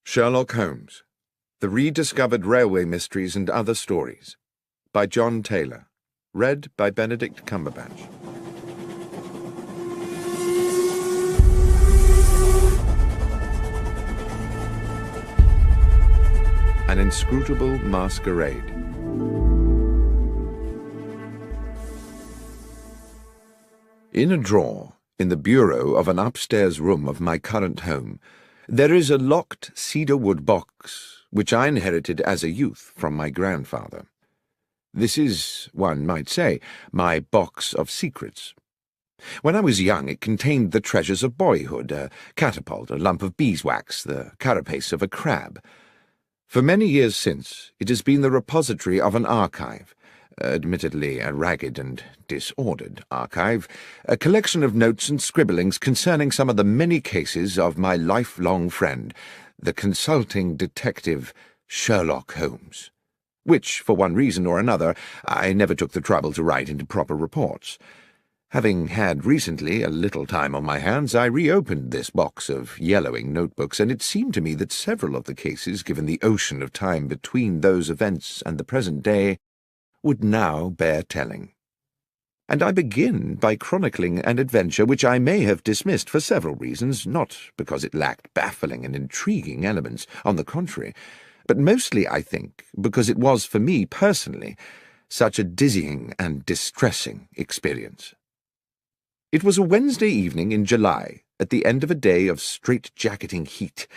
Sherlock Holmes, The Rediscovered Railway Mysteries and Other Stories, by John Taylor. Read by Benedict Cumberbatch. An Inscrutable Masquerade. In a drawer, in the bureau of an upstairs room of my current home, there is a locked cedar-wood box, which I inherited as a youth from my grandfather. This is, one might say, my box of secrets. When I was young, it contained the treasures of boyhood, a catapult, a lump of beeswax, the carapace of a crab. For many years since, it has been the repository of an archive, admittedly a ragged and disordered archive, a collection of notes and scribblings concerning some of the many cases of my lifelong friend, the consulting detective Sherlock Holmes, which, for one reason or another, I never took the trouble to write into proper reports. Having had recently a little time on my hands, I reopened this box of yellowing notebooks, and it seemed to me that several of the cases, given the ocean of time between those events and the present day, would now bear telling. And I begin by chronicling an adventure which I may have dismissed for several reasons, not because it lacked baffling and intriguing elements, on the contrary, but mostly, I think, because it was, for me personally, such a dizzying and distressing experience. It was a Wednesday evening in July, at the end of a day of strait-jacketing heat,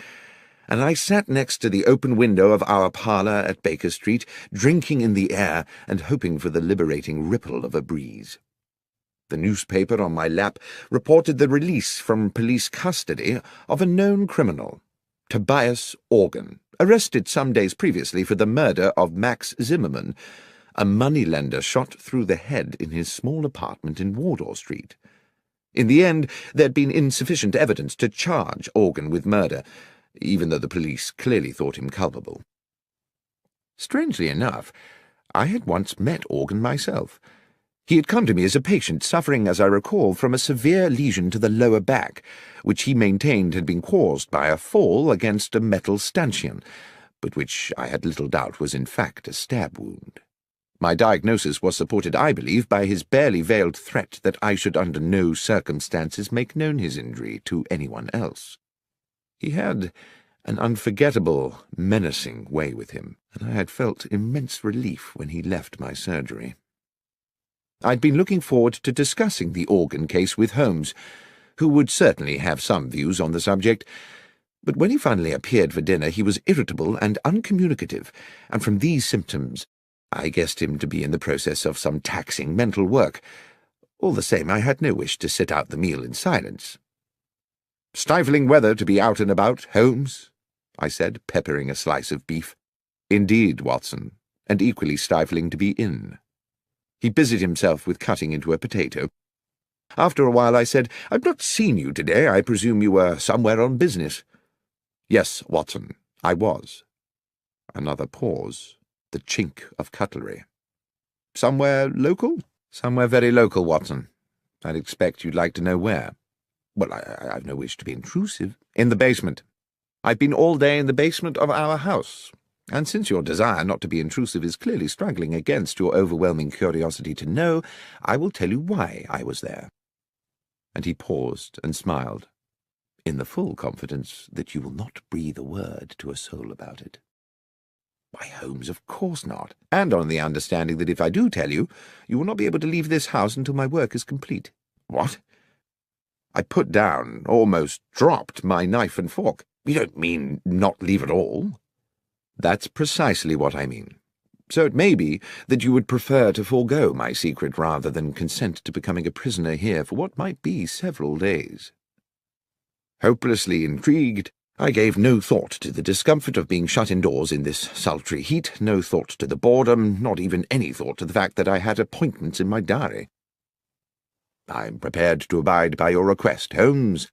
and I sat next to the open window of our parlour at Baker Street, drinking in the air and hoping for the liberating ripple of a breeze. The newspaper on my lap reported the release from police custody of a known criminal, Tobias Organ, arrested some days previously for the murder of Max Zimmerman, a moneylender shot through the head in his small apartment in Wardour Street. In the end, there had been insufficient evidence to charge Organ with murder, even though the police clearly thought him culpable. Strangely enough, I had once met Organ myself. He had come to me as a patient suffering, as I recall, from a severe lesion to the lower back, which he maintained had been caused by a fall against a metal stanchion, but which I had little doubt was in fact a stab wound. My diagnosis was supported, I believe, by his barely veiled threat that I should under no circumstances make known his injury to anyone else. He had an unforgettable, menacing way with him, and I had felt immense relief when he left my surgery. I'd been looking forward to discussing the Organ case with Holmes, who would certainly have some views on the subject, but when he finally appeared for dinner he was irritable and uncommunicative, and from these symptoms I guessed him to be in the process of some taxing mental work. All the same, I had no wish to sit out the meal in silence. "Stifling weather to be out and about, Holmes," I said, peppering a slice of beef. "Indeed, Watson, and equally stifling to be in." He busied himself with cutting into a potato. After a while I said, "I've not seen you today. I presume you were somewhere on business." "Yes, Watson, I was." Another pause, the chink of cutlery. "Somewhere local?" "Somewhere very local, Watson. I'd expect you'd like to know where." "Well, I've no wish to be intrusive." "In the basement. I've been all day in the basement of our house, and since your desire not to be intrusive is clearly struggling against your overwhelming curiosity to know, I will tell you why I was there." And he paused and smiled, "in the full confidence that you will not breathe a word to a soul about it." "Why, Holmes, of course not, and on the understanding that if I do tell you, you will not be able to leave this house until my work is complete." "What?" I put down, almost dropped, my knife and fork. "You don't mean not leave at all?" "That's precisely what I mean. So it may be that you would prefer to forego my secret rather than consent to becoming a prisoner here for what might be several days." Hopelessly intrigued, I gave no thought to the discomfort of being shut indoors in this sultry heat, no thought to the boredom, not even any thought to the fact that I had appointments in my diary. "I'm prepared to abide by your request, Holmes."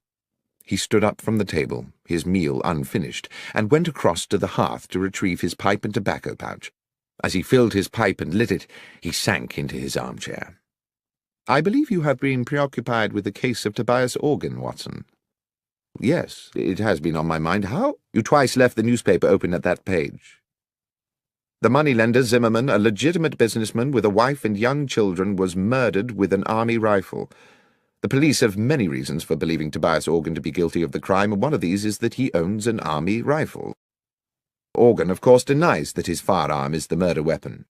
He stood up from the table, his meal unfinished, and went across to the hearth to retrieve his pipe and tobacco pouch. As he filled his pipe and lit it, he sank into his armchair. "I believe you have been preoccupied with the case of Tobias Organ, Watson." Yes, it has been on my mind. How? You twice left the newspaper open at that page. The moneylender Zimmerman, a legitimate businessman with a wife and young children, was murdered with an army rifle. The police have many reasons for believing Tobias Organ to be guilty of the crime, and one of these is that he owns an army rifle. Organ, of course, denies that his firearm is the murder weapon.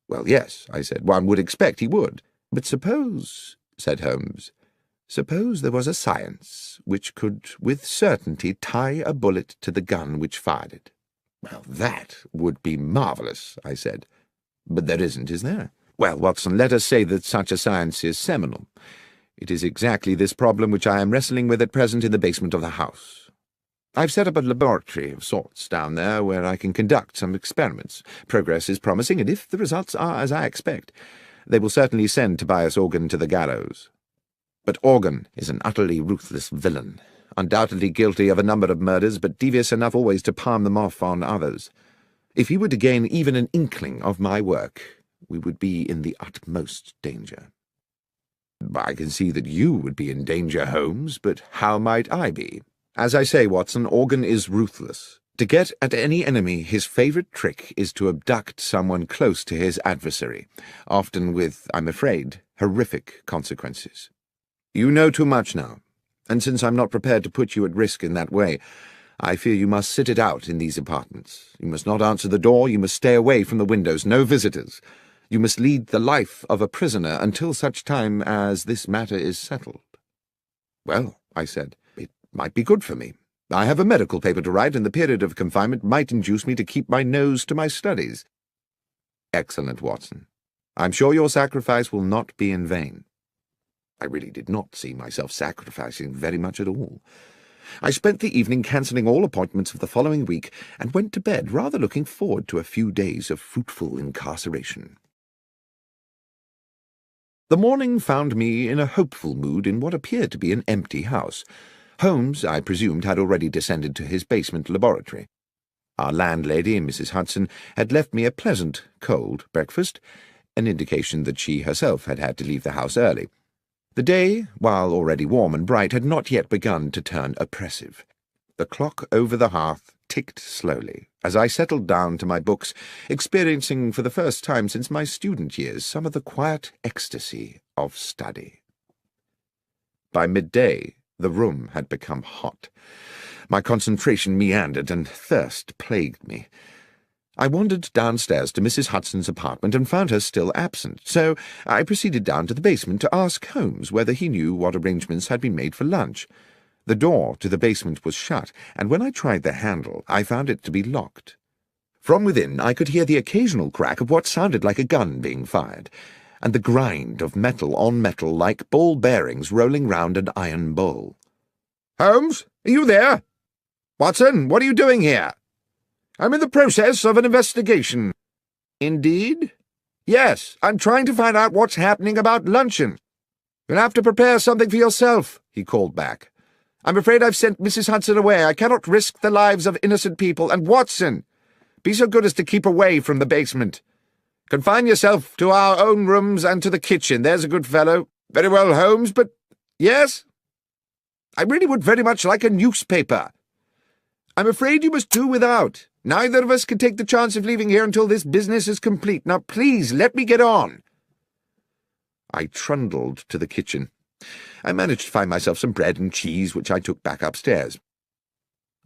Well, yes, I said, one would expect he would. But suppose, said Holmes, suppose there was a science which could with certainty tie a bullet to the gun which fired it. Well, that would be marvellous, I said. But there isn't, is there? Well, Watson, let us say that such a science is seminal. It is exactly this problem which I am wrestling with at present in the basement of the house. I've set up a laboratory of sorts down there where I can conduct some experiments. Progress is promising, and if the results are as I expect, they will certainly send Tobias Organ to the gallows. But Organ is an utterly ruthless villain, undoubtedly guilty of a number of murders, but devious enough always to palm them off on others. If he were to gain even an inkling of my work, we would be in the utmost danger. I can see that you would be in danger, Holmes, but how might I be? As I say, Watson, Organ is ruthless. To get at any enemy, his favourite trick is to abduct someone close to his adversary, often with, I'm afraid, horrific consequences. You know too much now, and since I'm not prepared to put you at risk in that way, I fear you must sit it out in these apartments. You must not answer the door, you must stay away from the windows, no visitors. You must lead the life of a prisoner until such time as this matter is settled. Well, I said, it might be good for me. I have a medical paper to write, and the period of confinement might induce me to keep my nose to my studies. Excellent, Watson. I'm sure your sacrifice will not be in vain. I really did not see myself sacrificing very much at all. I spent the evening cancelling all appointments of the following week, and went to bed rather looking forward to a few days of fruitful incarceration. The morning found me in a hopeful mood in what appeared to be an empty house. Holmes, I presumed, had already descended to his basement laboratory. Our landlady, Mrs. Hudson, had left me a pleasant, cold breakfast, an indication that she herself had had to leave the house early. The day, while already warm and bright, had not yet begun to turn oppressive. The clock over the hearth ticked slowly as I settled down to my books, experiencing for the first time since my student years some of the quiet ecstasy of study. By midday, the room had become hot. My concentration meandered, and thirst plagued me. I wandered downstairs to Mrs. Hudson's apartment and found her still absent, so I proceeded down to the basement to ask Holmes whether he knew what arrangements had been made for lunch. The door to the basement was shut, and when I tried the handle, I found it to be locked. From within, I could hear the occasional crack of what sounded like a gun being fired, and the grind of metal on metal like ball bearings rolling round an iron bowl. "Holmes, are you there? Watson, what are you doing here?" "I'm in the process of an investigation." "Indeed?" "Yes, I'm trying to find out what's happening about luncheon." "You'll have to prepare something for yourself," he called back. "I'm afraid I've sent Mrs. Hudson away. I cannot risk the lives of innocent people. And Watson, be so good as to keep away from the basement. Confine yourself to our own rooms and to the kitchen. There's a good fellow." "Very well, Holmes, but—" "Yes?" "I really would very much like a newspaper." "I'm afraid you must do without. Neither of us can take the chance of leaving here until this business is complete. Now, please, let me get on." I trundled to the kitchen. I managed to find myself some bread and cheese, which I took back upstairs.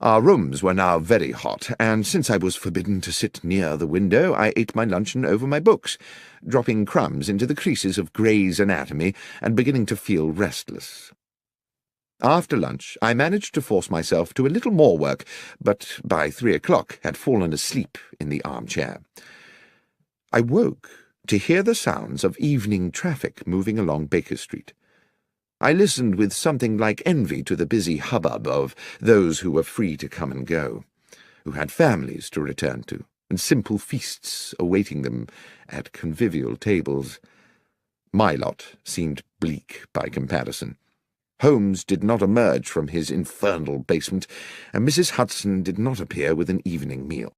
Our rooms were now very hot, and since I was forbidden to sit near the window, I ate my luncheon over my books, dropping crumbs into the creases of Gray's Anatomy and beginning to feel restless. After lunch, I managed to force myself to a little more work, but by 3 o'clock had fallen asleep in the armchair. I woke to hear the sounds of evening traffic moving along Baker Street. I listened with something like envy to the busy hubbub of those who were free to come and go, who had families to return to, and simple feasts awaiting them at convivial tables. My lot seemed bleak by comparison. Holmes did not emerge from his infernal basement, and Mrs. Hudson did not appear with an evening meal.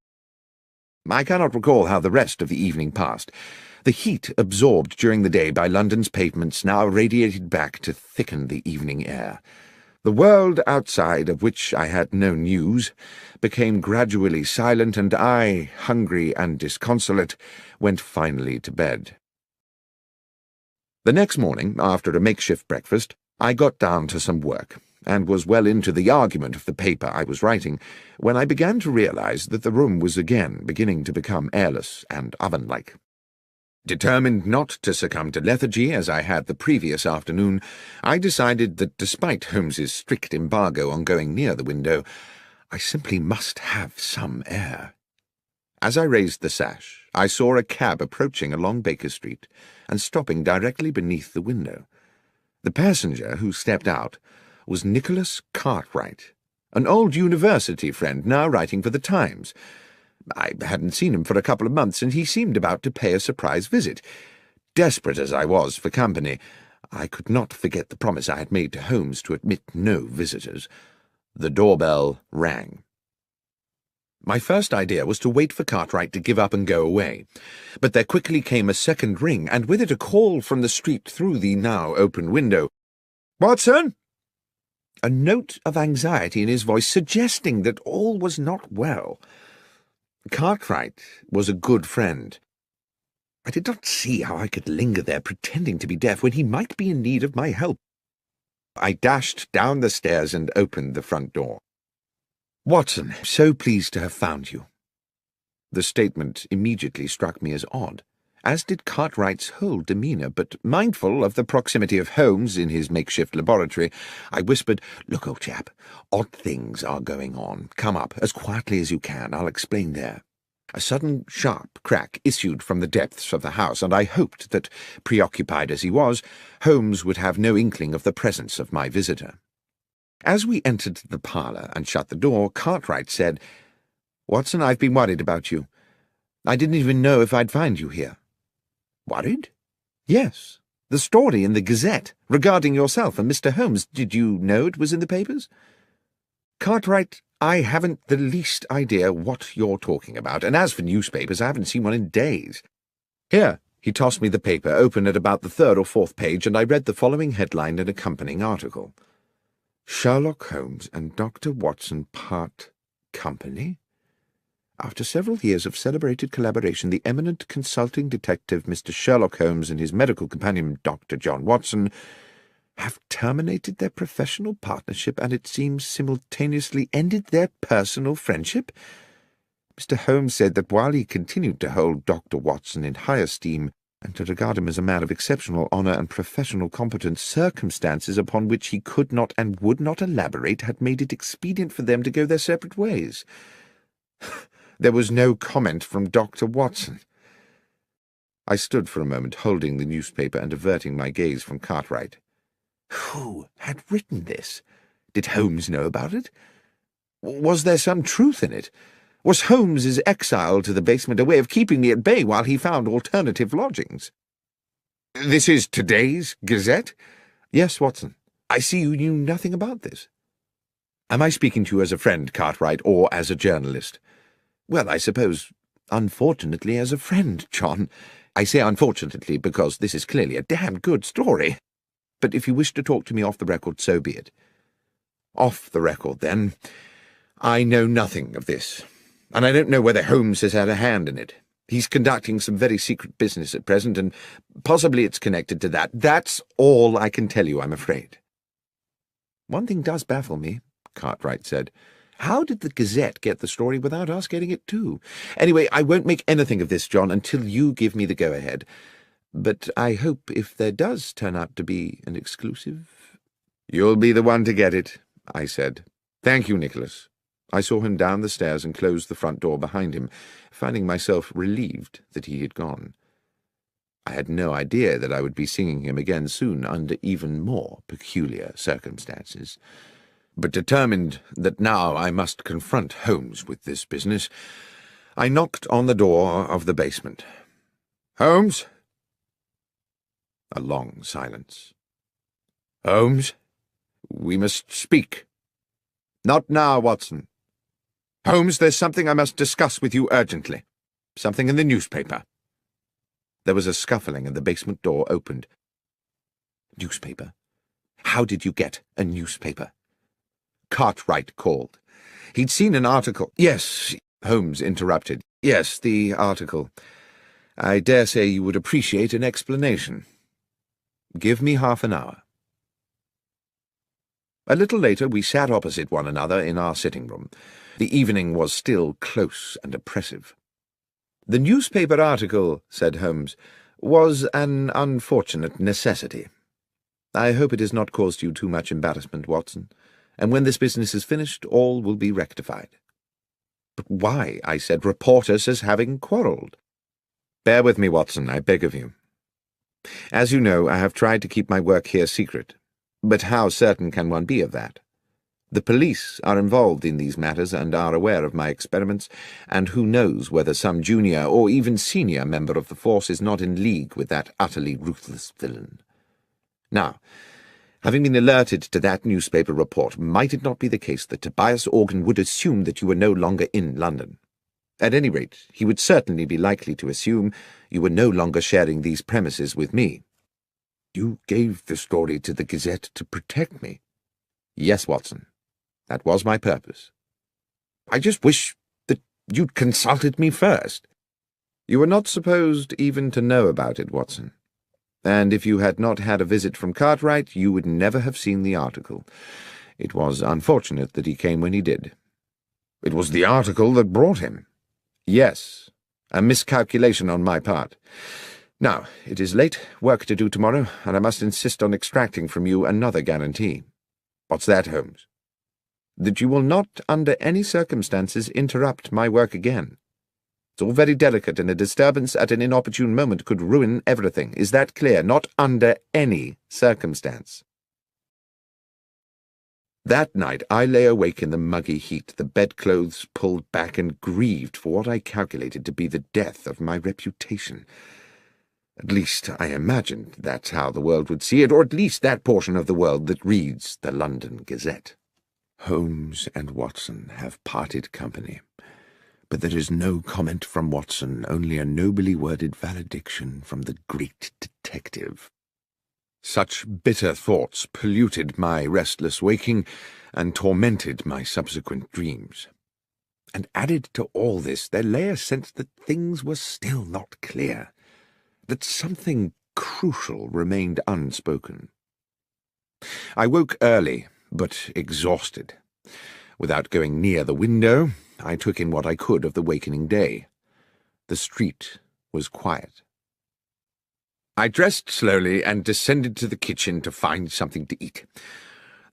I cannot recall how the rest of the evening passed. The heat absorbed during the day by London's pavements now radiated back to thicken the evening air. The world outside, of which I had no news, became gradually silent, and I, hungry and disconsolate, went finally to bed. The next morning, after a makeshift breakfast, I got down to some work, and was well into the argument of the paper I was writing, when I began to realize that the room was again beginning to become airless and oven-like. Determined not to succumb to lethargy as I had the previous afternoon, I decided that despite Holmes's strict embargo on going near the window, I simply must have some air. As I raised the sash, I saw a cab approaching along Baker Street and stopping directly beneath the window. The passenger who stepped out was Nicholas Cartwright, an old university friend now writing for the Times. I hadn't seen him for a couple of months, and he seemed about to pay a surprise visit. Desperate as I was for company, I could not forget the promise I had made to Holmes to admit no visitors. The doorbell rang. My first idea was to wait for Cartwright to give up and go away, but there quickly came a second ring, and with it a call from the street through the now open window. "Watson!" A note of anxiety in his voice, suggesting that all was not well. Cartwright was a good friend. I did not see how I could linger there pretending to be deaf when he might be in need of my help. I dashed down the stairs and opened the front door. "Watson, so pleased to have found you." The statement immediately struck me as odd, as did Cartwright's whole demeanour, but mindful of the proximity of Holmes in his makeshift laboratory, I whispered, "Look, old chap, odd things are going on. Come up, as quietly as you can. I'll explain there." A sudden sharp crack issued from the depths of the house, and I hoped that, preoccupied as he was, Holmes would have no inkling of the presence of my visitor. As we entered the parlour and shut the door, Cartwright said, "Watson, I've been worried about you. I didn't even know if I'd find you here." "Worried?" "Yes. The story in the Gazette regarding yourself and Mr. Holmes. Did you know it was in the papers?" "Cartwright, I haven't the least idea what you're talking about, and as for newspapers, I haven't seen one in days. Here." He tossed me the paper, open at about the third or fourth page, and I read the following headline and accompanying article. "Sherlock Holmes and Dr. Watson part company? After several years of celebrated collaboration, the eminent consulting detective Mr. Sherlock Holmes and his medical companion Dr. John Watson have terminated their professional partnership and, it seems, simultaneously ended their personal friendship. Mr. Holmes said that while he continued to hold Dr. Watson in high esteem and to regard him as a man of exceptional honour and professional competence, circumstances upon which he could not and would not elaborate had made it expedient for them to go their separate ways. There was no comment from Dr. Watson." I stood for a moment, holding the newspaper and averting my gaze from Cartwright. Who had written this? Did Holmes know about it? Was there some truth in it? Was Holmes's exile to the basement a way of keeping me at bay while he found alternative lodgings? "This is today's Gazette?" "Yes, Watson. I see you knew nothing about this." "Am I speaking to you as a friend, Cartwright, or as a journalist?" "Well, I suppose, unfortunately, as a friend, John. I say unfortunately because this is clearly a damned good story. But if you wish to talk to me off the record, so be it." "Off the record, then. I know nothing of this, and I don't know whether Holmes has had a hand in it. He's conducting some very secret business at present, and possibly it's connected to that. That's all I can tell you, I'm afraid." "One thing does baffle me," Cartwright said. "How did the Gazette get the story without us getting it too? Anyway, I won't make anything of this, John, until you give me the go-ahead. But I hope if there does turn out to be an exclusive—" "You'll be the one to get it," I said. "Thank you, Nicholas." I saw him down the stairs and closed the front door behind him, finding myself relieved that he had gone. I had no idea that I would be seeing him again soon under even more peculiar circumstances. But determined that now I must confront Holmes with this business, I knocked on the door of the basement. "Holmes?" A long silence. "Holmes? We must speak." "Not now, Watson." "Holmes, there's something I must discuss with you urgently. Something in the newspaper." There was a scuffling and the basement door opened. "Newspaper? How did you get a newspaper?" Cartwright called. He'd seen an article— Yes, Holmes interrupted. Yes, the article. I dare say you would appreciate an explanation. Give me half an hour. A little later we sat opposite one another in our sitting-room. The evening was still close and oppressive. "The newspaper article," said Holmes, "was an unfortunate necessity. I hope it has not caused you too much embarrassment, Watson, and when this business is finished, all will be rectified." "But why," I said, "report us as having quarrelled?" "Bear with me, Watson, I beg of you. As you know, I have tried to keep my work here secret, but how certain can one be of that? The police are involved in these matters and are aware of my experiments, and who knows whether some junior or even senior member of the force is not in league with that utterly ruthless villain. Now, having been alerted to that newspaper report, might it not be the case that Tobias Organ would assume that you were no longer in London? At any rate, he would certainly be likely to assume you were no longer sharing these premises with me." "You gave the story to the Gazette to protect me?" "Yes, Watson. That was my purpose." "I just wish that you'd consulted me first." "You were not supposed even to know about it, Watson. And if you had not had a visit from Cartwright, you would never have seen the article. It was unfortunate that he came when he did." "It was the article that brought him." "Yes, a miscalculation on my part. Now, it is late, work to do tomorrow, and I must insist on extracting from you another guarantee." "What's that, Holmes?" "That you will not, under any circumstances, interrupt my work again. It's all very delicate, and a disturbance at an inopportune moment could ruin everything. Is that clear? Not under any circumstance." That night I lay awake in the muggy heat, the bedclothes pulled back, and grieved for what I calculated to be the death of my reputation. At least I imagined that's how the world would see it, or at least that portion of the world that reads the London Gazette. Holmes and Watson have parted company, but there is no comment from Watson, only a nobly worded valediction from the great detective. Such bitter thoughts polluted my restless waking and tormented my subsequent dreams. And added to all this, there lay a sense that things were still not clear, that something crucial remained unspoken. I woke early, but exhausted. Without going near the window, I took in what I could of the wakening day. The street was quiet. I dressed slowly and descended to the kitchen to find something to eat.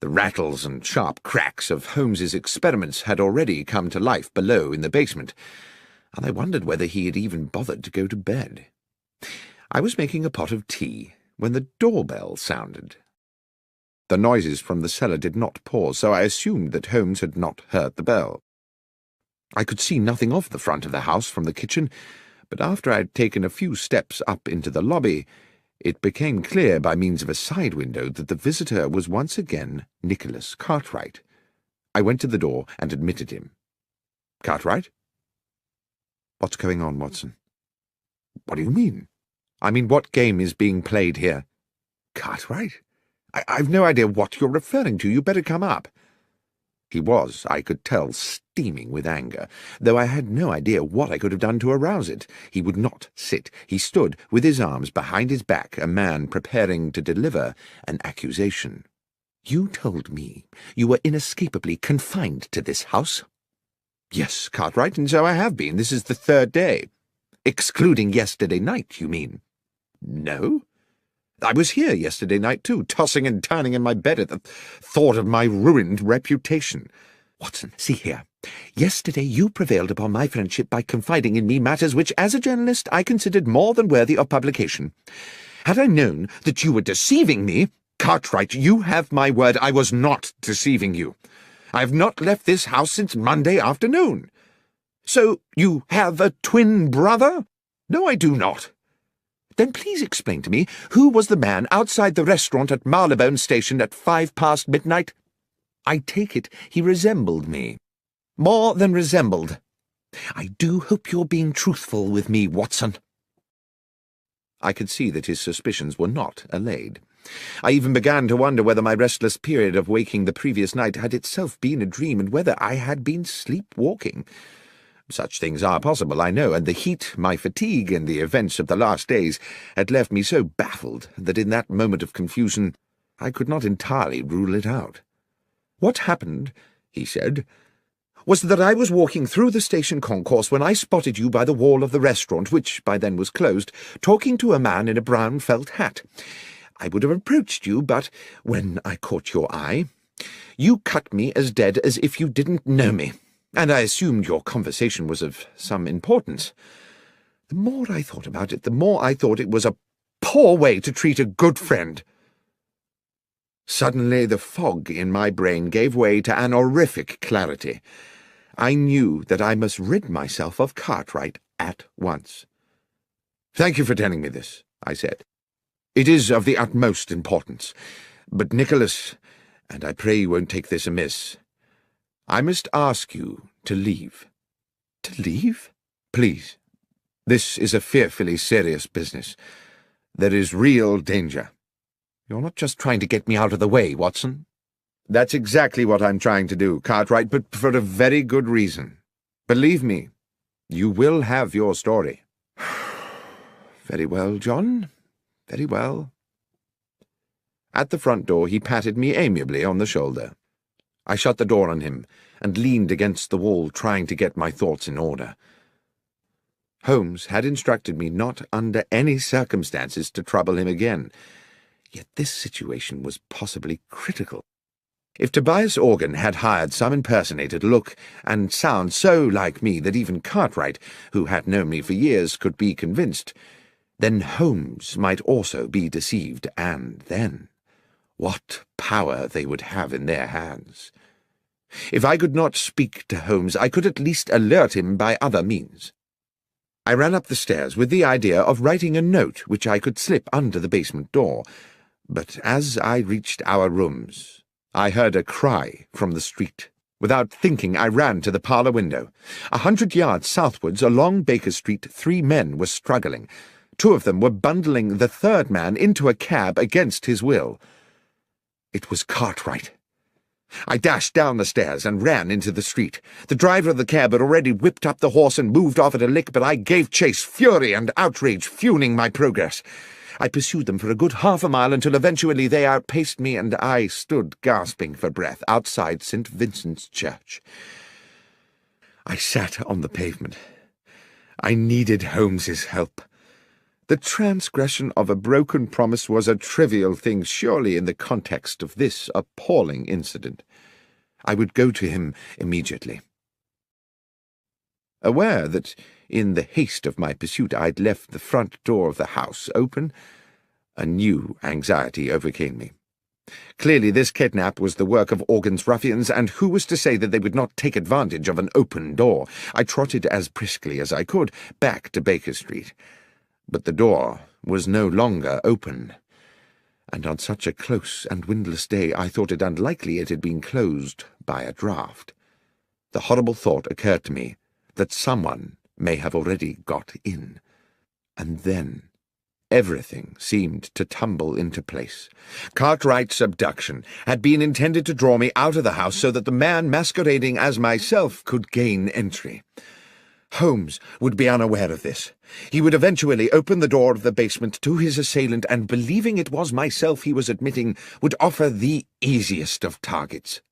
The rattles and sharp cracks of Holmes's experiments had already come to life below in the basement, and I wondered whether he had even bothered to go to bed. I was making a pot of tea when the doorbell sounded. The noises from the cellar did not pause, so I assumed that Holmes had not heard the bell. I could see nothing of the front of the house from the kitchen, but after I had taken a few steps up into the lobby, it became clear by means of a side window that the visitor was once again Nicholas Cartwright. I went to the door and admitted him. "Cartwright?" "What's going on, Watson?" "What do you mean?" "I mean, what game is being played here?" "Cartwright? I've no idea what you're referring to. You better come up." He was, I could tell, steaming with anger, though I had no idea what I could have done to arouse it. He would not sit. He stood with his arms behind his back, a man preparing to deliver an accusation. "You told me you were inescapably confined to this house?" "Yes, Cartwright, and so I have been. This is the third day." "Excluding yesterday night, you mean?" "No. I was here yesterday night, too, tossing and turning in my bed at the thought of my ruined reputation." "Watson, see here. Yesterday you prevailed upon my friendship by confiding in me matters which, as a journalist, I considered more than worthy of publication. Had I known that you were deceiving me—" "Cartwright, you have my word I was not deceiving you. I have not left this house since Monday afternoon." "So you have a twin brother?" "No, I do not." "Then please explain to me who was the man outside the restaurant at Marylebone Station at 5 past midnight?" "I take it he resembled me." "More than resembled. I do hope you're being truthful with me, Watson." I could see that his suspicions were not allayed. I even began to wonder whether my restless period of waking the previous night had itself been a dream, and whether I had been sleepwalking. Such things are possible, I know, and the heat, my fatigue, and the events of the last days had left me so baffled that in that moment of confusion I could not entirely rule it out. "What happened," he said, "was that I was walking through the station concourse when I spotted you by the wall of the restaurant, which by then was closed, talking to a man in a brown felt hat. I would have approached you, but when I caught your eye, you cut me as dead as if you didn't know me, and I assumed your conversation was of some importance. The more I thought about it, the more I thought it was a poor way to treat a good friend." Suddenly the fog in my brain gave way to an horrific clarity. I knew that I must rid myself of Cartwright at once. "Thank you for telling me this," I said. "It is of the utmost importance. But, Nicholas, and I pray you won't take this amiss, I must ask you to leave." "To leave?" "Please. This is a fearfully serious business. There is real danger." "You're not just trying to get me out of the way, Watson?" "That's exactly what I'm trying to do, Cartwright, but for a very good reason. Believe me, you will have your story." "Very well, John, very well." At the front door he patted me amiably on the shoulder. I shut the door on him and leaned against the wall, trying to get my thoughts in order. Holmes had instructed me not under any circumstances to trouble him again, yet this situation was possibly critical. If Tobias Organ had hired some impersonator to look and sound so like me that even Cartwright, who had known me for years, could be convinced, then Holmes might also be deceived, and then what power they would have in their hands. If I could not speak to Holmes, I could at least alert him by other means. I ran up the stairs with the idea of writing a note which I could slip under the basement door, but as I reached our rooms, I heard a cry from the street. Without thinking, I ran to the parlour window. 100 yards southwards along Baker Street, 3 men were struggling. 2 of them were bundling the 3rd man into a cab against his will. It was Cartwright. I dashed down the stairs and ran into the street. The driver of the cab had already whipped up the horse and moved off at a lick, but I gave chase, fury and outrage fueling my progress. I pursued them for a good half a mile until eventually they outpaced me, and I stood gasping for breath outside St. Vincent's Church. I sat on the pavement. I needed Holmes's help. The transgression of a broken promise was a trivial thing, surely, in the context of this appalling incident. I would go to him immediately. Aware that, in the haste of my pursuit, I'd left the front door of the house open, a new anxiety overcame me. Clearly this kidnap was the work of Organ's ruffians, and who was to say that they would not take advantage of an open door? I trotted as briskly as I could back to Baker Street. But the door was no longer open, and on such a close and windless day I thought it unlikely it had been closed by a draught. The horrible thought occurred to me that someone may have already got in, and then everything seemed to tumble into place. Cartwright's abduction had been intended to draw me out of the house so that the man masquerading as myself could gain entry. Holmes would be unaware of this. He would eventually open the door of the basement to his assailant, and, believing it was myself he was admitting, would offer the easiest of targets.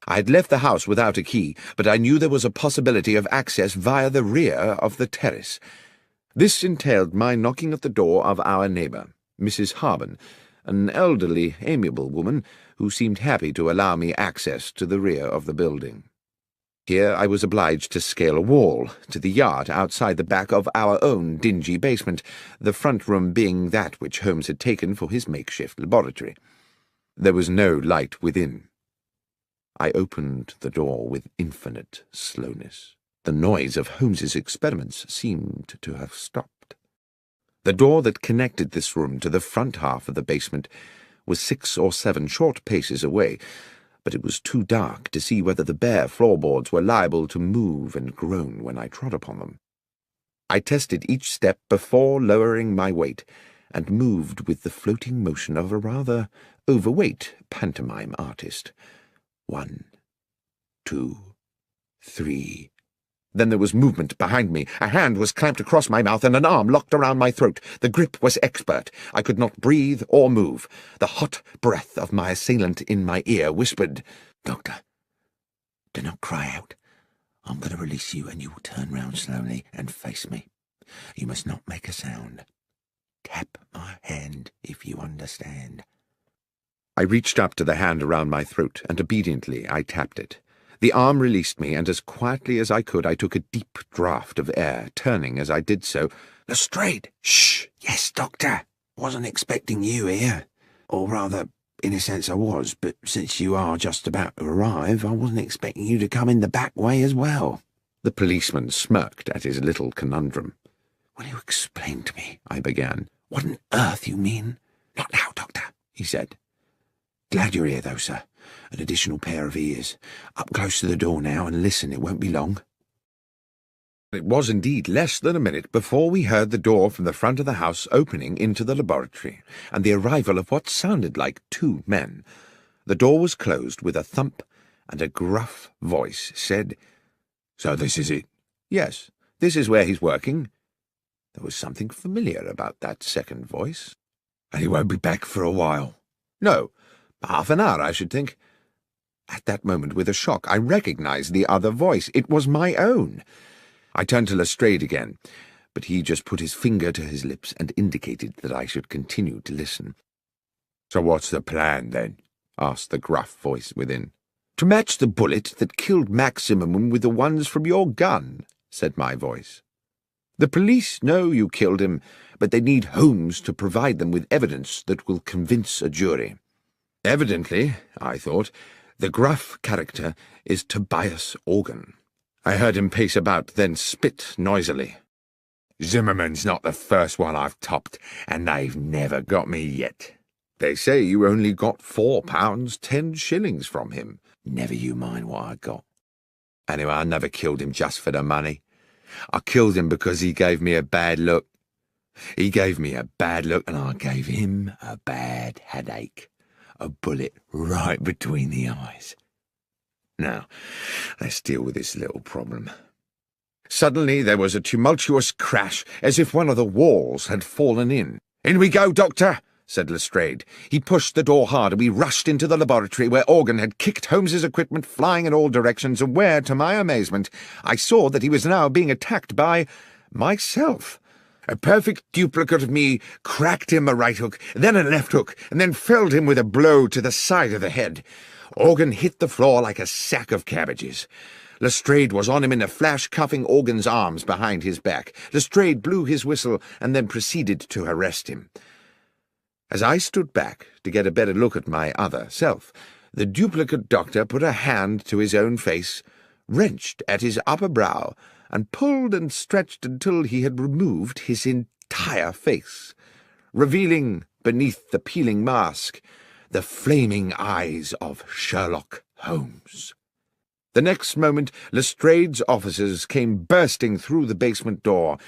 I had left the house without a key, but I knew there was a possibility of access via the rear of the terrace. This entailed my knocking at the door of our neighbour, Mrs. Harben, an elderly, amiable woman who seemed happy to allow me access to the rear of the building. Here I was obliged to scale a wall to the yard outside the back of our own dingy basement, the front room being that which Holmes had taken for his makeshift laboratory. There was no light within. I opened the door with infinite slowness. The noise of Holmes's experiments seemed to have stopped. The door that connected this room to the front half of the basement was 6 or 7 short paces away, but it was too dark to see whether the bare floorboards were liable to move and groan when I trod upon them. I tested each step before lowering my weight, and moved with the floating motion of a rather overweight pantomime artist. 1, 2, 3. Then there was movement behind me. A hand was clamped across my mouth and an arm locked around my throat. The grip was expert. I could not breathe or move. The hot breath of my assailant in my ear whispered, "Doctor, do not cry out. I'm going to release you and you will turn round slowly and face me. You must not make a sound. Tap my hand if you understand." I reached up to the hand around my throat, and obediently I tapped it. The arm released me, and as quietly as I could I took a deep draught of air, turning as I did so. "Lestrade!" "Shh! Yes, Doctor. Wasn't expecting you here. Or rather, in a sense I was, but since you are just about to arrive, I wasn't expecting you to come in the back way as well." The policeman smirked at his little conundrum. "Will you explain to me," I began, "what on earth you mean?" "Not now, Doctor," he said. "Glad you're here, though, sir. An additional pair of ears. Up close to the door now and listen, it won't be long." It was indeed less than a minute before we heard the door from the front of the house opening into the laboratory, and the arrival of what sounded like 2 men. The door was closed with a thump, and a gruff voice said, "So this is it?" "Yes, this is where he's working." There was something familiar about that second voice. "And he won't be back for a while?" "No. Half an hour, I should think." At that moment, with a shock, I recognized the other voice. It was my own. I turned to Lestrade again, but he just put his finger to his lips and indicated that I should continue to listen. "So what's the plan, then?" asked the gruff voice within. "To match the bullet that killed Maximum with the ones from your gun," said my voice. "The police know you killed him, but they need Holmes to provide them with evidence that will convince a jury. Evidently, I thought, the gruff character is Tobias Organ." I heard him pace about, then spit noisily. "Zimmerman's not the first one I've topped, and they've never got me yet. They say you only got £4 10 from him." "Never you mind what I got. Anyway, I never killed him just for the money. I killed him because he gave me a bad look. He gave me a bad look, and I gave him a bad headache. A bullet right between the eyes. Now, let's deal with this little problem." Suddenly there was a tumultuous crash, as if one of the walls had fallen in. "In we go, Doctor," said Lestrade. He pushed the door hard, and we rushed into the laboratory, where Organ had kicked Holmes's equipment flying in all directions, and where, to my amazement, I saw that he was now being attacked by myself. A perfect duplicate of me cracked him a right hook, then a left hook, and then felled him with a blow to the side of the head. Organ hit the floor like a sack of cabbages. Lestrade was on him in a flash, cuffing Organ's arms behind his back. Lestrade blew his whistle and then proceeded to arrest him. As I stood back to get a better look at my other self, the duplicate doctor put a hand to his own face, wrenched at his upper brow, and pulled and stretched until he had removed his entire face, revealing, beneath the peeling mask, the flaming eyes of Sherlock Holmes. The next moment Lestrade's officers came bursting through the basement door,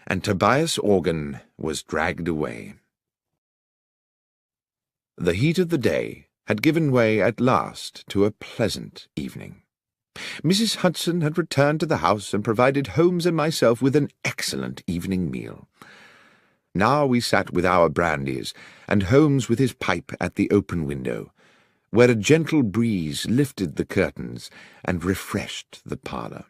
and Tobias Organ was dragged away. The heat of the day had given way at last to a pleasant evening. Mrs. Hudson had returned to the house and provided Holmes and myself with an excellent evening meal. Now we sat with our brandies, and Holmes with his pipe at the open window, where a gentle breeze lifted the curtains and refreshed the parlour.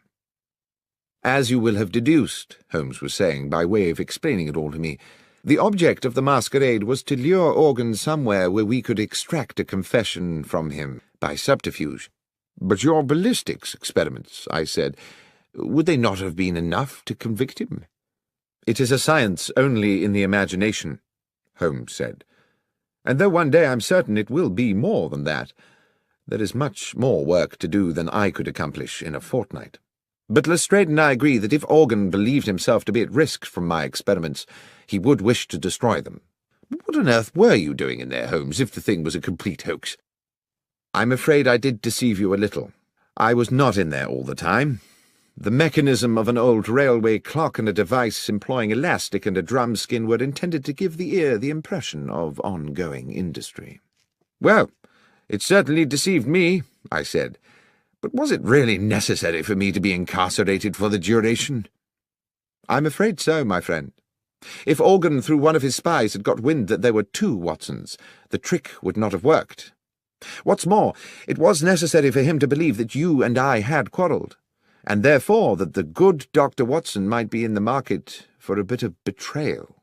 "As you will have deduced," Holmes was saying, by way of explaining it all to me, "the object of the masquerade was to lure Organ somewhere where we could extract a confession from him by subterfuge." "But your ballistics experiments," I said, "would they not have been enough to convict him?" "It is a science only in the imagination," Holmes said, "and though one day I'm certain it will be more than that, there is much more work to do than I could accomplish in a fortnight. But Lestrade and I agree that if Organ believed himself to be at risk from my experiments, he would wish to destroy them. What on earth were you doing in there, Holmes, if the thing was a complete hoax?" "I'm afraid I did deceive you a little. I was not in there all the time. The mechanism of an old railway clock and a device employing elastic and a drum skin were intended to give the ear the impression of ongoing industry. "Well, it certainly deceived me," I said. "But was it really necessary for me to be incarcerated for the duration?" "I'm afraid so, my friend. If Organ, through one of his spies, had got wind that there were two Watsons, the trick would not have worked. What's more, it was necessary for him to believe that you and I had quarrelled, and therefore that the good Dr. Watson might be in the market for a bit of betrayal.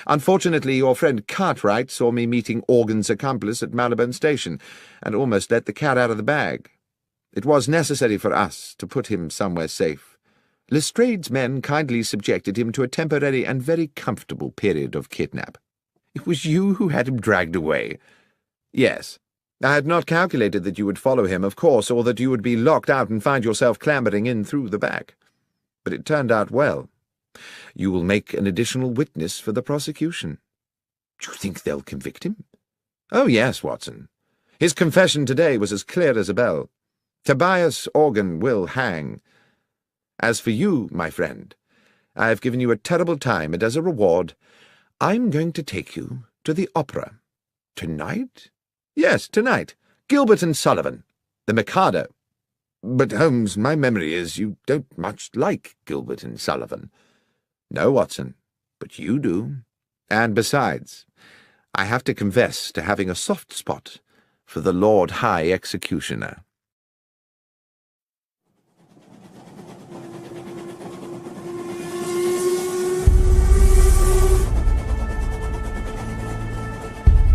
Unfortunately, your friend Cartwright saw me meeting Organ's accomplice at Marylebone Station, and almost let the cat out of the bag. It was necessary for us to put him somewhere safe. Lestrade's men kindly subjected him to a temporary and very comfortable period of kidnap. It was you who had him dragged away." "Yes. I had not calculated that you would follow him, of course, or that you would be locked out and find yourself clambering in through the back. But it turned out well. You will make an additional witness for the prosecution." "Do you think they'll convict him?" "Oh, yes, Watson. His confession today was as clear as a bell. Tobias Organ will hang. As for you, my friend, I have given you a terrible time, and as a reward, I'm going to take you to the opera." "Tonight?" "Yes, tonight. Gilbert and Sullivan. The Mikado." "But, Holmes, my memory is you don't much like Gilbert and Sullivan." "No, Watson, but you do. And besides, I have to confess to having a soft spot for the Lord High Executioner."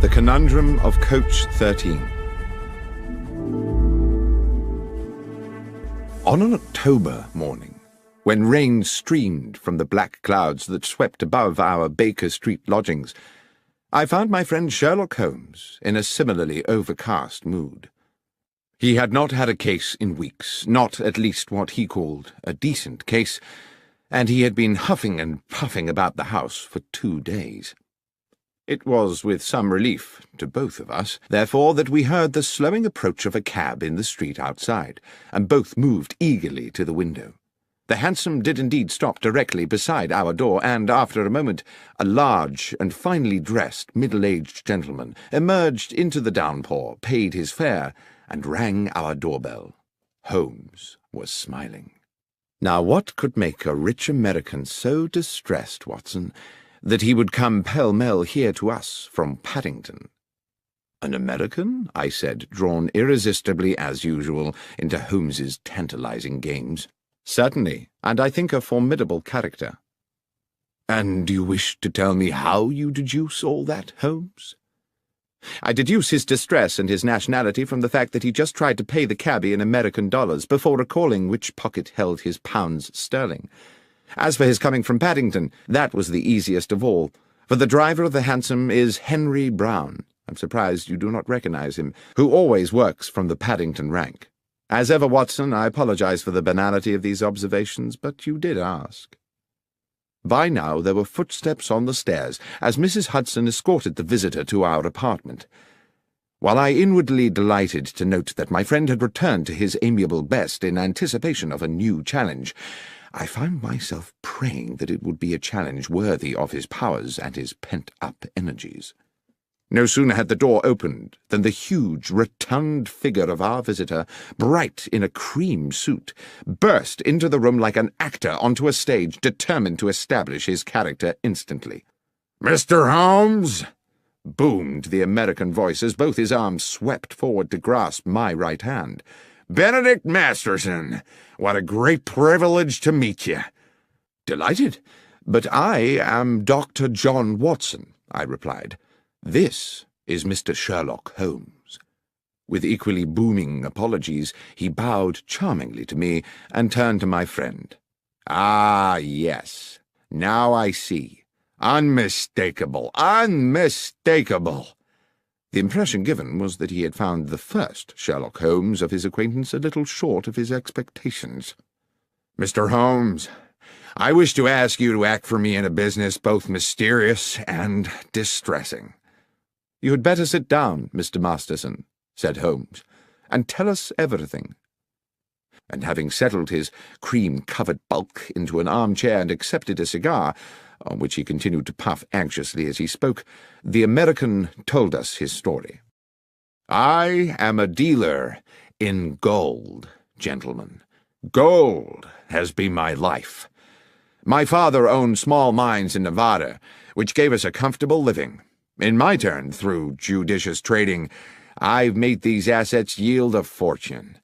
The Conundrum of Coach 13. On an October morning, when rain streamed from the black clouds that swept above our Baker Street lodgings, I found my friend Sherlock Holmes in a similarly overcast mood. He had not had a case in weeks, not at least what he called a decent case, and he had been huffing and puffing about the house for 2 days. It was with some relief to both of us, therefore, that we heard the slowing approach of a cab in the street outside, and both moved eagerly to the window. The hansom did indeed stop directly beside our door, and, after a moment, a large and finely dressed middle-aged gentleman emerged into the downpour, paid his fare, and rang our doorbell. Holmes was smiling. Now, what could make a rich American so distressed, Watson, that he would come pell-mell here to us from Paddington? "An American?" I said, drawn irresistibly, as usual, into Holmes's tantalizing games. "Certainly, and I think a formidable character." "And do you wish to tell me how you deduce all that, Holmes?" "I deduce his distress and his nationality from the fact that he just tried to pay the cabby in American dollars before recalling which pocket held his pounds sterling. As for his coming from Paddington, that was the easiest of all, for the driver of the hansom is Henry Brown. I'm surprised you do not recognize him, who always works from the Paddington rank. As ever, Watson, I apologize for the banality of these observations, but you did ask." By now there were footsteps on the stairs, as Mrs. Hudson escorted the visitor to our apartment. While I inwardly delighted to note that my friend had returned to his amiable best in anticipation of a new challenge, I found myself praying that it would be a challenge worthy of his powers and his pent-up energies. No sooner had the door opened than the huge, rotund figure of our visitor, bright in a cream suit, burst into the room like an actor onto a stage, determined to establish his character instantly. "Mr. Holmes!" boomed the American voice as both his arms swept forward to grasp my right hand. "Benedict Masterson! What a great privilege to meet you!" "Delighted, but I am Dr. John Watson," I replied. "This is Mr. Sherlock Holmes." With equally booming apologies, he bowed charmingly to me and turned to my friend. "Ah, yes. Now I see. Unmistakable, unmistakable." The impression given was that he had found the first Sherlock Holmes of his acquaintance a little short of his expectations. "Mr. Holmes, I wish to ask you to act for me in a business both mysterious and distressing." "You had better sit down, Mr. Masterson," said Holmes, "and tell us everything." and having settled his cream-covered bulk into an armchair and accepted a cigar, on which he continued to puff anxiously as he spoke, the American told us his story. "I am a dealer in gold, gentlemen. Gold has been my life. My father owned small mines in Nevada, which gave us a comfortable living. In my turn, through judicious trading, I've made these assets yield a fortune.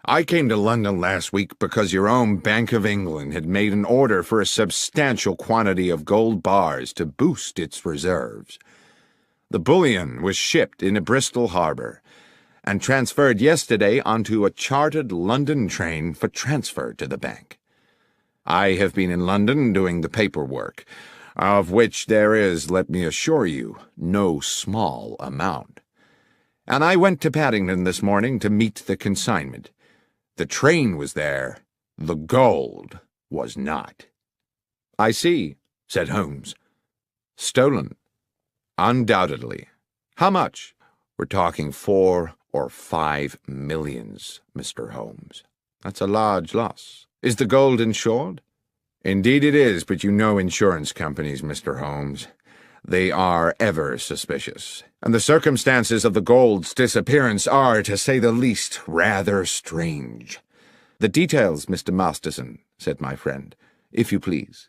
I came to London last week because your own Bank of England had made an order for a substantial quantity of gold bars to boost its reserves. The bullion was shipped into Bristol Harbour and transferred yesterday onto a chartered London train for transfer to the bank. I have been in London doing the paperwork, of which there is, let me assure you, no small amount. And I went to Paddington this morning to meet the consignment. The train was there, the gold was not." "I see," said Holmes. "Stolen." "Undoubtedly. How much?" "We're talking 4 or 5 millions, Mr. Holmes." "That's a large loss. Is the gold insured?" "Indeed it is, but you know insurance companies, Mr. Holmes. They are ever suspicious, and the circumstances of the gold's disappearance are, to say the least, rather strange." "The details, Mr. Masterson," said my friend, "if you please."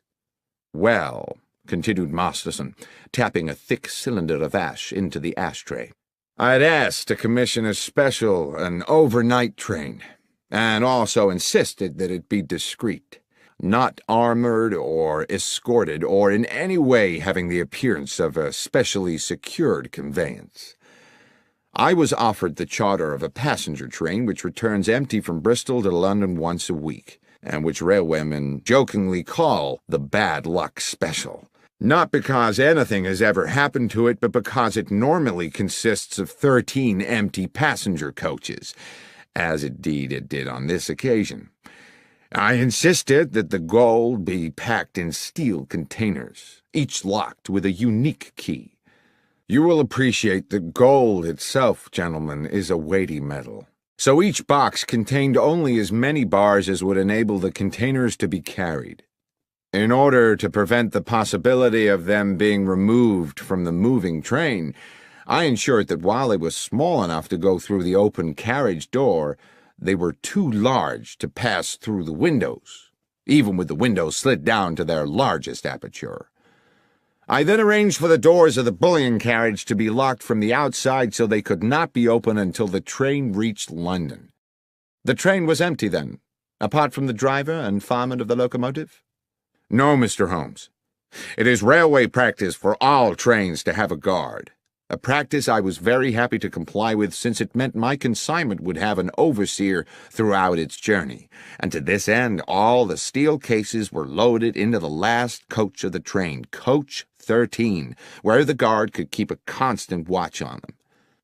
"Well," continued Masterson, tapping a thick cylinder of ash into the ashtray, "I'd asked to commission an overnight train, and also insisted that it be discreet, not armored or escorted, or in any way having the appearance of a specially secured conveyance. I was offered the charter of a passenger train which returns empty from Bristol to London once a week, and which railwaymen jokingly call the Bad Luck Special, not because anything has ever happened to it, but because it normally consists of 13 empty passenger coaches, as indeed it did on this occasion. I insisted that the gold be packed in steel containers, each locked with a unique key. You will appreciate that gold itself, gentlemen, is a weighty metal, so each box contained only as many bars as would enable the containers to be carried. In order to prevent the possibility of them being removed from the moving train, I ensured that while they were small enough to go through the open carriage door, they were too large to pass through the windows, even with the windows slid down to their largest aperture. I then arranged for the doors of the bullion carriage to be locked from the outside so they could not be opened until the train reached London." "The train was empty, then, apart from the driver and fireman of the locomotive?" "No, Mr. Holmes. It is railway practice for all trains to have a guard, a practice I was very happy to comply with, since it meant my consignment would have an overseer throughout its journey, and to this end all the steel cases were loaded into the last coach of the train, coach 13, where the guard could keep a constant watch on them.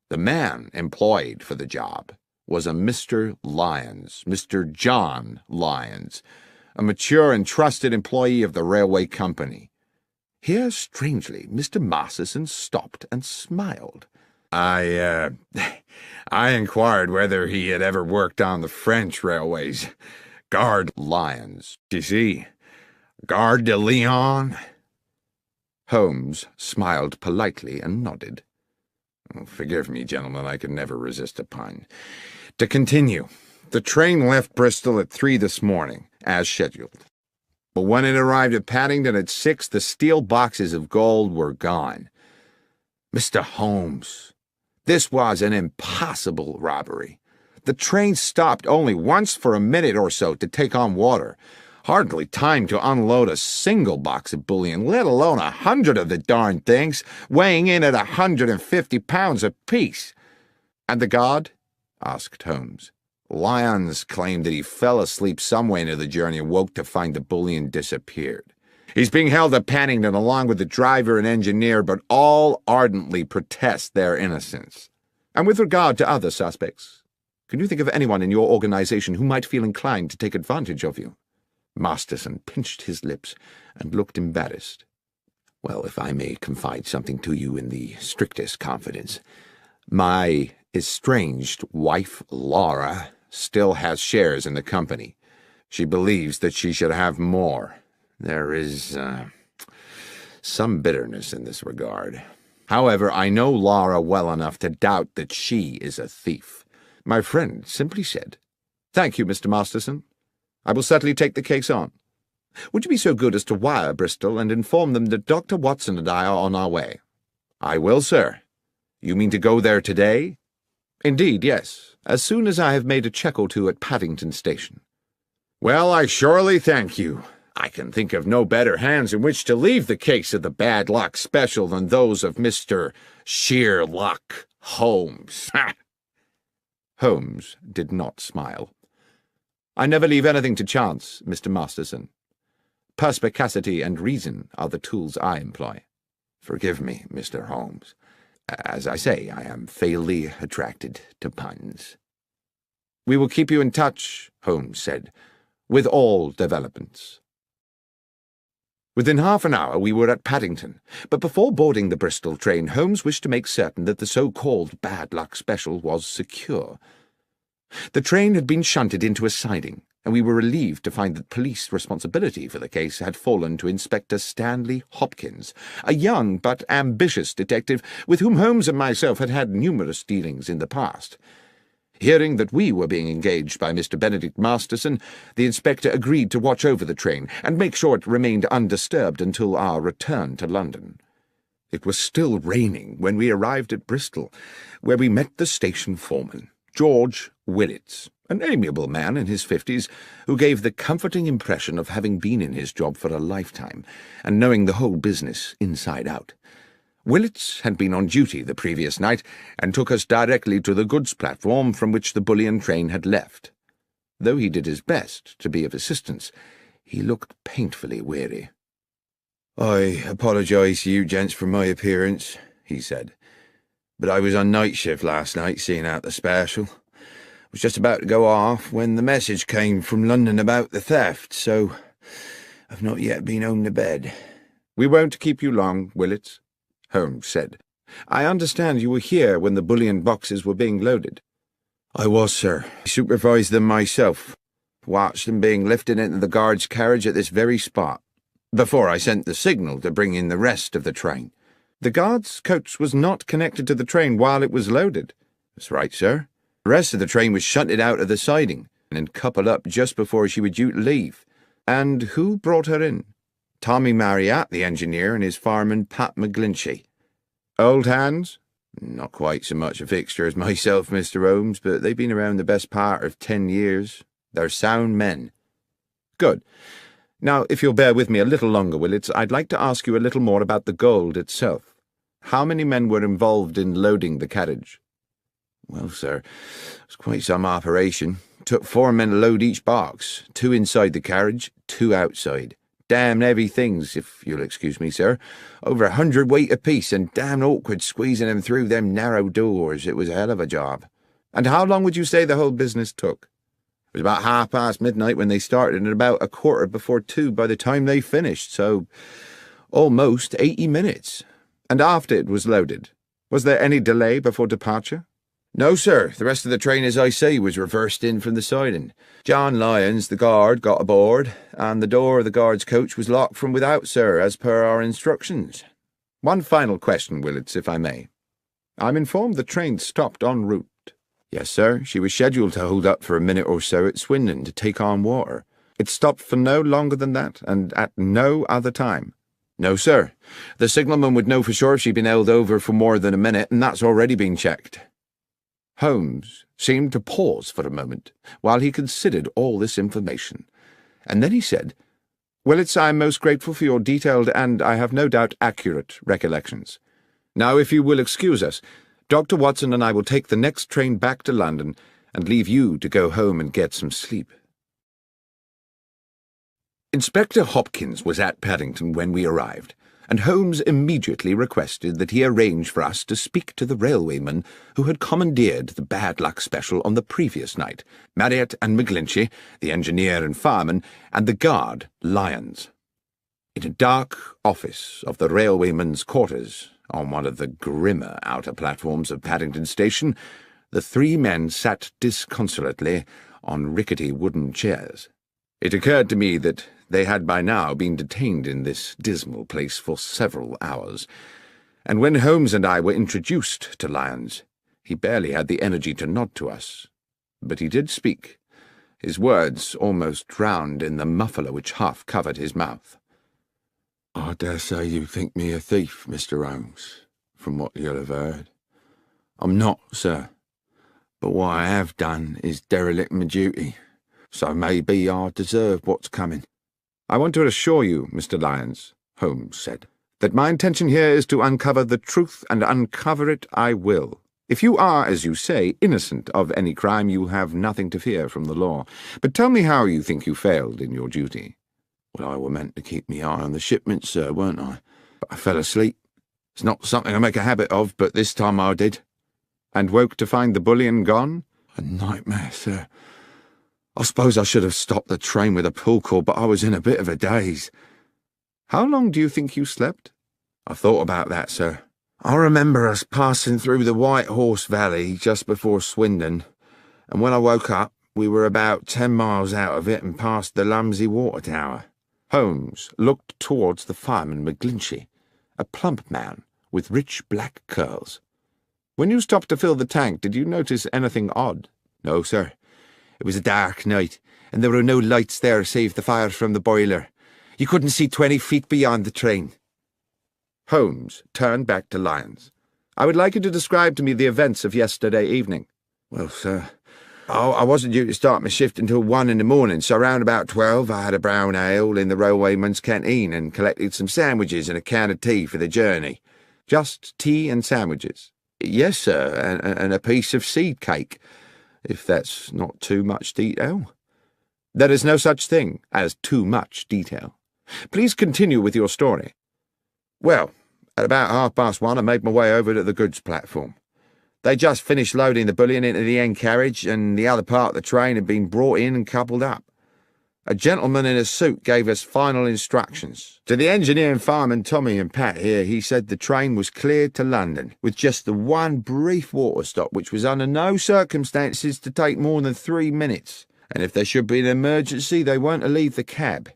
The man employed for the job was a Mr. Lyons, Mr. John Lyons, a mature and trusted employee of the railway company." Here, strangely, Mr. Masterson stopped and smiled. I inquired whether he had ever worked on the French railways. Gare de Lyons, you see. Gare de Lyon." Holmes smiled politely and nodded. "Forgive me, gentlemen, I could never resist a pun. To continue, the train left Bristol at 3 this morning, as scheduled. But when it arrived at Paddington at 6, the steel boxes of gold were gone. Mr. Holmes, this was an impossible robbery. The train stopped only once for a minute or so to take on water. Hardly time to unload a single box of bullion, let alone 100 of the darned things, weighing in at 150 pounds apiece." "And the guard?" asked Holmes. "Lyons claimed that he fell asleep somewhere into the journey and woke to find the bullion disappeared. He's being held at Paddington along with the driver and engineer, but all ardently protest their innocence." "And with regard to other suspects, can you think of anyone in your organization who might feel inclined to take advantage of you?" Masterson pinched his lips and looked embarrassed. "Well, if I may confide something to you in the strictest confidence, my estranged wife, Laura, still has shares in the company. She believes that she should have more. There is some bitterness in this regard. However, I know Laura well enough to doubt that she is a thief. My friend simply said, "Thank you, Mr. Masterson. I will certainly take the case on. Would you be so good as to wire Bristol and inform them that Dr. Watson and I are on our way?" "I will, sir. You mean to go there today?" "Indeed, yes, as soon as I have made a check or two at Paddington Station." "Well, I surely thank you. I can think of no better hands in which to leave the case of the bad luck special than those of Mr. Sherlock Holmes." Holmes did not smile. "I never leave anything to chance, Mr. Masterson. Perspicacity and reason are the tools I employ." "Forgive me, Mr. Holmes. As I say, I am fatally attracted to puns." "We will keep you in touch," Holmes said, "with all developments." Within half an hour we were at Paddington, but before boarding the Bristol train, Holmes wished to make certain that the so-called bad luck special was secure. The train had been shunted into a siding, and we were relieved to find that police responsibility for the case had fallen to Inspector Stanley Hopkins, a young but ambitious detective with whom Holmes and myself had had numerous dealings in the past. Hearing that we were being engaged by Mr. Benedict Masterson, the inspector agreed to watch over the train and make sure it remained undisturbed until our return to London. It was still raining when we arrived at Bristol, where we met the station foreman, George Willits, an amiable man in his 50s, who gave the comforting impression of having been in his job for a lifetime and knowing the whole business inside out. Willits had been on duty the previous night and took us directly to the goods platform from which the bullion train had left. Though he did his best to be of assistance, he looked painfully weary. "I apologise to you gents for my appearance," he said, "but I was on night shift last night seeing out the special. I was just about to go off when the message came from London about the theft, so I've not yet been home to bed." "We won't keep you long, Willits," Holmes said. "I understand you were here when the bullion boxes were being loaded." "I was, sir. I supervised them myself. Watched them being lifted into the guard's carriage at this very spot, before I sent the signal to bring in the rest of the train." "The guard's coach was not connected to the train while it was loaded." "That's right, sir. The rest of the train was shunted out of the siding and coupled up just before she was due to leave." "And who brought her in?" "Tommy Marriott, the engineer, and his fireman, Pat McGlinchey." "Old hands?" "Not quite so much a fixture as myself, Mr. Holmes, but they've been around the best part of 10 years. They're sound men." "Good. Now, if you'll bear with me a little longer, Willits, I'd like to ask you a little more about the gold itself. How many men were involved in loading the carriage?" "Well, sir, it was quite some operation. It took 4 men to load each box, 2 inside the carriage, 2 outside. Damn heavy things, if you'll excuse me, sir. Over 100 weight apiece, and damn awkward squeezing them through them narrow doors. It was a hell of a job." "And how long would you say the whole business took?" "It was about midnight when they started, and about 2:15 by the time they finished, so almost 80 minutes. "And after it was loaded, was there any delay before departure?" "No, sir. The rest of the train, as I say, was reversed in from the siding. John Lyons, the guard, got aboard, and the door of the guard's coach was locked from without, sir, as per our instructions." "One final question, Willits, if I may. I'm informed the train stopped en route." "Yes, sir. She was scheduled to hold up for a minute or so at Swindon to take on water." "It stopped for no longer than that, and at no other time?" "No, sir. The signalman would know for sure if she'd been held over for more than a minute, and that's already been checked." Holmes seemed to pause for a moment while he considered all this information, and then he said, "Willits, I am most grateful for your detailed and, I have no doubt, accurate recollections. Now, if you will excuse us, Dr. Watson and I will take the next train back to London and leave you to go home and get some sleep." Inspector Hopkins was at Paddington when we arrived, and Holmes immediately requested that he arrange for us to speak to the railwayman who had commandeered the bad luck special on the previous night, Marriott and McGlinchey, the engineer and fireman, and the guard, Lyons. In a dark office of the railwayman's quarters, on one of the grimmer outer platforms of Paddington Station, The three men sat disconsolately on rickety wooden chairs. It occurred to me that they had by now been detained in this dismal place for several hours, and when Holmes and I were introduced to Lyons, he barely had the energy to nod to us. But he did speak, his words almost drowned in the muffler which half covered his mouth. "I dare say you think me a thief, Mr. Holmes, from what you'll have heard. I'm not, sir, but what I have done is derelict my duty, so maybe I deserve what's coming." "I want to assure you, Mr. Lyons," Holmes said, "that my intention here is to uncover the truth, and uncover it I will. If you are, as you say, innocent of any crime, you have nothing to fear from the law. But tell me how you think you failed in your duty." "Well, I were meant to keep me eye on the shipment, sir, weren't I? But I fell asleep. It's not something I make a habit of, but this time I did." "And woke to find the bullion gone?" "A nightmare, sir. I suppose I should have stopped the train with a pull cord, but I was in a bit of a daze." "How long do you think you slept?" "I've thought about that, sir. I remember us passing through the White Horse Valley just before Swindon, and when I woke up, we were about 10 miles out of it and past the Lumsey Water Tower." Holmes looked towards the fireman McGlinchey, a plump man with rich black curls. "When you stopped to fill the tank, did you notice anything odd?" "No, sir. It was a dark night, and there were no lights there save the fire from the boiler. You couldn't see 20 feet beyond the train." Holmes turned back to Lyons. "I would like you to describe to me the events of yesterday evening." "Well, sir, I wasn't due to start my shift until 1 in the morning, so round about 12 I had a brown ale in the railwayman's canteen and collected some sandwiches and a can of tea for the journey." "Just tea and sandwiches?" "Yes, sir, and a piece of seed cake, if that's not too much detail." "There is no such thing as too much detail. Please continue with your story." "Well, at about 1:30 I made my way over to the goods platform. They just finished loading the bullion into the end carriage, and the other part of the train had been brought in and coupled up. A gentleman in a suit gave us final instructions. To the engineer and fireman Tommy and Pat here, he said the train was cleared to London, with just the one brief water stop, which was under no circumstances to take more than 3 minutes, and if there should be an emergency, they weren't to leave the cab.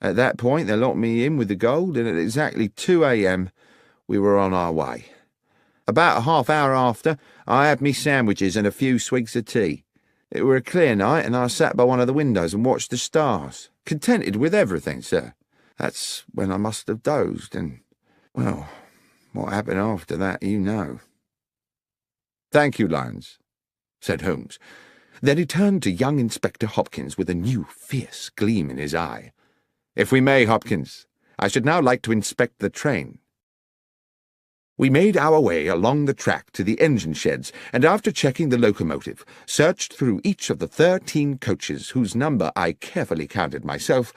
At that point, they locked me in with the gold, and at exactly 2 a.m. we were on our way. About a half hour after, I had me sandwiches and a few swigs of tea. It were a clear night, and I sat by one of the windows and watched the stars, contented with everything, sir. That's when I must have dozed, and, well, what happened after that, you know." "Thank you, Lyons," said Holmes. Then he turned to young Inspector Hopkins with a new, fierce gleam in his eye. "If we may, Hopkins, I should now like to inspect the train." We made our way along the track to the engine sheds, and after checking the locomotive, searched through each of the 13 coaches, whose number I carefully counted myself,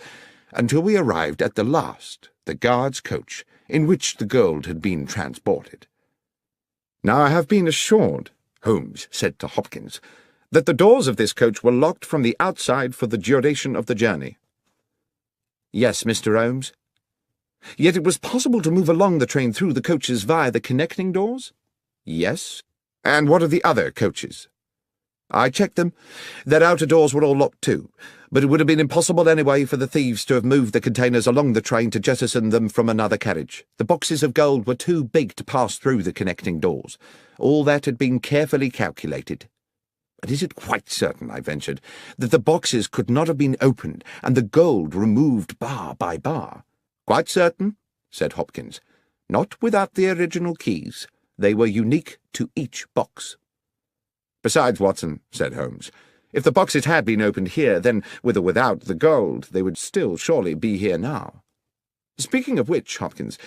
until we arrived at the last, the guard's coach, in which the gold had been transported. "Now I have been assured," Holmes said to Hopkins, "that the doors of this coach were locked from the outside for the duration of the journey." "Yes, Mr. Holmes." "Yet it was possible to move along the train through the coaches via the connecting doors?" "Yes." "And what of the other coaches?" "I checked them. Their outer doors were all locked too, but it would have been impossible anyway for the thieves to have moved the containers along the train to jettison them from another carriage. The boxes of gold were too big to pass through the connecting doors. All that had been carefully calculated." "But is it quite certain," I ventured, "that the boxes could not have been opened and the gold removed bar by bar?" "Quite certain," said Hopkins. "Not without the original keys. They were unique to each box." "Besides, Watson," said Holmes, "if the boxes had been opened here, then, with or without the gold, they would still surely be here now. Speaking of which, Hopkins,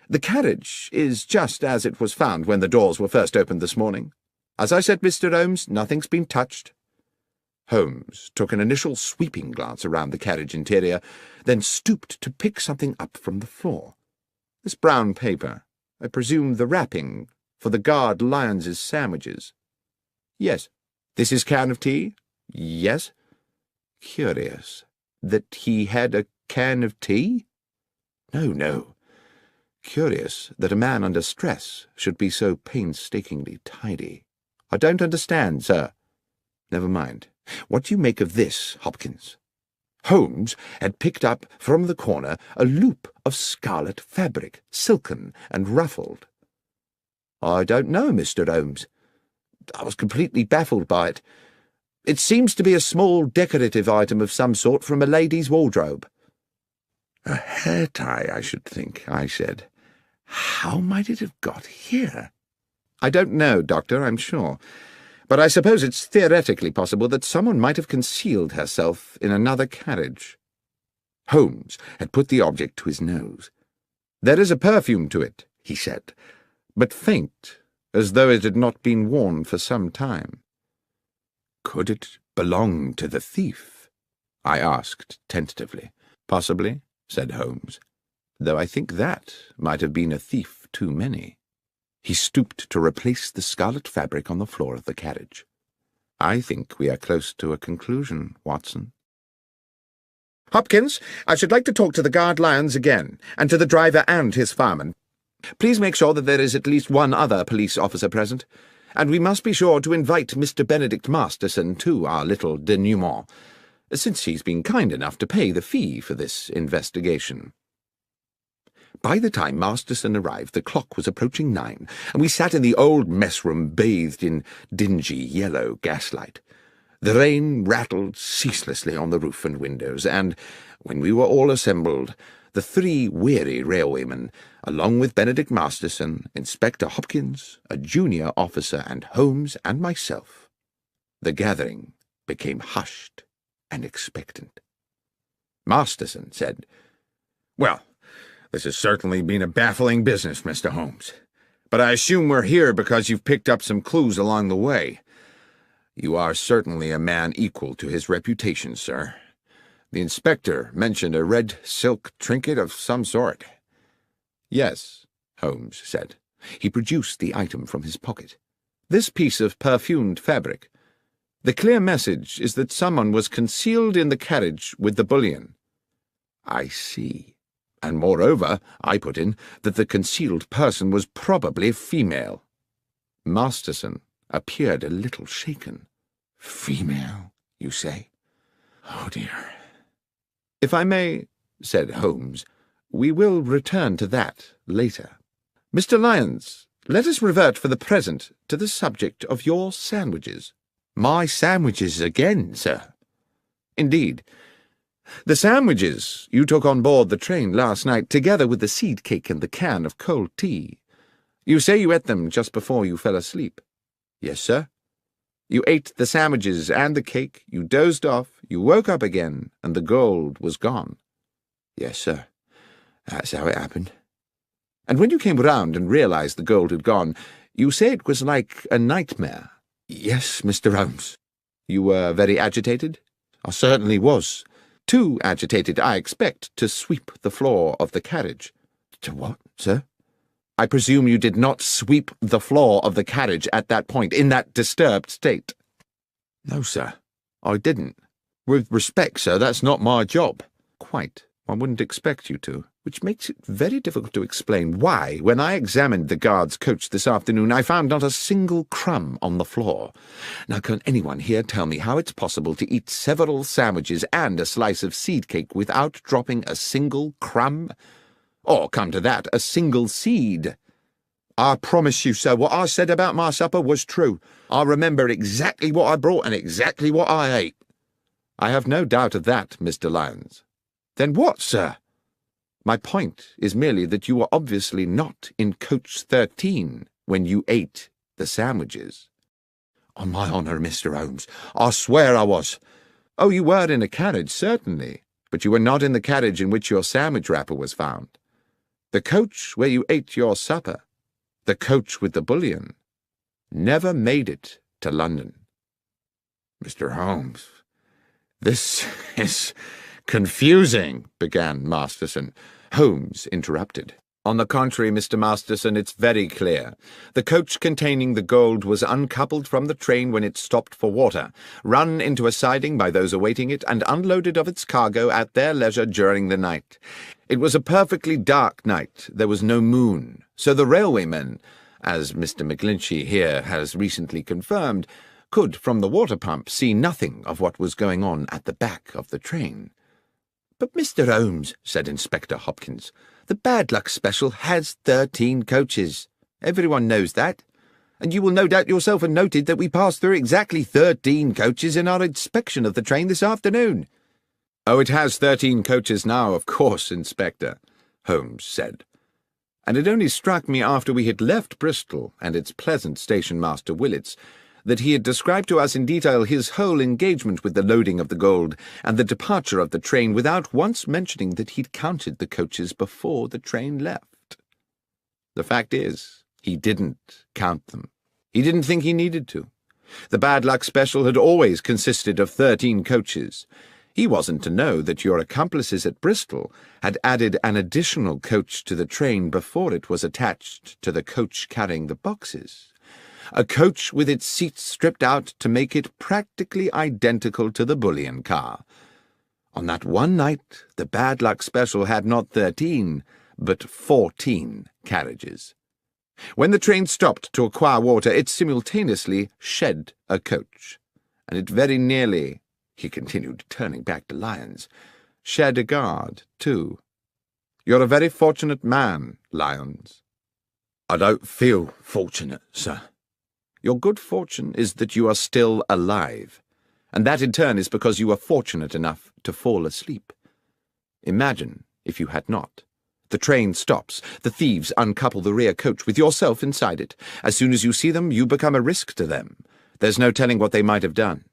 the carriage is just as it was found when the doors were first opened this morning. As I said, Mr. Holmes, nothing's been touched." Holmes took an initial sweeping glance around the carriage interior, then stooped to pick something up from the floor. "This brown paper, I presume the wrapping for the guard Lyons's sandwiches?" "Yes." "This is can of tea?" "Yes." "Curious. That he had a can of tea?" No. Curious that a man under stress should be so painstakingly tidy." I don't understand, sir. Never mind. What do you make of this, Hopkins? Holmes had picked up from the corner a loop of scarlet fabric, silken and ruffled. I don't know, Mr. Holmes. I was completely baffled by it. It seems to be a small decorative item of some sort from a lady's wardrobe. A hair tie, I should think, I said. How might it have got here? I don't know, Doctor, I'm sure. But I suppose it's theoretically possible that someone might have concealed herself in another carriage. Holmes had put the object to his nose. There is a perfume to it, he said, but faint, as though it had not been worn for some time. Could it belong to the thief? I asked tentatively. Possibly, said Holmes, though I think that might have been a thief too many. He stooped to replace the scarlet fabric on the floor of the carriage. I think we are close to a conclusion, Watson. Hopkins, I should like to talk to the guard lions again, and to the driver and his fireman. Please make sure that there is at least one other police officer present, and we must be sure to invite Mr. Benedict Masterson to our little denouement, since he's been kind enough to pay the fee for this investigation. By the time Masterson arrived, the clock was approaching 9, and we sat in the old mess-room bathed in dingy yellow gaslight. The rain rattled ceaselessly on the roof and windows, and, when we were all assembled, the 3 weary railwaymen, along with Benedict Masterson, Inspector Hopkins, a junior officer, and Holmes and myself, the gathering became hushed and expectant. Masterson said, "Well, this has certainly been a baffling business, Mr. Holmes. But I assume we're here because you've picked up some clues along the way. You are certainly a man equal to his reputation, sir. The inspector mentioned a red silk trinket of some sort." "Yes," Holmes said. He produced the item from his pocket. "This piece of perfumed fabric. The clear message is that someone was concealed in the carriage with the bullion." "I see. And moreover," I put in, "that the concealed person was probably female." Masterson appeared a little shaken. "Female, you say? Oh, dear." "If I may," said Holmes, "we will return to that later. Mr. Lyons, let us revert for the present to the subject of your sandwiches." "My sandwiches again, sir?" "Indeed. The sandwiches you took on board the train last night, together with the seed cake and the can of cold tea. You say you ate them just before you fell asleep." "Yes, sir." "You ate the sandwiches and the cake, you dozed off, you woke up again, and the gold was gone." "Yes, sir. That's how it happened." "And when you came round and realized the gold had gone, you say it was like a nightmare." "Yes, Mr. Holmes." "You were very agitated?" "I certainly was. Too agitated, I expect, to sweep the floor of the carriage." "To what, sir?" "I presume you did not sweep the floor of the carriage at that point, in that disturbed state." "No, sir, I didn't. With respect, sir, that's not my job." "Quite. I wouldn't expect you to, which makes it very difficult to explain why, when I examined the guard's coach this afternoon, I found not a single crumb on the floor. Now, can anyone here tell me how it's possible to eat several sandwiches and a slice of seed cake without dropping a single crumb? Or, come to that, a single seed?" "I promise you, sir, what I said about my supper was true. I remember exactly what I brought and exactly what I ate." "I have no doubt of that, Mr. Lyons." "Then what, sir?" "My point is merely that you were obviously not in coach 13 when you ate the sandwiches." "On my honour, Mr. Holmes, I swear I was." "Oh, you were in a carriage, certainly, but you were not in the carriage in which your sandwich wrapper was found. The coach where you ate your supper, the coach with the bullion, never made it to London." "Mr. Holmes, this is confusing," began Masterson. Holmes interrupted. "On the contrary, Mr. Masterson, it's very clear. The coach containing the gold was uncoupled from the train when it stopped for water, run into a siding by those awaiting it, and unloaded of its cargo at their leisure during the night. It was a perfectly dark night. There was no moon, so the railwaymen, as Mr. McGlinchey here has recently confirmed, could, from the water pump, see nothing of what was going on at the back of the train. "But, Mr. Holmes," said Inspector Hopkins, "the bad luck special has 13 coaches. Everyone knows that. And you will no doubt yourself have noted that we passed through exactly 13 coaches in our inspection of the train this afternoon." "Oh, it has 13 coaches now, of course, Inspector," Holmes said. "And it only struck me after we had left Bristol and its pleasant station-master Willits that he had described to us in detail his whole engagement with the loading of the gold and the departure of the train without once mentioning that he'd counted the coaches before the train left. The fact is, he didn't count them. He didn't think he needed to. The bad luck special had always consisted of 13 coaches. He wasn't to know that your accomplices at Bristol had added an additional coach to the train before it was attached to the coach carrying the boxes. A coach with its seats stripped out to make it practically identical to the bullion car. On that one night, the bad luck special had not 13, but 14 carriages. When the train stopped to acquire water, it simultaneously shed a coach, and it very nearly," he continued, turning back to Lyons, "shed a guard, too. You're a very fortunate man, Lyons." "I don't feel fortunate, sir." "Your good fortune is that you are still alive, and that in turn is because you were fortunate enough to fall asleep. Imagine if you had not. The train stops. The thieves uncouple the rear coach with yourself inside it. As soon as you see them, you become a risk to them. There's no telling what they might have done.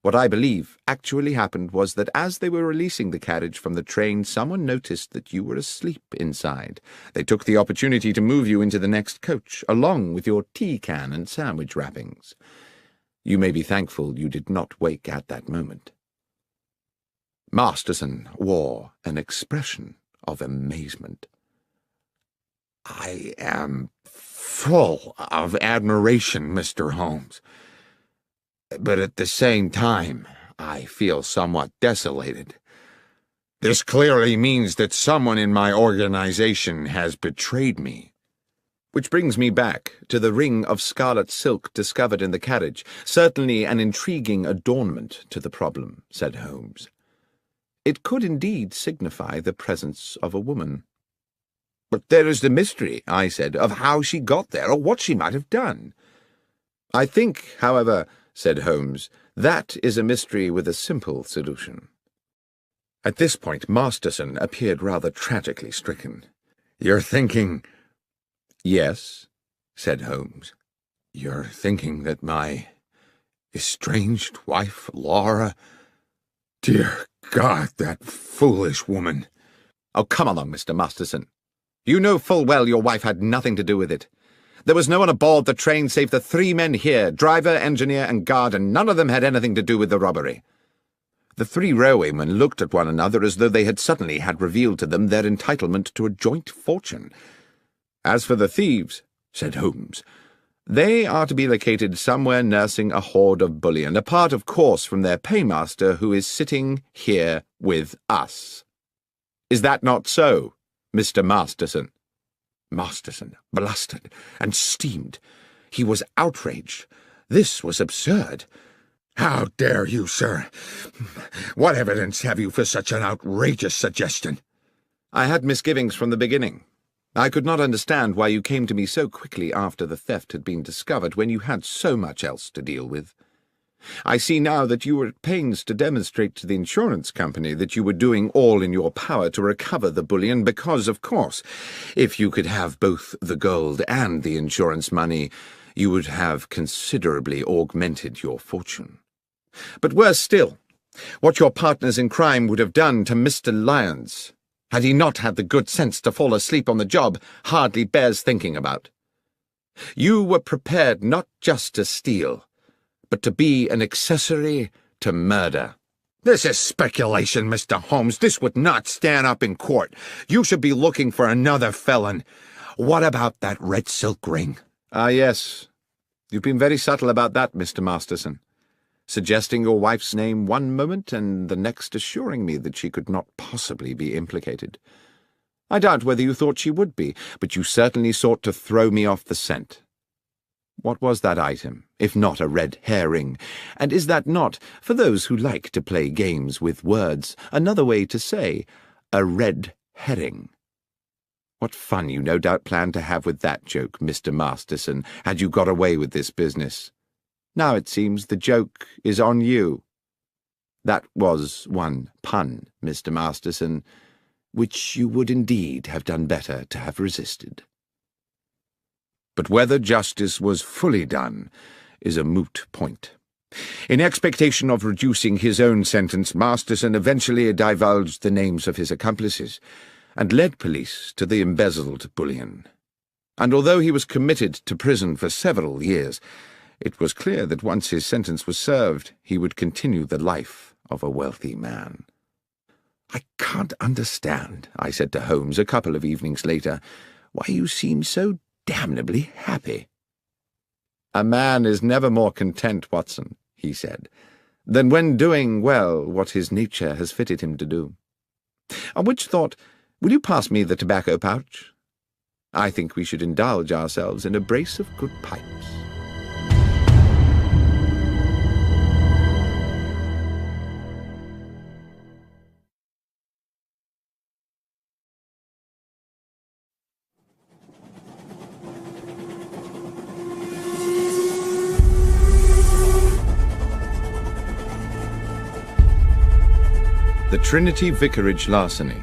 What I believe actually happened was that as they were releasing the carriage from the train, someone noticed that you were asleep inside. They took the opportunity to move you into the next coach, along with your tea can and sandwich wrappings. You may be thankful you did not wake at that moment." Masterson wore an expression of amazement. "I am full of admiration, Mr. Holmes. But at the same time, I feel somewhat desolated. This clearly means that someone in my organization has betrayed me." "Which brings me back to the ring of scarlet silk discovered in the carriage, certainly an intriguing adornment to the problem," said Holmes. "It could indeed signify the presence of a woman." "But there is the mystery," I said, "of how she got there, or what she might have done." "I think, however," said Holmes, "that is a mystery with a simple solution." At this point Masterson appeared rather tragically stricken. "You're thinking—" "Yes," said Holmes. "You're thinking that my estranged wife, Laura— Dear God, that foolish woman—" "Oh, come along, Mr. Masterson. You know full well your wife had nothing to do with it. There was no one aboard the train save the 3 men here, driver, engineer, and guard, and none of them had anything to do with the robbery." The 3 railwaymen looked at one another as though they had suddenly had revealed to them their entitlement to a joint fortune. "As for the thieves," said Holmes, "they are to be located somewhere nursing a hoard of bullion, apart, of course, from their paymaster, who is sitting here with us. Is that not so, Mr. Masterson?" Masterson blustered and steamed. He was outraged. This was absurd. "How dare you, sir? What evidence have you for such an outrageous suggestion?" "I had misgivings from the beginning. I could not understand why you came to me so quickly after the theft had been discovered, when you had so much else to deal with. I see now that you were at pains to demonstrate to the insurance company that you were doing all in your power to recover the bullion because, of course, if you could have both the gold and the insurance money, you would have considerably augmented your fortune. But worse still, what your partners in crime would have done to Mr. Lyons, had he not had the good sense to fall asleep on the job, hardly bears thinking about. You were prepared not just to steal, but to be an accessory to murder." "This is speculation, Mr. Holmes. This would not stand up in court. You should be looking for another felon. What about that red silk ring?" "Ah, yes. You've been very subtle about that, Mr. Masterson, suggesting your wife's name one moment and the next assuring me that she could not possibly be implicated. I doubt whether you thought she would be, but you certainly sought to throw me off the scent. What was that item, if not a red herring? And is that not, for those who like to play games with words, another way to say a red herring? What fun you no doubt planned to have with that joke, Mr. Masterson, had you got away with this business. Now it seems the joke is on you. That was one pun, Mr. Masterson, which you would indeed have done better to have resisted. But whether justice was fully done is a moot point. In expectation of reducing his own sentence, Masterson eventually divulged the names of his accomplices and led police to the embezzled bullion. And although he was committed to prison for several years, it was clear that once his sentence was served, he would continue the life of a wealthy man. "I can't understand," I said to Holmes a couple of evenings later, "why you seem so damnably happy." "A man is never more content, Watson," he said, "than when doing well what his nature has fitted him to do. On which thought, will you pass me the tobacco pouch? I think we should indulge ourselves in a brace of good pipes." The Trinity Vicarage Larceny.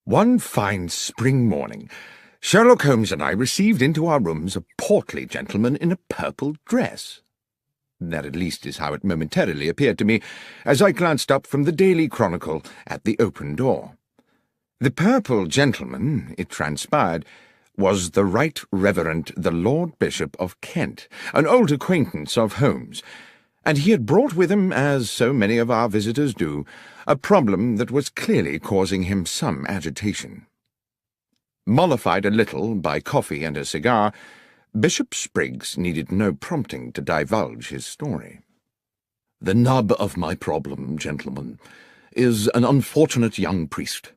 One fine spring morning, Sherlock Holmes and I received into our rooms a portly gentleman in a purple dress. That at least is how it momentarily appeared to me, as I glanced up from the Daily Chronicle at the open door. The purple gentleman, it transpired, was the Right Reverend the Lord Bishop of Kent, an old acquaintance of Holmes, and he had brought with him, as so many of our visitors do, a problem that was clearly causing him some agitation. Mollified a little by coffee and a cigar, Bishop Spriggs needed no prompting to divulge his story. "The nub of my problem, gentlemen, is an unfortunate young priest.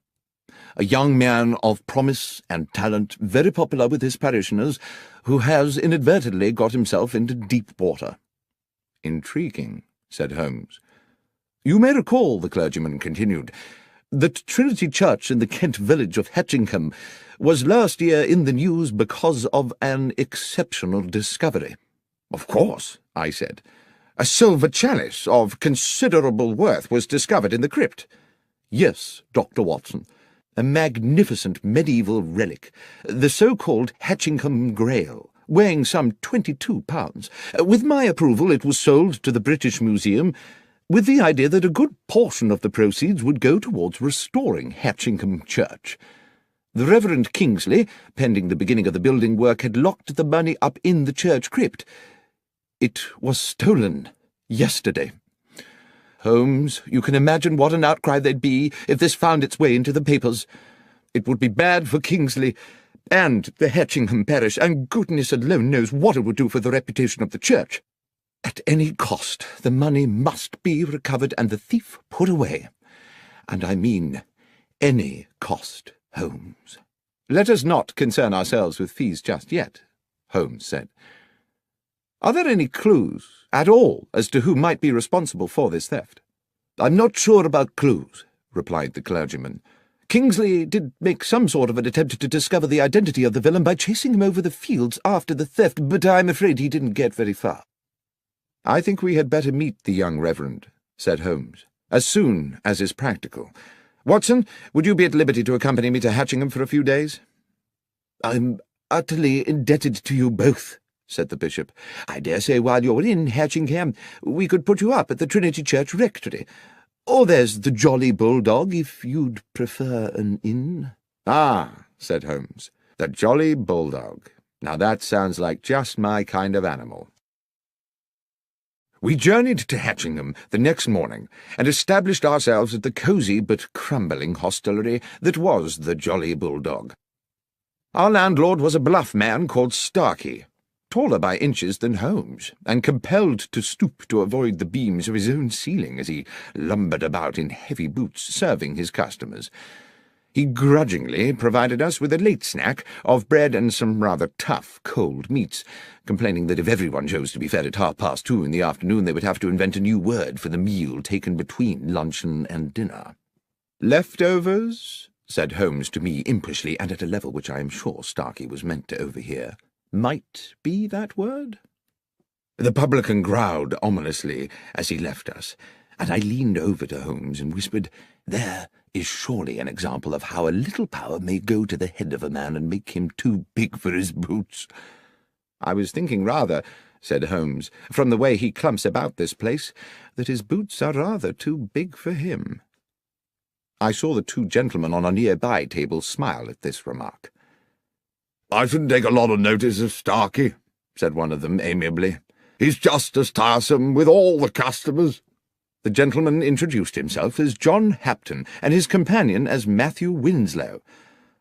A young man of promise and talent, very popular with his parishioners, who has inadvertently got himself into deep water." "Intriguing," said Holmes. "You may recall," the clergyman continued, "that Trinity Church in the Kent village of Hatchingham was last year in the news because of an exceptional discovery." "Of course," I said. "A silver chalice of considerable worth was discovered in the crypt." "Yes, Dr. Watson. A magnificent medieval relic, the so-called Hatchingham Grail, weighing some 22 pounds. With my approval it was sold to the British Museum, with the idea that a good portion of the proceeds would go towards restoring Hatchingham Church. The Reverend Kingsley, pending the beginning of the building work, had locked the money up in the church crypt. It was stolen yesterday. Holmes, you can imagine what an outcry there'd be if this found its way into the papers. It would be bad for Kingsley and the Hatchingham parish, and goodness alone knows what it would do for the reputation of the church. At any cost, the money must be recovered and the thief put away. And I mean any cost, Holmes." "Let us not concern ourselves with fees just yet," Holmes said. "Are there any clues at all as to who might be responsible for this theft?" "I'm not sure about clues," replied the clergyman. "Kingsley did make some sort of an attempt to discover the identity of the villain by chasing him over the fields after the theft, but I'm afraid he didn't get very far." "I think we had better meet the young reverend," said Holmes, "as soon as is practical. Watson, would you be at liberty to accompany me to Hatchingham for a few days?" "I'm utterly indebted to you both," said the bishop. "I dare say while you're in Hatchingham we could put you up at the Trinity Church Rectory. Or there's the Jolly Bulldog, if you'd prefer an inn." "Ah," said Holmes, "the Jolly Bulldog. Now that sounds like just my kind of animal." We journeyed to Hatchingham the next morning and established ourselves at the cosy but crumbling hostelry that was the Jolly Bulldog. Our landlord was a bluff man called Starkey, taller by inches than Holmes, and compelled to stoop to avoid the beams of his own ceiling as he lumbered about in heavy boots serving his customers. He grudgingly provided us with a late snack of bread and some rather tough cold meats, complaining that if everyone chose to be fed at 2:30 in the afternoon, they would have to invent a new word for the meal taken between luncheon and dinner. "Leftovers?" said Holmes to me impishly, and at a level which I am sure Starkey was meant to overhear. "Might be that word?" The publican growled ominously as he left us, and I leaned over to Holmes and whispered, "There is surely an example of how a little power may go to the head of a man and make him too big for his boots." "I was thinking rather," said Holmes, "from the way he clumps about this place, that his boots are rather too big for him." I saw the two gentlemen on a nearby table smile at this remark. "I shouldn't take a lot of notice of Starkey," said one of them amiably. "He's just as tiresome with all the customers." The gentleman introduced himself as John Hapton, and his companion as Matthew Winslow.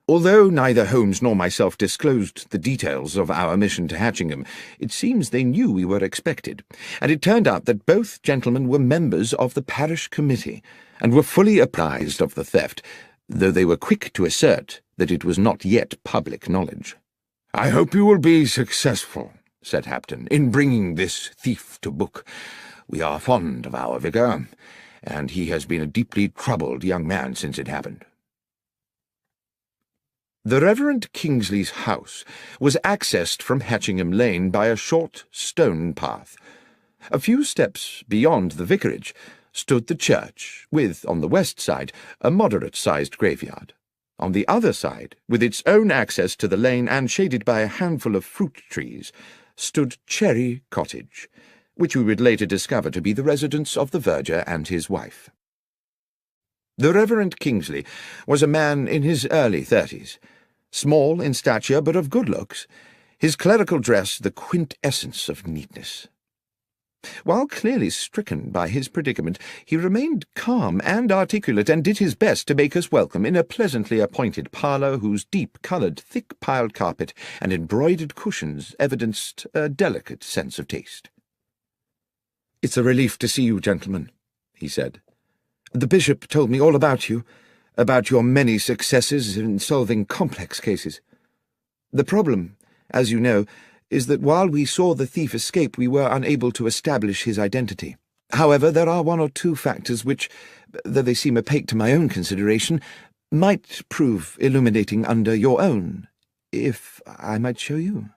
Although neither Holmes nor myself disclosed the details of our mission to Hatchingham, it seems they knew we were expected, and it turned out that both gentlemen were members of the parish committee, and were fully apprised of the theft, though they were quick to assert that it was not yet public knowledge. "I hope you will be successful," said Hapton, "in bringing this thief to book. We are fond of our vicar, and he has been a deeply troubled young man since it happened." The Reverend Kingsley's house was accessed from Hatchingham Lane by a short stone path. A few steps beyond the vicarage stood the church, with, on the west side, a moderate-sized graveyard. On the other side, with its own access to the lane and shaded by a handful of fruit trees, stood Cherry Cottage, which we would later discover to be the residence of the verger and his wife. The Reverend Kingsley was a man in his early 30s, small in stature but of good looks, his clerical dress the quintessence of neatness. While clearly stricken by his predicament, he remained calm and articulate, and did his best to make us welcome in a pleasantly appointed parlour whose deep-coloured, thick-piled carpet and embroidered cushions evidenced a delicate sense of taste. "It's a relief to see you, gentlemen," he said. "The bishop told me all about you, about your many successes in solving complex cases. The problem, as you know, is that while we saw the thief escape, we were unable to establish his identity. However, there are one or two factors which, though they seem opaque to my own consideration, might prove illuminating under your own, if I might show you."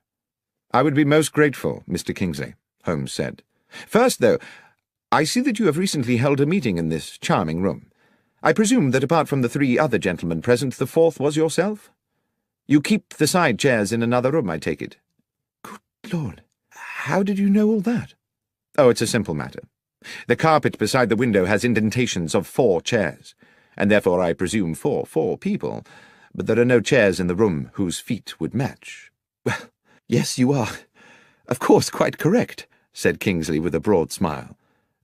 "I would be most grateful, Mr. Kingsley," Holmes said. "First, though, I see that you have recently held a meeting in this charming room. I presume that apart from the 3 other gentlemen present, the 4th was yourself? You keep the side chairs in another room, I take it." "Good Lord, how did you know all that?" "Oh, it's a simple matter. The carpet beside the window has indentations of 4 chairs, and therefore I presume 4 people, but there are no chairs in the room whose feet would match." "Well, yes, you are, of course, quite correct," said Kingsley with a broad smile.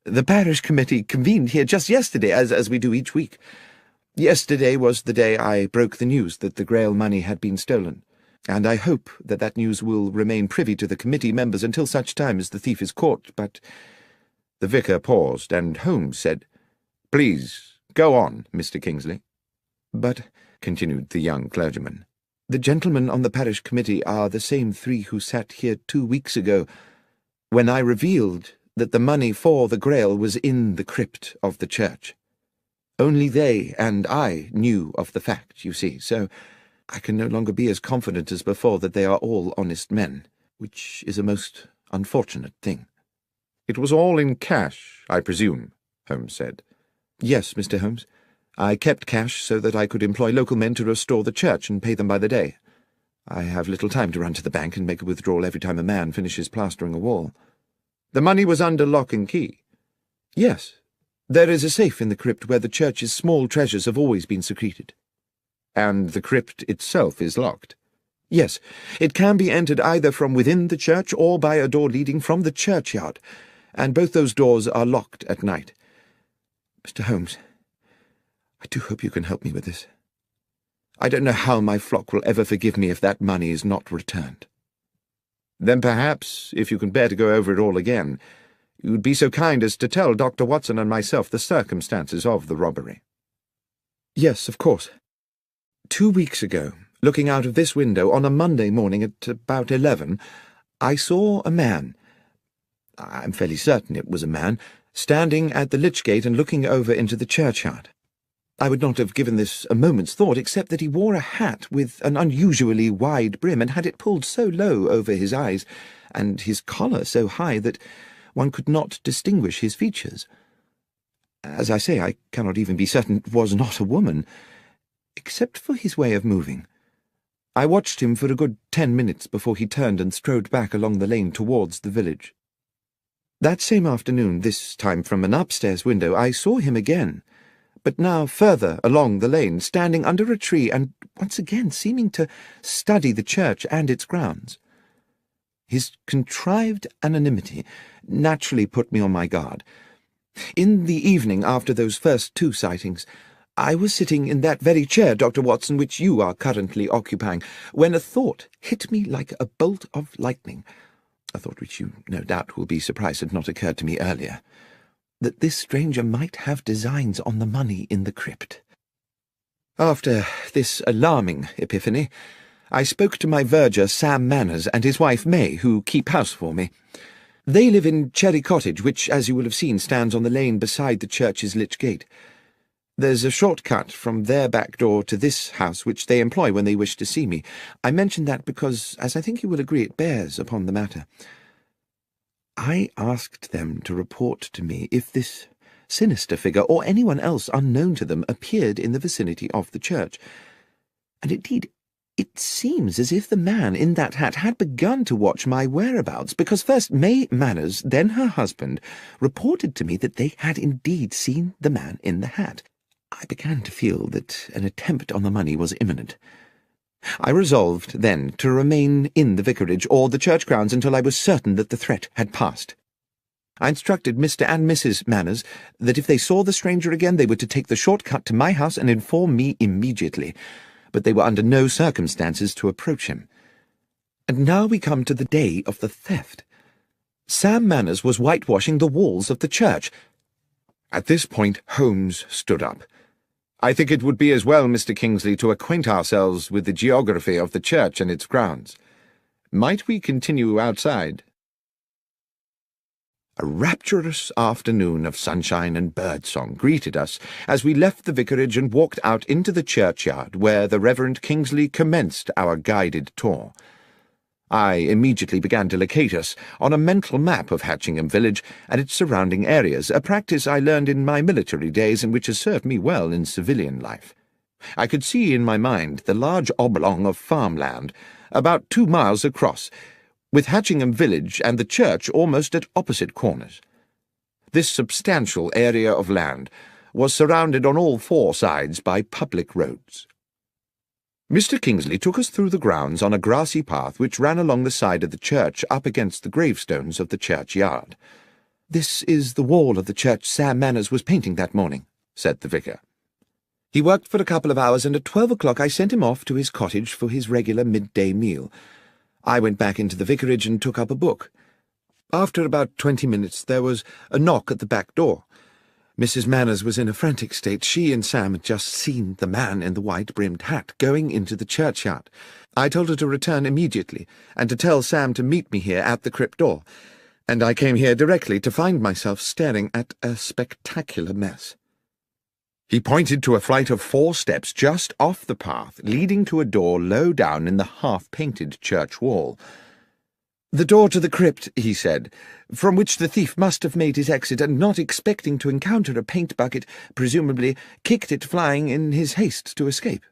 "The parish committee convened here just yesterday, as we do each week. Yesterday was the day I broke the news that the Grail money had been stolen, and I hope that that news will remain privy to the committee members until such time as the thief is caught, but—" The vicar paused, and Holmes said, "Please, go on, Mr. Kingsley." "But," continued the young clergyman, "the gentlemen on the parish committee are the same 3 who sat here 2 weeks ago, when I revealed that the money for the Grail was in the crypt of the church. Only they and I knew of the fact, you see, so I can no longer be as confident as before that they are all honest men, which is a most unfortunate thing." "It was all in cash, I presume," Holmes said. "Yes, Mr. Holmes. I kept cash so that I could employ local men to restore the church and pay them by the day. I have little time to run to the bank and make a withdrawal every time a man finishes plastering a wall." "The money was under lock and key?" "Yes. There is a safe in the crypt where the church's small treasures have always been secreted." "And the crypt itself is locked?" "Yes. It can be entered either from within the church or by a door leading from the churchyard, and both those doors are locked at night. Mr. Holmes, I do hope you can help me with this. I don't know how my flock will ever forgive me if that money is not returned." Then perhaps, if you can bear to go over it all again, you would be so kind as to tell Dr. Watson and myself the circumstances of the robbery." "Yes, of course. 2 weeks ago, looking out of this window on a Monday morning at about 11, I saw a man, I'm fairly certain it was a man, standing at the lich gate and looking over into the churchyard. I would not have given this a moment's thought, except that he wore a hat with an unusually wide brim and had it pulled so low over his eyes, and his collar so high that one could not distinguish his features. As I say, I cannot even be certain it was not a woman, except for his way of moving. I watched him for a good 10 minutes before he turned and strode back along the lane towards the village. That same afternoon, this time from an upstairs window, I saw him again, but now further along the lane, standing under a tree and once again seeming to study the church and its grounds. His contrived anonymity naturally put me on my guard. In the evening after those first 2 sightings, I was sitting in that very chair, Dr. Watson, which you are currently occupying, when a thought hit me like a bolt of lightning, a thought which you no doubt will be surprised had not occurred to me earlier, that this stranger might have designs on the money in the crypt. After this alarming epiphany, I spoke to my verger, Sam Manners, and his wife, May, who keep house for me. They live in Cherry Cottage, which, as you will have seen, stands on the lane beside the church's lich gate. There's a short cut from their back door to this house, which they employ when they wish to see me. I mention that because, as I think you will agree, it bears upon the matter. I asked them to report to me if this sinister figure, or anyone else unknown to them, appeared in the vicinity of the church. And indeed, it seems as if the man in that hat had begun to watch my whereabouts, because first May Manners, then her husband, reported to me that they had indeed seen the man in the hat. I began to feel that an attempt on the money was imminent. I resolved, then, to remain in the vicarage or the church grounds until I was certain that the threat had passed. I instructed Mr. and Mrs. Manners that if they saw the stranger again they were to take the short cut to my house and inform me immediately, but they were under no circumstances to approach him. And now we come to the day of the theft. Sam Manners was whitewashing the walls of the church. At this point Holmes stood up. "I think it would be as well, Mr. Kingsley, to acquaint ourselves with the geography of the church and its grounds. Might we continue outside?" A rapturous afternoon of sunshine and birdsong greeted us as we left the vicarage and walked out into the churchyard, where the Reverend Kingsley commenced our guided tour. I immediately began to locate us on a mental map of Hatchingham village and its surrounding areas, a practice I learned in my military days and which has served me well in civilian life. I could see in my mind the large oblong of farmland, about 2 miles across, with Hatchingham village and the church almost at opposite corners. This substantial area of land was surrounded on all 4 sides by public roads. Mr. Kingsley took us through the grounds on a grassy path which ran along the side of the church up against the gravestones of the churchyard. "This is the wall of the church Sam Manners was painting that morning," said the vicar. "He worked for a couple of hours, and at 12 o'clock I sent him off to his cottage for his regular midday meal. I went back into the vicarage and took up a book. After about 20 minutes there was a knock at the back door. Mrs. Manners was in a frantic state. She and Sam had just seen the man in the white-brimmed hat going into the churchyard. I told her to return immediately, and to tell Sam to meet me here at the crypt door, and I came here directly to find myself staring at a spectacular mess." He pointed to a flight of 4 steps just off the path, leading to a door low down in the half-painted church wall. "The door to the crypt," he said, "from which the thief must have made his exit, and not expecting to encounter a paint bucket, presumably kicked it flying in his haste to escape."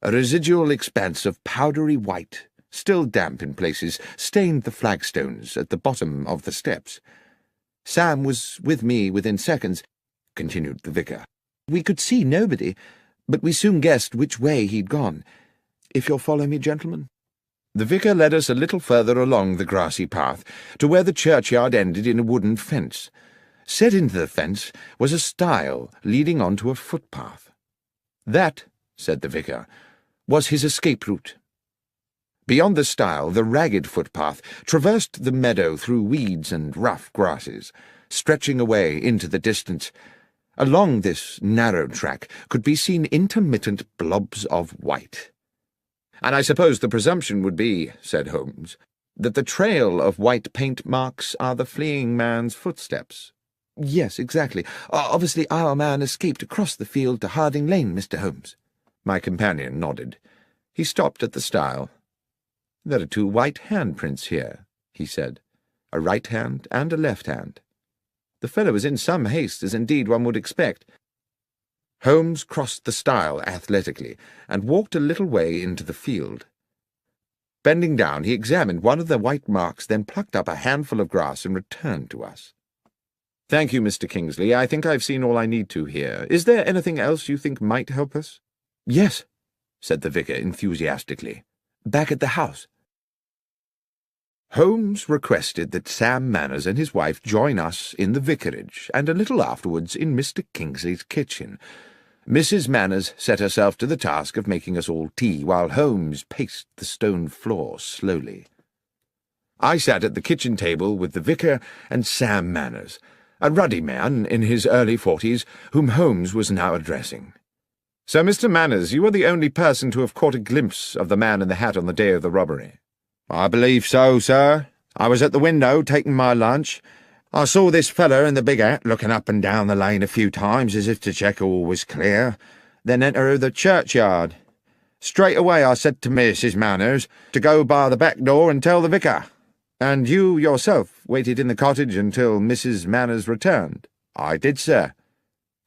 A residual expanse of powdery white, still damp in places, stained the flagstones at the bottom of the steps. "Sam was with me within seconds," continued the vicar. "We could see nobody, but we soon guessed which way he'd gone. If you'll follow me, gentlemen." The vicar led us a little further along the grassy path, to where the churchyard ended in a wooden fence. Set into the fence was a stile leading on to a footpath. "That," said the vicar, "was his escape route." Beyond the stile, the ragged footpath traversed the meadow through weeds and rough grasses, stretching away into the distance. Along this narrow track could be seen intermittent blobs of white. "And I suppose the presumption would be," said Holmes, "that the trail of white paint marks are the fleeing man's footsteps." "Yes, exactly. Obviously our man escaped across the field to Harding Lane, Mr. Holmes." My companion nodded. He stopped at the stile. "There are 2 white handprints here," he said. "A right hand and a left hand. The fellow was in some haste, as indeed one would expect." Holmes crossed the stile athletically and walked a little way into the field. Bending down, he examined one of the white marks, then plucked up a handful of grass and returned to us. "Thank you, Mr. Kingsley. I think I've seen all I need to here. Is there anything else you think might help us?" "Yes," said the vicar enthusiastically. "Back at the house." Holmes requested that Sam Manners and his wife join us in the vicarage, and a little afterwards in Mr. Kingsley's kitchen. Mrs. Manners set herself to the task of making us all tea, while Holmes paced the stone floor slowly. I sat at the kitchen table with the vicar and Sam Manners, a ruddy man in his early 40s, whom Holmes was now addressing. "So, Mr. Manners, you are the only person to have caught a glimpse of the man in the hat on the day of the robbery?" "I believe so, sir. I was at the window taking my lunch. I saw this feller in the big hat looking up and down the lane a few times as if to check all was clear, then enter the churchyard. Straight away I said to Mrs. Manners to go by the back door and tell the vicar." "And you yourself waited in the cottage until Mrs. Manners returned?" "I did, sir."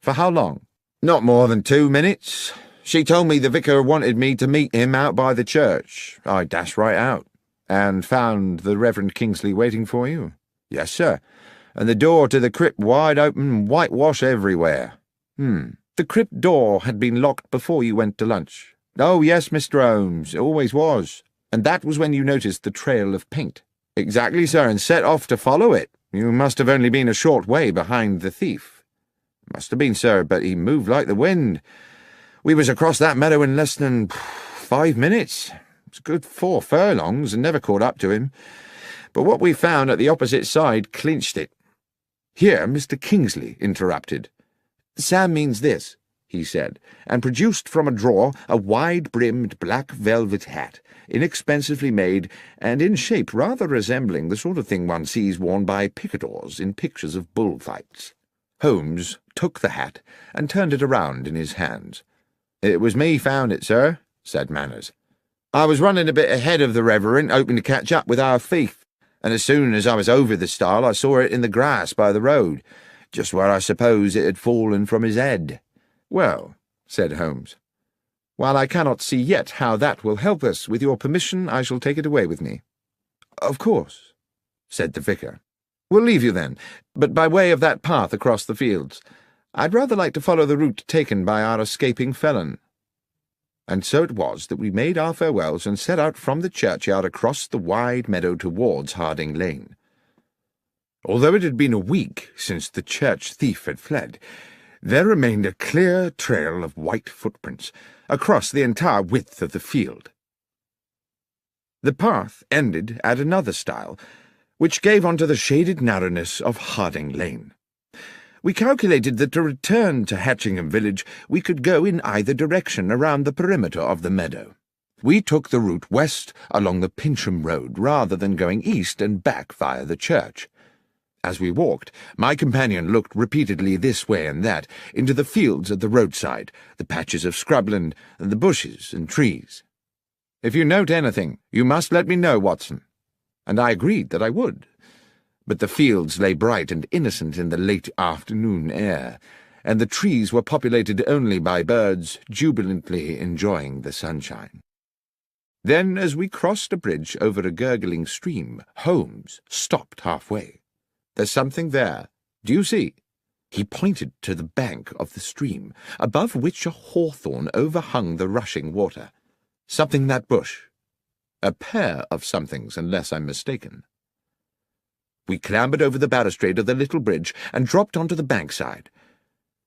"For how long?" "Not more than 2 minutes. She told me the vicar wanted me to meet him out by the church. I dashed right out." "And found the Reverend Kingsley waiting for you?" "Yes, sir, and the door to the crypt wide open, whitewash everywhere." "The crypt door had been locked before you went to lunch?" "Oh, yes, Mr. Holmes, it always was." "And that was when you noticed the trail of paint?" "Exactly, sir, and set off to follow it. You must have only been a short way behind the thief." "Must have been, sir, but he moved like the wind. We was across that meadow in less than 5 minutes. It's a good 4 furlongs, and never caught up to him. But what we found at the opposite side clinched it." Here Mr. Kingsley interrupted. "Sam means this," he said, and produced from a drawer a wide-brimmed black velvet hat, inexpensively made, and in shape rather resembling the sort of thing one sees worn by picadors in pictures of bullfights. Holmes took the hat and turned it around in his hands. "It was me found it, sir," said Manners. "I was running a bit ahead of the Reverend, hoping to catch up with our thief, and as soon as I was over the stile I saw it in the grass by the road, just where I suppose it had fallen from his head." "Well," said Holmes, "while I cannot see yet how that will help us, with your permission I shall take it away with me." "Of course," said the vicar. "We'll leave you then, but by way of that path across the fields. I'd rather like to follow the route taken by our escaping felon." And so it was that we made our farewells and set out from the churchyard across the wide meadow towards Harding Lane. Although it had been a week since the church thief had fled, there remained a clear trail of white footprints across the entire width of the field. The path ended at another stile, which gave onto the shaded narrowness of Harding Lane. We calculated that to return to Hatchingham village we could go in either direction around the perimeter of the meadow. We took the route west along the Pincham Road rather than going east and back via the church. As we walked, my companion looked repeatedly this way and that, into the fields at the roadside, the patches of scrubland, and the bushes and trees. "If you note anything, you must let me know, Watson." And I agreed that I would. But the fields lay bright and innocent in the late afternoon air, and the trees were populated only by birds jubilantly enjoying the sunshine. Then, as we crossed a bridge over a gurgling stream, Holmes stopped halfway. "There's something there. Do you see?" He pointed to the bank of the stream, above which a hawthorn overhung the rushing water. "Something in that bush. A pair of somethings, unless I'm mistaken." We clambered over the balustrade of the little bridge and dropped onto the bankside.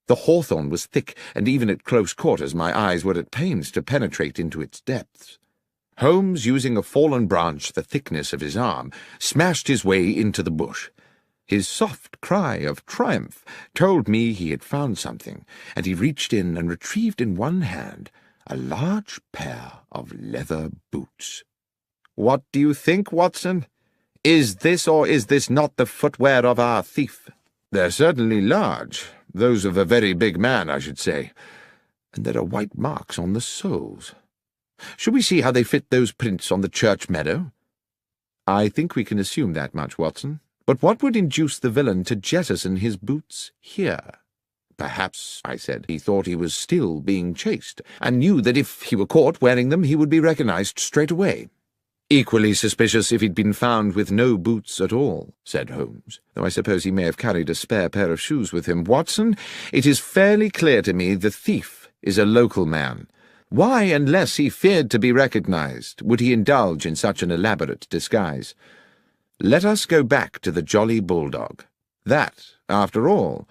The hawthorn was thick, and even at close quarters my eyes were at pains to penetrate into its depths. Holmes, using a fallen branch the thickness of his arm, smashed his way into the bush. His soft cry of triumph told me he had found something, and he reached in and retrieved in one hand a large pair of leather boots. "What do you think, Watson? Is this or is this not the footwear of our thief?" "They're certainly large, those of a very big man, I should say, and there are white marks on the soles. Should we see how they fit those prints on the church meadow?" "I think we can assume that much, Watson. But what would induce the villain to jettison his boots here?" "Perhaps," I said, "he thought he was still being chased, and knew that if he were caught wearing them he would be recognized straight away." "Equally suspicious if he'd been found with no boots at all," said Holmes, "though I suppose he may have carried a spare pair of shoes with him. Watson, it is fairly clear to me the thief is a local man. Why, unless he feared to be recognized, would he indulge in such an elaborate disguise? Let us go back to the Jolly Bulldog. That, after all,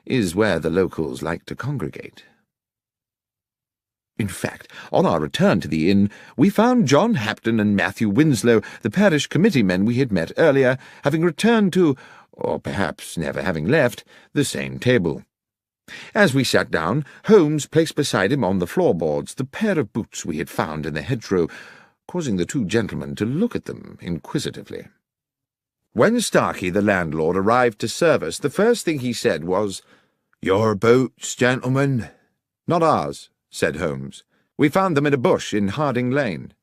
is where the locals like to congregate." In fact, on our return to the inn, we found John Hapton and Matthew Winslow, the parish committee men we had met earlier, having returned to, or perhaps never having left, the same table. As we sat down, Holmes placed beside him on the floorboards the pair of boots we had found in the hedgerow, causing the two gentlemen to look at them inquisitively. When Starkey, the landlord, arrived to serve us, the first thing he said was, "Your boots, gentlemen?" "Not ours," said Holmes. "We found them in a bush in Harding Lane."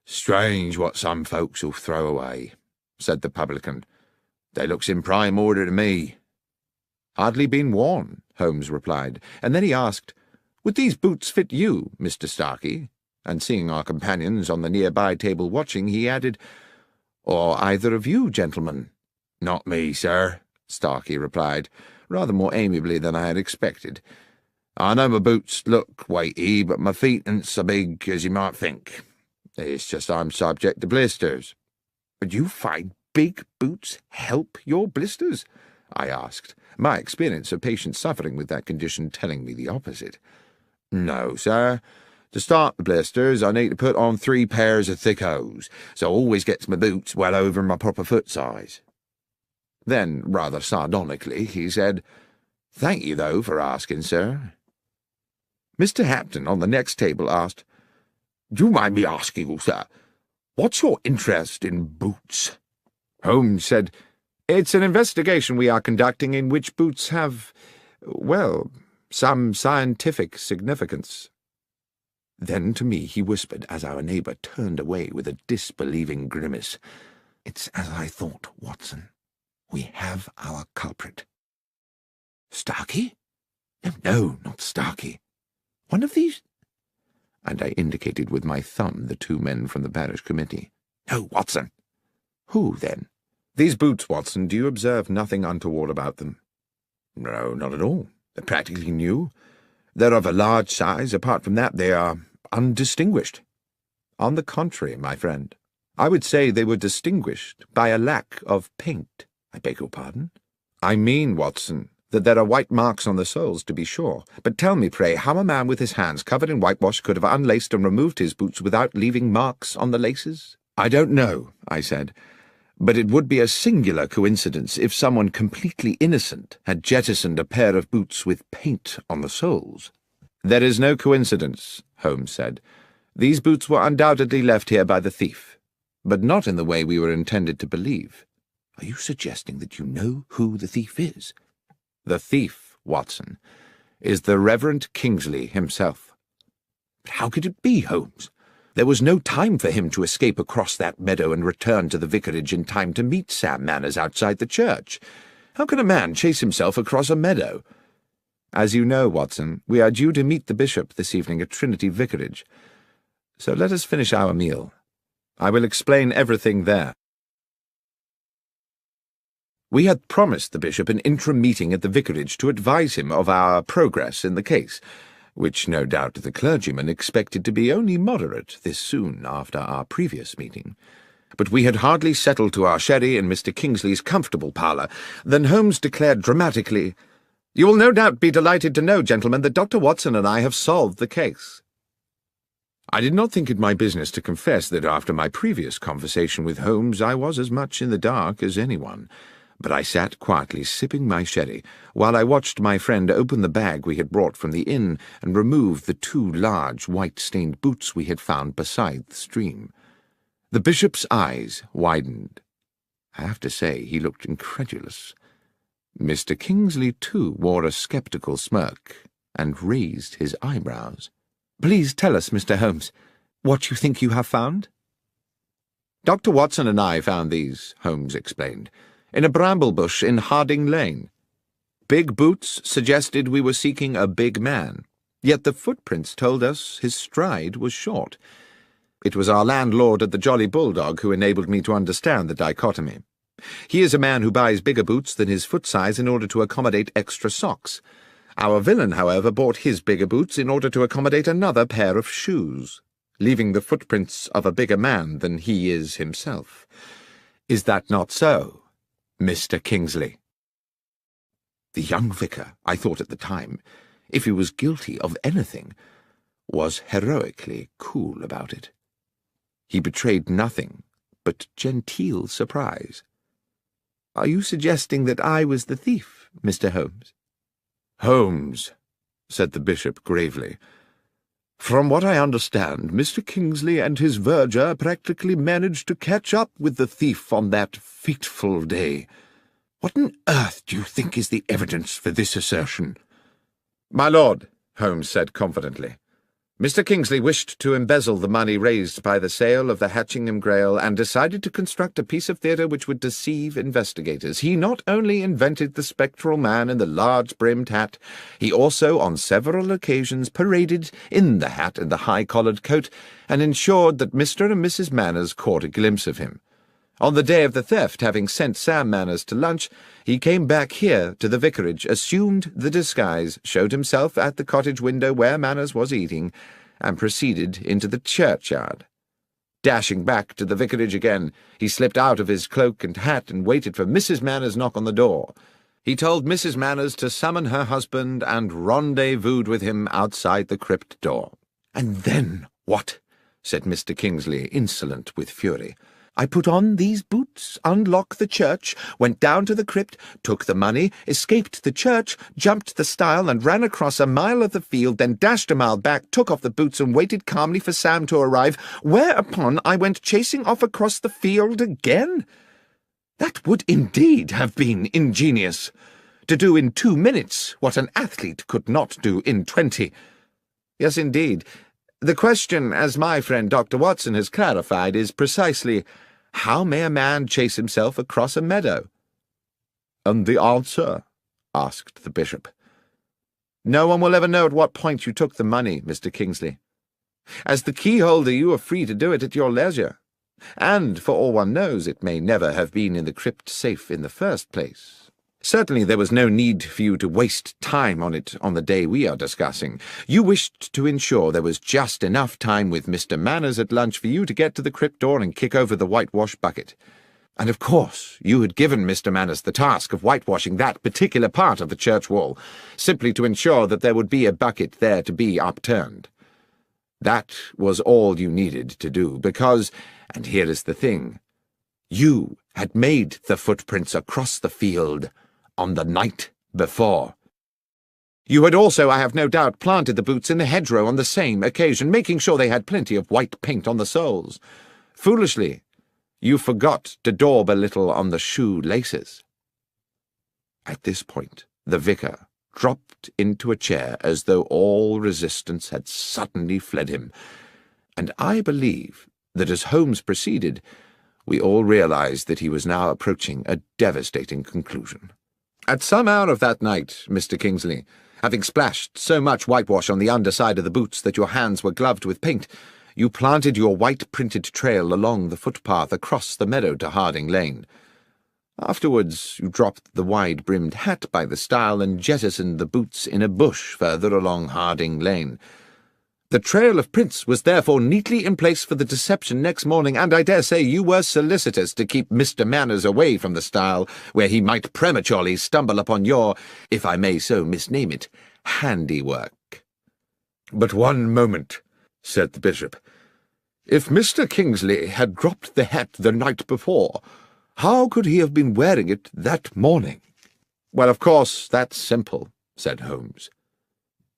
"Strange what some folks'll throw away," said the publican. "They looks in prime order to me." "Hardly been worn," Holmes replied, and then he asked, "Would these boots fit you, Mr. Starkey?" And seeing our companions on the nearby table watching, he added, "Or either of you, gentlemen?" "Not me, sir," Starkey replied, rather more amiably than I had expected. "I know my boots look weighty, but my feet ain't so big as you might think. It's just I'm subject to blisters." "But you find big boots help your blisters?" I asked, my experience of patients suffering with that condition telling me the opposite. "No, sir. To start the blisters, I need to put on 3 pairs of thick hose, so I always gets my boots well over my proper foot size." Then, rather sardonically, he said, "Thank you, though, for asking, sir." Mr. Hapton on the next table asked, "Do you mind me asking, sir, what's your interest in boots?" Holmes said, "It's an investigation we are conducting in which boots have, well, some scientific significance." Then to me he whispered as our neighbour turned away with a disbelieving grimace, "It's as I thought, Watson. We have our culprit." "Starkey? No, not Starkey. One of these—" and I indicated with my thumb the 2 men from the parish committee. "No, Watson." "Who, then?" "These boots, Watson, do you observe nothing untoward about them?" "No, not at all. They're practically new. They're of a large size. Apart from that, they are undistinguished." "On the contrary, my friend, I would say they were distinguished by a lack of paint." "I beg your pardon?" "I mean, Watson, that there are white marks on the soles, to be sure. But tell me, pray, how a man with his hands covered in whitewash could have unlaced and removed his boots without leaving marks on the laces?" "I don't know," I said, "but it would be a singular coincidence if someone completely innocent had jettisoned a pair of boots with paint on the soles." "There is no coincidence," Holmes said. "These boots were undoubtedly left here by the thief, but not in the way we were intended to believe." "Are you suggesting that you know who the thief is?" "The thief, Watson, is the Reverend Kingsley himself." "But how could it be, Holmes? There was no time for him to escape across that meadow and return to the vicarage in time to meet Sam Manners outside the church. How can a man chase himself across a meadow?" "As you know, Watson, we are due to meet the bishop this evening at Trinity Vicarage, so let us finish our meal. I will explain everything there." We had promised the bishop an interim meeting at the vicarage to advise him of our progress in the case, which no doubt the clergyman expected to be only moderate this soon after our previous meeting. But we had hardly settled to our sherry in Mr. Kingsley's comfortable parlour than Holmes declared dramatically, "You will no doubt be delighted to know, gentlemen, that Dr. Watson and I have solved the case." I did not think it my business to confess that after my previous conversation with Holmes I was as much in the dark as anyone, but I sat quietly sipping my sherry while I watched my friend open the bag we had brought from the inn and remove the 2 large white-stained boots we had found beside the stream. The bishop's eyes widened. I have to say he looked incredulous. Mr. Kingsley, too, wore a sceptical smirk and raised his eyebrows. "Please tell us, Mr. Holmes, what you think you have found?" "Dr. Watson and I found these," Holmes explained, "in a bramble bush in Harding Lane. Big boots suggested we were seeking a big man, yet the footprints told us his stride was short. It was our landlord at the Jolly Bulldog who enabled me to understand the dichotomy. He is a man who buys bigger boots than his foot size in order to accommodate extra socks. Our villain, however, bought his bigger boots in order to accommodate another pair of shoes, leaving the footprints of a bigger man than he is himself. Is that not so, Mr. Kingsley?" The young vicar, I thought at the time, if he was guilty of anything, was heroically cool about it. He betrayed nothing but genteel surprise. "Are you suggesting that I was the thief, Mr. Holmes?" "Holmes," said the bishop gravely, "from what I understand, Mr. Kingsley and his verger practically managed to catch up with the thief on that fateful day. What on earth do you think is the evidence for this assertion?" "My lord," Holmes said confidently, "Mr. Kingsley wished to embezzle the money raised by the sale of the Hatchingham Grail and decided to construct a piece of theatre which would deceive investigators. He not only invented the spectral man in the large-brimmed hat, he also on several occasions paraded in the hat and the high-collared coat and ensured that Mr. and Mrs. Manners caught a glimpse of him. On the day of the theft, having sent Sam Manners to lunch, he came back here to the vicarage, assumed the disguise, showed himself at the cottage window where Manners was eating, and proceeded into the churchyard. Dashing back to the vicarage again, he slipped out of his cloak and hat and waited for Mrs. Manners' knock on the door. He told Mrs. Manners to summon her husband and rendezvoused with him outside the crypt door." "And then what?" said Mr. Kingsley, insolent with fury. "I put on these boots, unlocked the church, went down to the crypt, took the money, escaped the church, jumped the stile and ran across a mile of the field, then dashed a mile back, took off the boots and waited calmly for Sam to arrive, whereupon I went chasing off across the field again. That would indeed have been ingenious. To do in 2 minutes what an athlete could not do in 20. Yes, indeed. The question, as my friend Dr. Watson has clarified, is precisely, how may a man chase himself across a meadow?" "And the answer?" asked the bishop. "No one will ever know at what point you took the money, Mr. Kingsley. As the keyholder you are free to do it at your leisure, and, for all one knows, it may never have been in the crypt safe in the first place. Certainly there was no need for you to waste time on it on the day we are discussing. You wished to ensure there was just enough time with Mr. Manners at lunch for you to get to the crypt door and kick over the whitewash bucket. And of course you had given Mr. Manners the task of whitewashing that particular part of the church wall, simply to ensure that there would be a bucket there to be upturned. That was all you needed to do, because, and here is the thing, you had made the footprints across the field on the night before. You had also, I have no doubt, planted the boots in the hedgerow on the same occasion, making sure they had plenty of white paint on the soles. Foolishly, you forgot to daub a little on the shoe laces." At this point, the vicar dropped into a chair as though all resistance had suddenly fled him, and I believe that as Holmes proceeded, we all realized that he was now approaching a devastating conclusion. "At some hour of that night, Mr. Kingsley, having splashed so much whitewash on the underside of the boots that your hands were gloved with paint, you planted your white-printed trail along the footpath across the meadow to Harding Lane. Afterwards you dropped the wide-brimmed hat by the stile and jettisoned the boots in a bush further along Harding Lane. The trail of prints was therefore neatly in place for the deception next morning, and I dare say you were solicitous to keep Mr. Manners away from the stile, where he might prematurely stumble upon your, if I may so misname it, handiwork." "But one moment," said the bishop. "If Mr. Kingsley had dropped the hat the night before, how could he have been wearing it that morning?" "Well, of course, that's simple," said Holmes.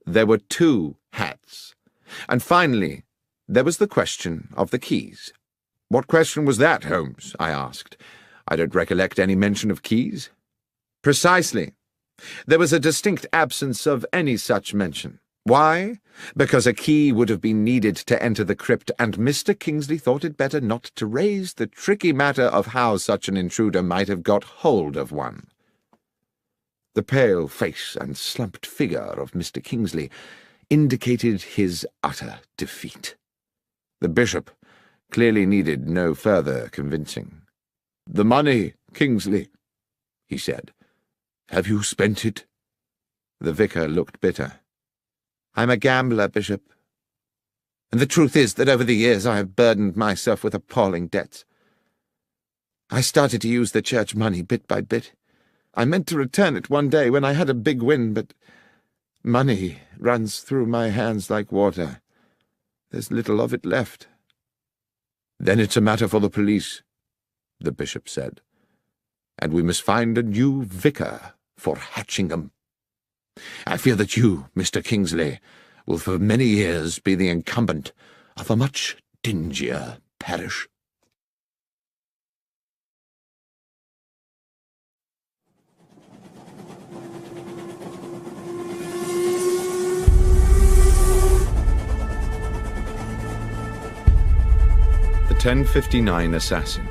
"There were two hats. And finally, there was the question of the keys." "What question was that, Holmes?" I asked. "I don't recollect any mention of keys." "Precisely. There was a distinct absence of any such mention. Why? Because a key would have been needed to enter the crypt, and Mr. Kingsley thought it better not to raise the tricky matter of how such an intruder might have got hold of one." The pale face and slumped figure of Mr. Kingsley indicated his utter defeat. The bishop clearly needed no further convincing. "The money, Kingsley," he said. "Have you spent it?" The vicar looked bitter. "I'm a gambler, Bishop. And the truth is that over the years I have burdened myself with appalling debts. I started to use the church money bit by bit. I meant to return it one day when I had a big win, but money runs through my hands like water. There's little of it left." "Then it's a matter for the police," the bishop said. "And we must find a new vicar for Hatchingham. I fear that you, Mr. Kingsley, will for many years be the incumbent of a much dingier parish." The 1059 Assassin.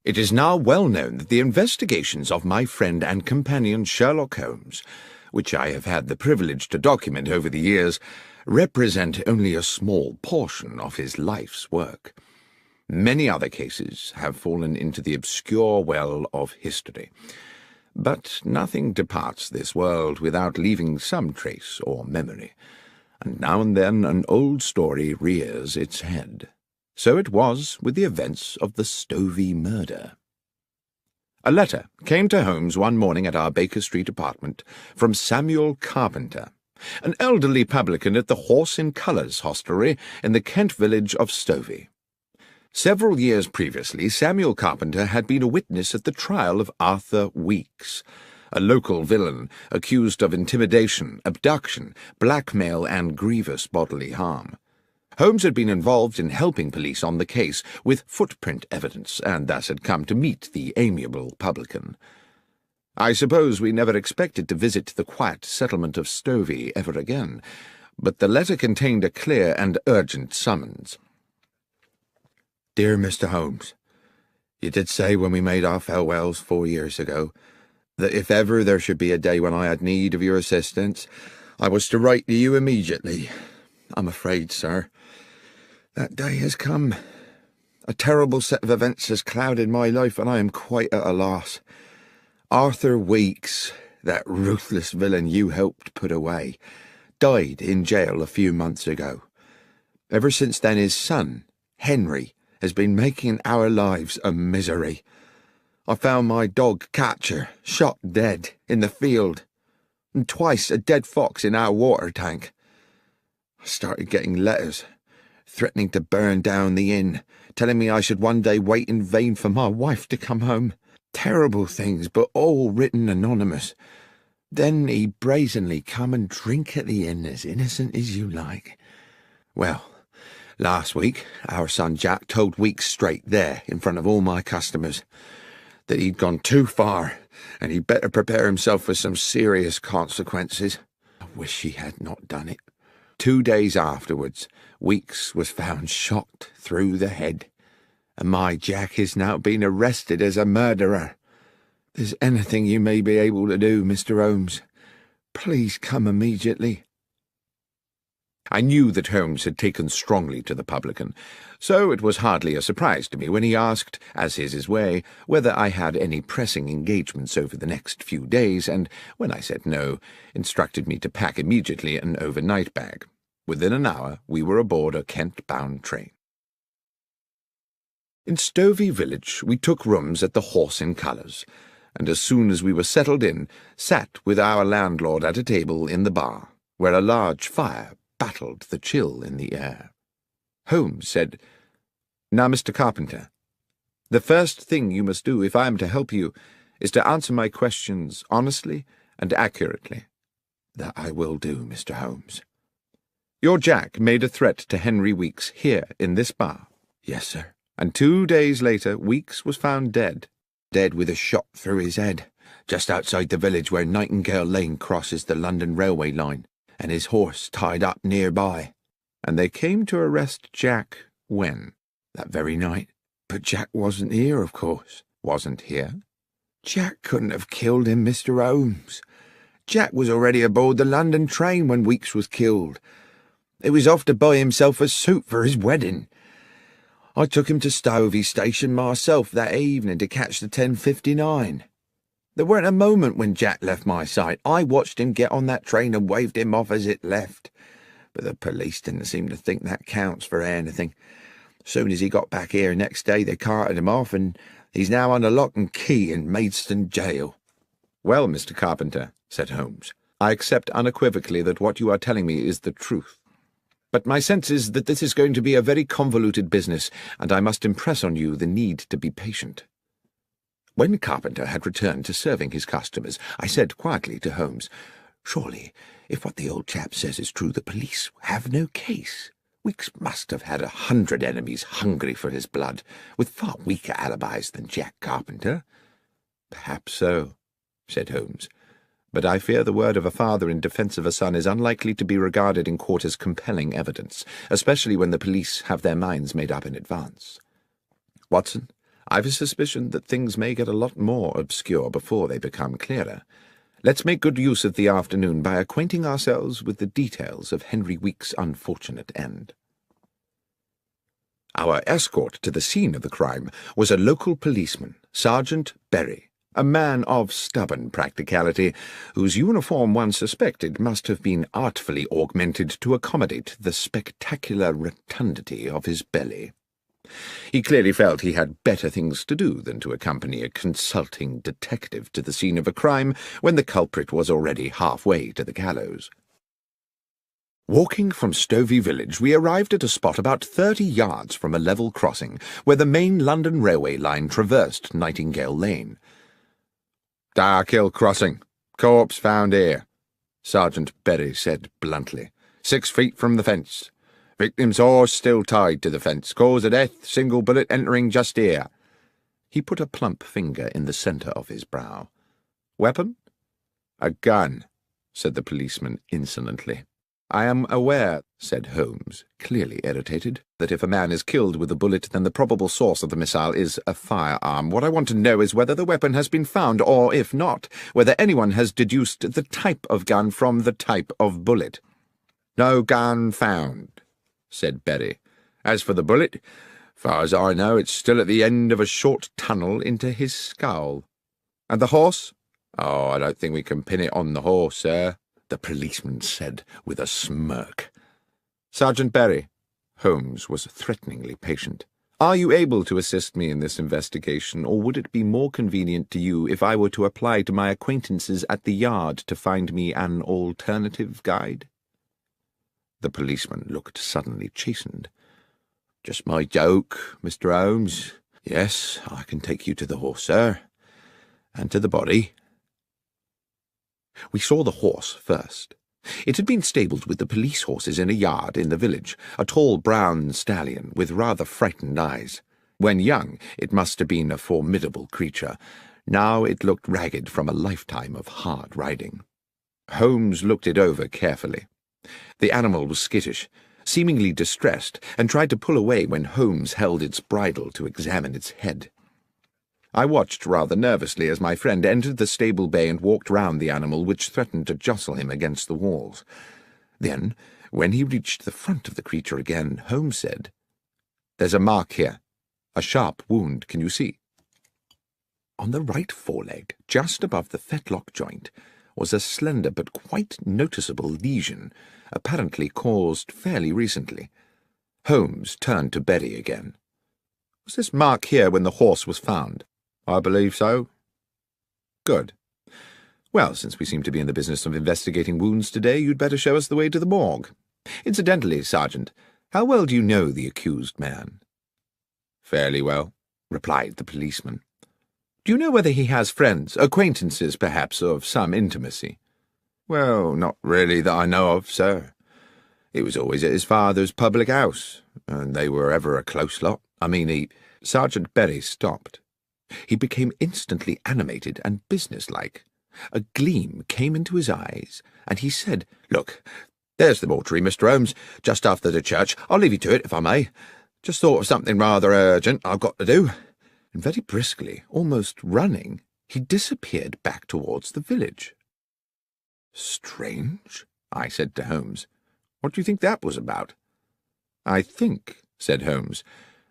It is now well known that the investigations of my friend and companion Sherlock Holmes, which I have had the privilege to document over the years, represent only a small portion of his life's work. Many other cases have fallen into the obscure well of history. But nothing departs this world without leaving some trace or memory, and now and then an old story rears its head. So it was with the events of the Stovey murder. A letter came to Holmes one morning at our Baker Street apartment from Samuel Carpenter, an elderly publican at the Horse in Colours hostelry in the Kent village of Stovey. Several years previously, Samuel Carpenter had been a witness at the trial of Arthur Weeks, a local villain accused of intimidation, abduction, blackmail, and grievous bodily harm. Holmes had been involved in helping police on the case with footprint evidence, and thus had come to meet the amiable publican. I suppose we never expected to visit the quiet settlement of Stovey ever again, but the letter contained a clear and urgent summons. "Dear Mr. Holmes, you did say when we made our farewells 4 years ago that if ever there should be a day when I had need of your assistance, I was to write to you immediately. I'm afraid, sir, that day has come. A terrible set of events has clouded my life, and I am quite at a loss. Arthur Weeks, that ruthless villain you helped put away, died in jail a few months ago. Ever since then his son, Henry, has been making our lives a misery. I found my dog Catcher shot dead in the field, and twice a dead fox in our water tank. I started getting letters threatening to burn down the inn, telling me I should one day wait in vain for my wife to come home. Terrible things, but all written anonymous. Then he brazenly come and drink at the inn as innocent as you like. Well, last week our son Jack told Weeks straight there, in front of all my customers, that he'd gone too far, and he'd better prepare himself for some serious consequences. I wish he had not done it. 2 days afterwards, Weeks was found shot through the head, and my Jack is now being arrested as a murderer. If there's anything you may be able to do, Mr. Holmes, please come immediately." I knew that Holmes had taken strongly to the publican, so it was hardly a surprise to me when he asked, as is his way, whether I had any pressing engagements over the next few days, and, when I said no, instructed me to pack immediately an overnight bag. Within an hour we were aboard a Kent-bound train. In Stovey village we took rooms at the Horse in Colours, and as soon as we were settled in, sat with our landlord at a table in the bar, where a large fire battled the chill in the air. Holmes said, "Now, Mr. Carpenter, the first thing you must do if I am to help you is to answer my questions honestly and accurately." "That I will do, Mr. Holmes." "Your Jack made a threat to Henry Weeks here in this bar." "Yes, sir." "And 2 days later Weeks was found dead." "Dead with a shot through his head, just outside the village where Nightingale Lane crosses the London railway line, and his horse tied up nearby." "And they came to arrest Jack when?" "That very night. But Jack wasn't here, of course." "Wasn't here?" "Jack couldn't have killed him, Mr. Holmes. Jack was already aboard the London train when Weeks was killed. He was off to buy himself a suit for his wedding. I took him to Stovey Station myself that evening to catch the 10:59. There weren't a moment when Jack left my sight. I watched him get on that train and waved him off as it left. But the police didn't seem to think that counts for anything. Soon as he got back here next day, they carted him off, and he's now under lock and key in Maidstone jail." "Well, Mr. Carpenter," said Holmes, "I accept unequivocally that what you are telling me is the truth. But my sense is that this is going to be a very convoluted business, and I must impress on you the need to be patient." When Carpenter had returned to serving his customers, I said quietly to Holmes, "Surely, if what the old chap says is true, the police have no case. Weeks must have had 100 enemies hungry for his blood, with far weaker alibis than Jack Carpenter." "Perhaps so," said Holmes, "but I fear the word of a father in defence of a son is unlikely to be regarded in court as compelling evidence, especially when the police have their minds made up in advance. Watson, I've a suspicion that things may get a lot more obscure before they become clearer. Let's make good use of the afternoon by acquainting ourselves with the details of Henry Weeks' unfortunate end." Our escort to the scene of the crime was a local policeman, Sergeant Berry, a man of stubborn practicality, whose uniform one suspected must have been artfully augmented to accommodate the spectacular rotundity of his belly. He clearly felt he had better things to do than to accompany a consulting detective to the scene of a crime when the culprit was already halfway to the gallows. Walking from Stovey village, we arrived at a spot about 30 yards from a level crossing where the main London railway line traversed Nightingale Lane. "Darkhill Crossing. Corpse found here," Sergeant Berry said bluntly. 6 feet from the fence. Victim's horse still tied to the fence. Cause of death, single bullet entering just here." He put a plump finger in the centre of his brow. "Weapon?" "A gun," said the policeman insolently. "I am aware," said Holmes, clearly irritated, "that if a man is killed with a bullet, then the probable source of the missile is a firearm. What I want to know is whether the weapon has been found, or, if not, whether anyone has deduced the type of gun from the type of bullet." "No gun found," said Berry. "As for the bullet, far as I know, it's still at the end of a short tunnel into his skull." "And the horse?" "Oh, I don't think we can pin it on the horse, sir," the policeman said with a smirk. "Sergeant Berry," Holmes was threateningly patient, "are you able to assist me in this investigation, or would it be more convenient to you if I were to apply to my acquaintances at the yard to find me an alternative guide?" The policeman looked suddenly chastened. "Just my joke, Mr. Holmes. Yes, I can take you to the horse, sir, and to the body." We saw the horse first. It had been stabled with the police horses in a yard in the village, a tall brown stallion with rather frightened eyes. When young, it must have been a formidable creature. Now it looked ragged from a lifetime of hard riding. Holmes looked it over carefully. The animal was skittish, seemingly distressed, and tried to pull away when Holmes held its bridle to examine its head. I watched rather nervously as my friend entered the stable bay and walked round the animal, which threatened to jostle him against the walls. Then, when he reached the front of the creature again, Holmes said, "There's a mark here. A sharp wound, can you see?" On the right foreleg, just above the fetlock joint, was a slender but quite noticeable lesion, apparently caused fairly recently. Holmes turned to Berry again. "Was this mark here when the horse was found?" "I believe so." Good. Well, since we seem to be in the business of investigating wounds today, you'd better show us the way to the morgue. Incidentally, Sergeant, how well do you know the accused man? Fairly well, replied the policeman. Do you know whether he has friends, acquaintances, perhaps, of some intimacy? Well, not really that I know of, sir. He was always at his father's public house, and they were ever a close lot. Sergeant Berry stopped. He became instantly animated and businesslike. A gleam came into his eyes, and he said, "Look, there's the mortuary, Mr. Holmes, just after the church. I'll leave you to it, if I may. Just thought of something rather urgent I've got to do." And very briskly, almost running, he disappeared back towards the village. "Strange," I said to Holmes. "What do you think that was about?" "I think," said Holmes,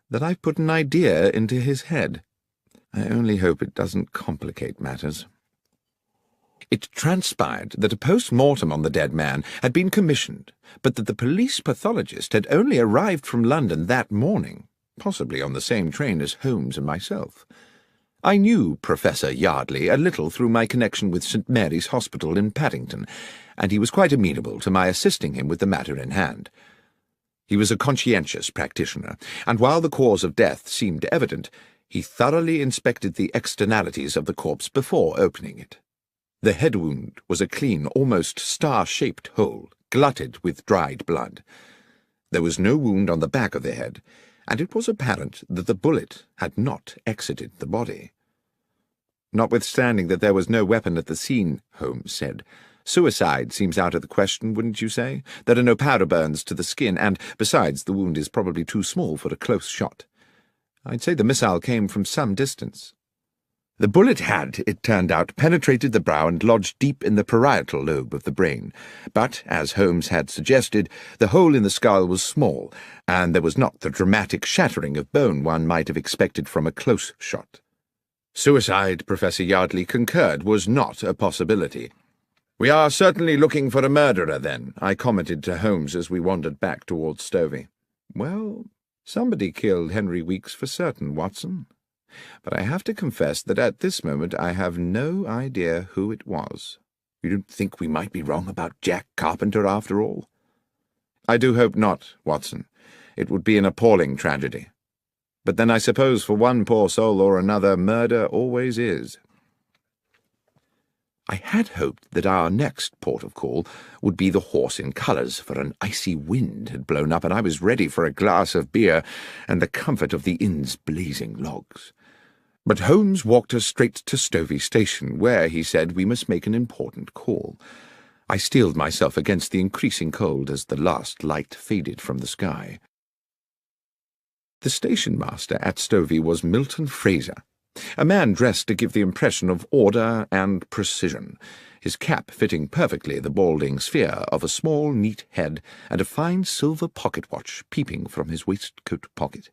"that I've put an idea into his head. I only hope it doesn't complicate matters." It transpired that a post-mortem on the dead man had been commissioned, but that the police pathologist had only arrived from London that morning, possibly on the same train as Holmes and myself. I knew Professor Yardley a little through my connection with St. Mary's Hospital in Paddington, and he was quite amenable to my assisting him with the matter in hand. He was a conscientious practitioner, and while the cause of death seemed evident, he thoroughly inspected the externalities of the corpse before opening it. The head wound was a clean, almost star-shaped hole, glutted with dried blood. There was no wound on the back of the head, and it was apparent that the bullet had not exited the body. "Notwithstanding that there was no weapon at the scene," Holmes said, "suicide seems out of the question, wouldn't you say? There are no powder burns to the skin, and, besides, the wound is probably too small for a close shot. I'd say the missile came from some distance." The bullet had, it turned out, penetrated the brow and lodged deep in the parietal lobe of the brain, but, as Holmes had suggested, the hole in the skull was small, and there was not the dramatic shattering of bone one might have expected from a close shot. Suicide, Professor Yardley concurred, was not a possibility. "We are certainly looking for a murderer, then," I commented to Holmes as we wandered back towards Stovey. "Well, somebody killed Henry Weeks for certain, Watson. But I have to confess that at this moment I have no idea who it was." "You don't think we might be wrong about Jack Carpenter after all?" "I do hope not, Watson. It would be an appalling tragedy. But then I suppose for one poor soul or another, murder always is." I had hoped that our next port of call would be the Horse in Colours, for an icy wind had blown up and I was ready for a glass of beer and the comfort of the inn's blazing logs. But Holmes walked us straight to Stovey Station, where, he said, we must make an important call. I steeled myself against the increasing cold as the last light faded from the sky. The station-master at Stovey was Milton Fraser, a man dressed to give the impression of order and precision, his cap fitting perfectly the balding sphere of a small, neat head, and a fine silver pocket-watch peeping from his waistcoat pocket.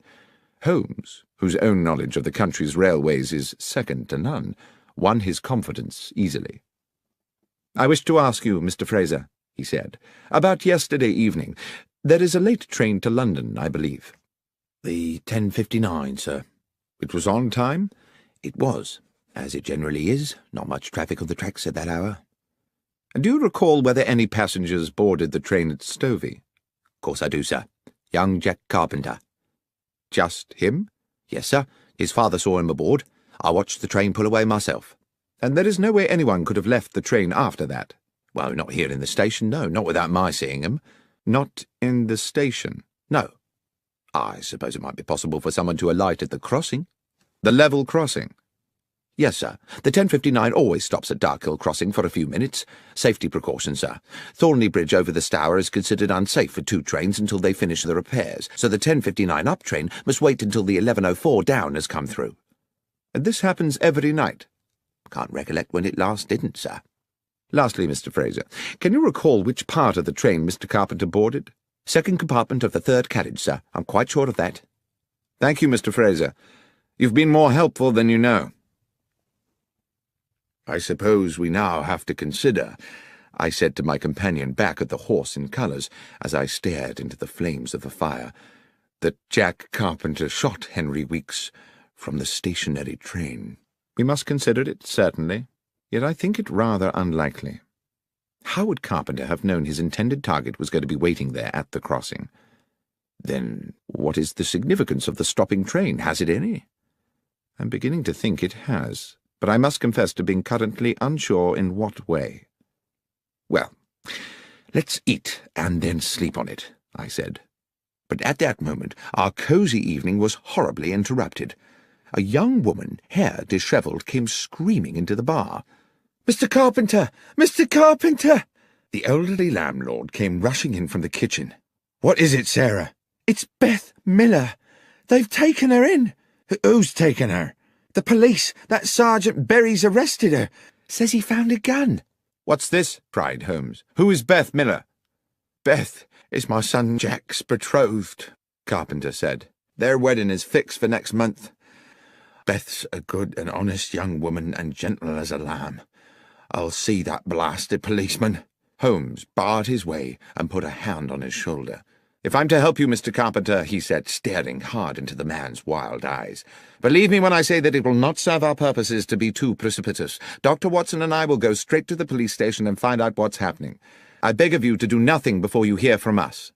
Holmes, whose own knowledge of the country's railways is second to none, won his confidence easily. "I wish to ask you, Mr. Fraser," he said, "about yesterday evening. There is a late train to London, I believe." "The 10:59, sir." "It was on time?" "It was, as it generally is. Not much traffic on the tracks at that hour." "And do you recall whether any passengers boarded the train at Stovey?" "Of course I do, sir. Young Jack Carpenter." "Just him?" "Yes, sir. His father saw him aboard. I watched the train pull away myself." "And there is no way anyone could have left the train after that?" "Well, not here in the station, no, not without my seeing him." "Not in the station?" "No." "I suppose it might be possible for someone to alight at the crossing." "The level crossing?" "Yes, sir. The 10:59 always stops at Darkhill Crossing for a few minutes. Safety precautions, sir. Thornley Bridge over the Stour is considered unsafe for two trains until they finish the repairs, so the 10:59 up train must wait until the 11:04 down has come through." "And this happens every night?" "Can't recollect when it last didn't, sir." "Lastly, Mr. Fraser, can you recall which part of the train Mr. Carpenter boarded?" "Second compartment of the third carriage, sir. I'm quite sure of that." "Thank you, Mr. Fraser. You've been more helpful than you know." "I suppose we now have to consider," I said to my companion back at the Horse in Colours, as I stared into the flames of the fire, "that Jack Carpenter shot Henry Weeks from the stationary train." "We must consider it, certainly." Yet I think it rather unlikely. How would Carpenter have known his intended target was going to be waiting there at the crossing? Then what is the significance of the stopping train? Has it any? I'm beginning to think it has, but I must confess to being currently unsure in what way. Well, let's eat and then sleep on it, I said. But at that moment our cosy evening was horribly interrupted. A young woman, hair dishevelled, came screaming into the bar. "Mr. Carpenter! Mr. Carpenter!" The elderly landlord came rushing in from the kitchen. "What is it, Sarah?" "It's Beth Miller. They've taken her in." "Who's taken her?" "The police. That Sergeant Berry's arrested her. Says he found a gun." "What's this?" cried Holmes. "Who is Beth Miller?" "Beth is my son Jack's betrothed," Carpenter said. "Their wedding is fixed for next month. Beth's a good and honest young woman and gentle as a lamb. I'll see that blasted policeman." Holmes barred his way and put a hand on his shoulder. "If I'm to help you, Mr. Carpenter," he said, staring hard into the man's wild eyes, "believe me when I say that it will not serve our purposes to be too precipitous. Dr. Watson and I will go straight to the police station and find out what's happening. I beg of you to do nothing before you hear from us."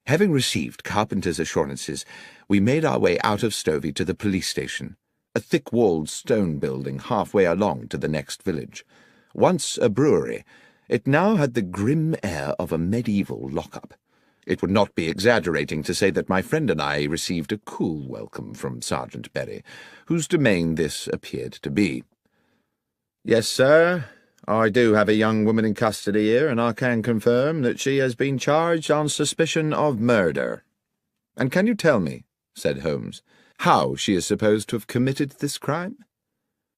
Having received Carpenter's assurances, we made our way out of Stovey to the police station, a thick-walled stone building halfway along to the next village. Once a brewery, it now had the grim air of a medieval lock-up. It would not be exaggerating to say that my friend and I received a cool welcome from Sergeant Berry, whose domain this appeared to be. "Yes, sir, I do have a young woman in custody here, and I can confirm that she has been charged on suspicion of murder." "And can you tell me," said Holmes, "how she is supposed to have committed this crime?"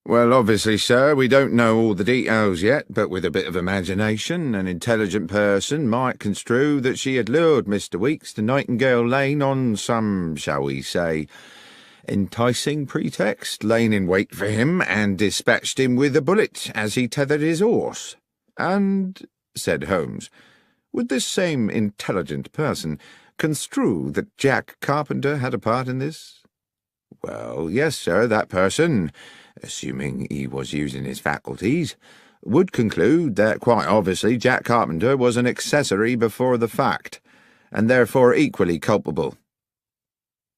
"Well, obviously, sir, we don't know all the details yet, but with a bit of imagination, an intelligent person might construe that she had lured Mr. Weeks to Nightingale Lane on some, shall we say, enticing pretext, laying in wait for him, and dispatched him with a bullet as he tethered his horse." "And," said Holmes, "would this same intelligent person construe that Jack Carpenter had a part in this?" "Well, yes, sir, that person, assuming he was using his faculties, would conclude that quite obviously Jack Carpenter was an accessory before the fact, and therefore equally culpable."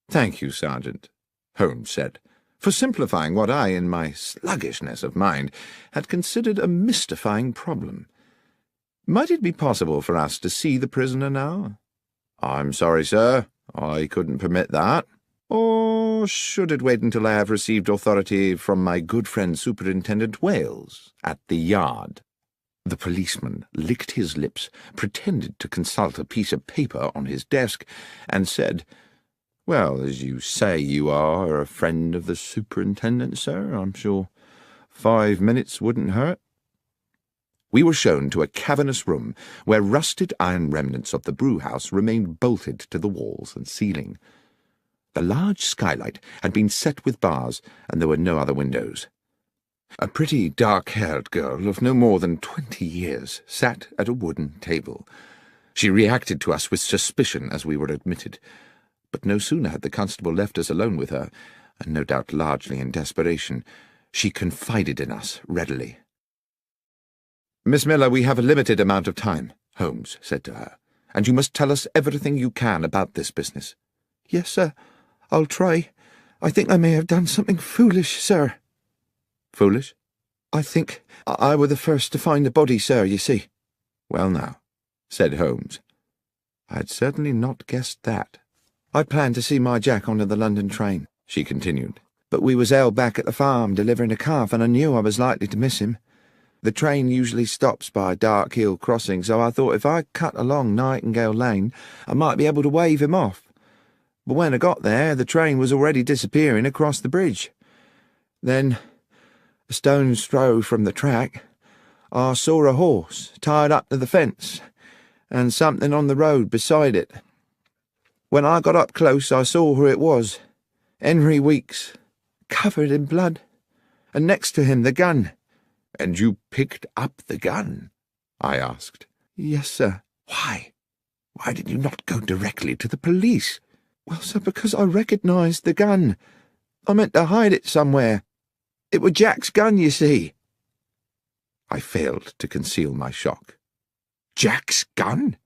"Thank you, Sergeant," Holmes said, "for simplifying what I, in my sluggishness of mind, had considered a mystifying problem. Might it be possible for us to see the prisoner now?" "I'm sorry, sir, I couldn't permit that." "Or should it wait until I have received authority from my good friend Superintendent Wales at the Yard?" The policeman licked his lips, pretended to consult a piece of paper on his desk, and said, "Well, as you say you are a friend of the superintendent, sir, I'm sure 5 minutes wouldn't hurt." We were shown to a cavernous room where rusted iron remnants of the brew-house remained bolted to the walls and ceiling. The large skylight had been set with bars, and there were no other windows. A pretty dark-haired girl of no more than 20 years sat at a wooden table. She reacted to us with suspicion as we were admitted, but no sooner had the constable left us alone with her, and no doubt largely in desperation, she confided in us readily. "Miss Miller, we have a limited amount of time," Holmes said to her, "and you must tell us everything you can about this business." "Yes, sir, I'll try. I think I may have done something foolish, sir." "Foolish?" "I think I were the first to find the body, sir, you see." "Well now," said Holmes, "I had certainly not guessed that." "I planned to see my Jack on the London train," she continued, "but we was held back at the farm delivering a calf, and I knew I was likely to miss him. The train usually stops by Dark Hill Crossing, so I thought if I cut along Nightingale Lane, I might be able to wave him off. But when I got there, the train was already disappearing across the bridge. Then, a stone's throw from the track, I saw a horse tied up to the fence, and something on the road beside it. When I got up close, I saw who it was, Henry Weeks, covered in blood, and next to him the gun." "And you picked up the gun?" I asked. "Yes, sir." "Why? Why did you not go directly to the police?" "Well, sir, because I recognised the gun. I meant to hide it somewhere. It was Jack's gun, you see." I failed to conceal my shock. "Jack's gun?"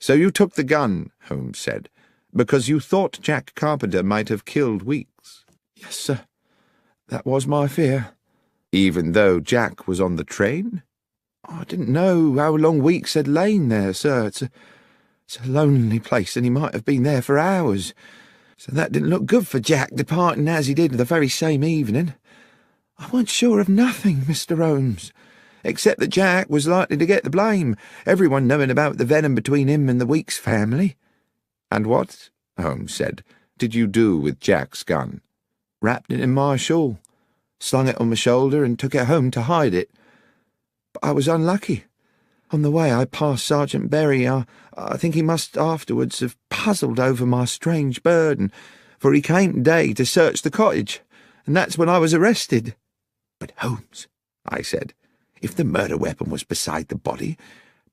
"So you took the gun," Holmes said, "because you thought Jack Carpenter might have killed Weeks?" "Yes, sir. That was my fear." "Even though Jack was on the train?" "I didn't know how long Weeks had lain there, sir. It's a lonely place, and he might have been there for hours. So that didn't look good for Jack, departing as he did the very same evening. I weren't sure of nothing, Mr. Holmes, except that Jack was likely to get the blame, everyone knowing about the venom between him and the Weeks family." "And what," Holmes said, "did you do with Jack's gun?" "Wrapped it in my shawl, slung it on my shoulder, and took it home to hide it. But I was unlucky. On the way I passed Sergeant Berry. I think he must afterwards have puzzled over my strange burden, for he came today to search the cottage, and that's when I was arrested." "But Holmes," I said, "if the murder weapon was beside the body,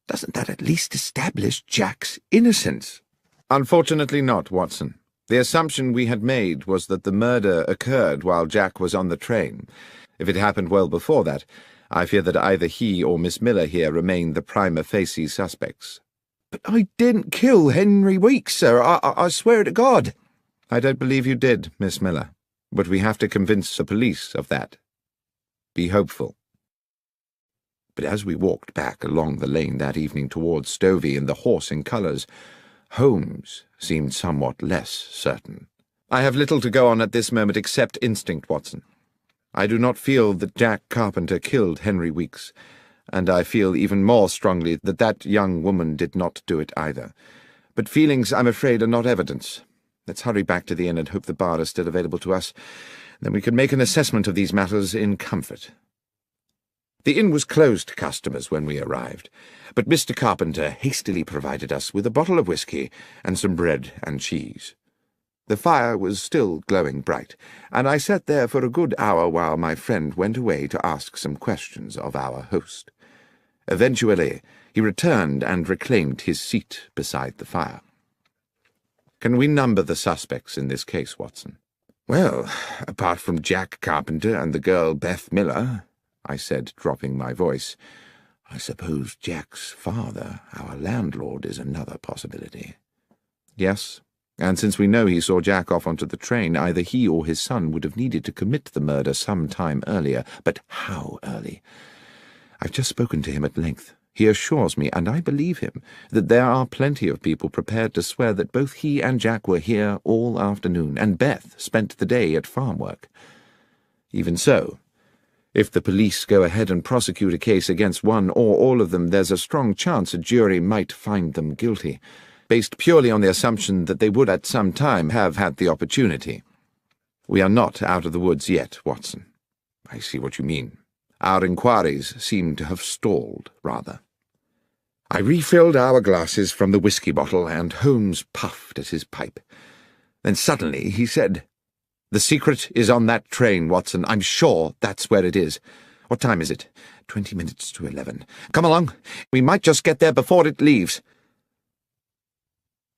doesn't that at least establish Jack's innocence?" "Unfortunately not, Watson. The assumption we had made was that the murder occurred while Jack was on the train. If it happened well before that, I fear that either he or Miss Miller here remain the prima facie suspects." "But I didn't kill Henry Weeks, sir. I swear to God." "I don't believe you did, Miss Miller, but we have to convince the police of that. Be hopeful." But as we walked back along the lane that evening towards Stovey and the horse in colours, Holmes seemed somewhat less certain. "I have little to go on at this moment except instinct, Watson. I do not feel that Jack Carpenter killed Henry Weeks, and I feel even more strongly that that young woman did not do it either. But feelings, I'm afraid, are not evidence. Let's hurry back to the inn and hope the bar is still available to us. Then we can make an assessment of these matters in comfort." The inn was closed to customers when we arrived, but Mr. Carpenter hastily provided us with a bottle of whisky and some bread and cheese. The fire was still glowing bright, and I sat there for a good hour while my friend went away to ask some questions of our host. Eventually, he returned and reclaimed his seat beside the fire. "Can we number the suspects in this case, Watson?" "Well, apart from Jack Carpenter and the girl Beth Miller," I said, dropping my voice, "I suppose Jack's father, our landlord, is another possibility." "Yes, and since we know he saw Jack off onto the train, either he or his son would have needed to commit the murder some time earlier. But how early? I've just spoken to him at length. He assures me, and I believe him, that there are plenty of people prepared to swear that both he and Jack were here all afternoon, and Beth spent the day at farm work. Even so, if the police go ahead and prosecute a case against one or all of them, there's a strong chance a jury might find them guilty, based purely on the assumption that they would at some time have had the opportunity. We are not out of the woods yet, Watson." "I see what you mean." "Our inquiries seem to have stalled, rather." I refilled our glasses from the whisky bottle, and Holmes puffed at his pipe. Then suddenly he said, "The secret is on that train, Watson. I'm sure that's where it is. What time is it?" 20 minutes to 11. "Come along. We might just get there before it leaves."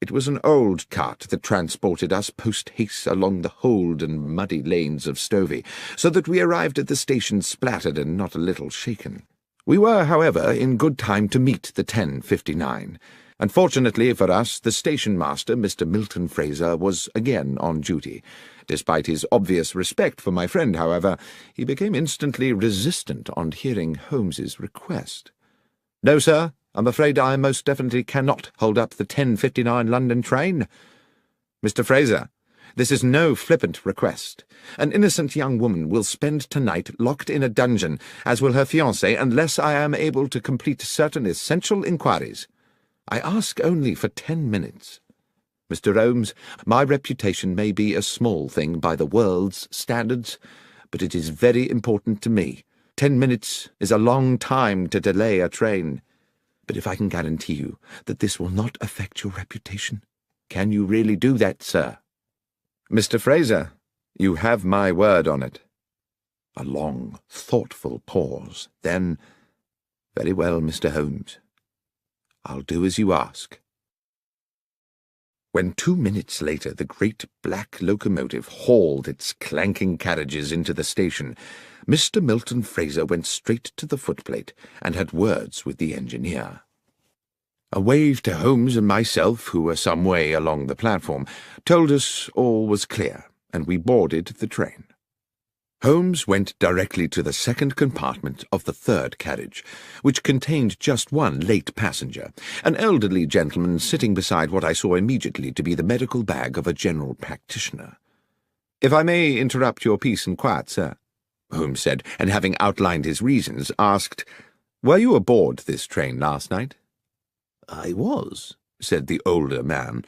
It was an old cart that transported us post-haste along the hold and muddy lanes of Stovey, so that we arrived at the station splattered and not a little shaken. We were, however, in good time to meet the 10:59. Unfortunately for us, the station-master, Mr. Milton Fraser, was again on duty. Despite his obvious respect for my friend, however, he became instantly resistant on hearing Holmes's request. "No, sir. I'm afraid I most definitely cannot hold up the 10:59 London train. Mr. Fraser, this is no flippant request. An innocent young woman will spend tonight locked in a dungeon, as will her fiancé, unless I am able to complete certain essential inquiries. I ask only for 10 minutes. Mr. Holmes, my reputation may be a small thing by the world's standards, but it is very important to me. 10 minutes is a long time to delay a train. But if I can guarantee you that this will not affect your reputation, can you really do that, sir?" "Mr. Fraser, you have my word on it." A long, thoughtful pause. Then, "Very well, Mr. Holmes. I'll do as you ask." When 2 minutes later the great black locomotive hauled its clanking carriages into the station, Mr. Milton Fraser went straight to the footplate and had words with the engineer. A wave to Holmes and myself, who were some way along the platform, told us all was clear, and we boarded the train. Holmes went directly to the second compartment of the third carriage, which contained just one late passenger, an elderly gentleman sitting beside what I saw immediately to be the medical bag of a general practitioner. "If I may interrupt your peace and quiet, sir," Holmes said, and having outlined his reasons, asked, "Were you aboard this train last night?" "I was," said the older man.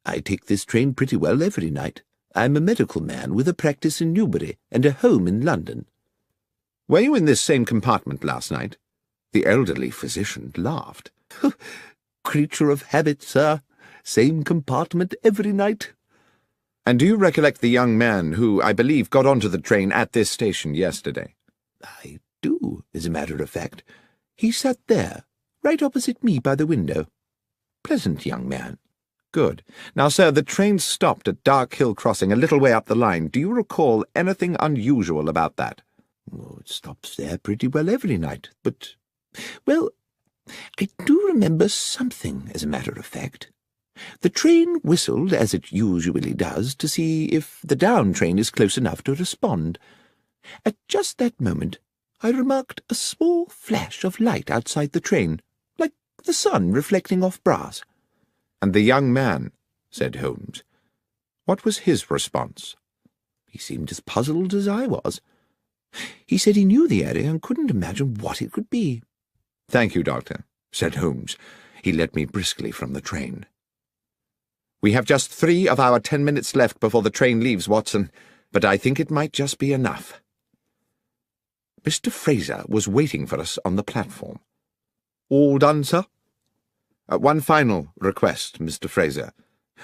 "I take this train pretty well every night. I'm a medical man with a practice in Newbury and a home in London." "Were you in this same compartment last night?" The elderly physician laughed. "Creature of habit, sir. Same compartment every night." "And do you recollect the young man who, I believe, got onto the train at this station yesterday?" "I do, as a matter of fact. He sat there, right opposite me by the window. Pleasant young man." "Good. Now, sir, the train stopped at Dark Hill Crossing a little way up the line. Do you recall anything unusual about that?" "Oh, it stops there pretty well every night, but, well, I do remember something, as a matter of fact. The train whistled, as it usually does, to see if the down train is close enough to respond. At just that moment, I remarked a small flash of light outside the train, like the sun reflecting off brass." "And the young man," said Holmes. "What was his response?" "He seemed as puzzled as I was. He said he knew the area and couldn't imagine what it could be." "Thank you, Doctor," said Holmes. He led me briskly from the train. "We have just 3 of our 10 minutes left before the train leaves, Watson, but I think it might just be enough." Mr. Fraser was waiting for us on the platform. "All done, sir?" "One final request, Mr. Fraser.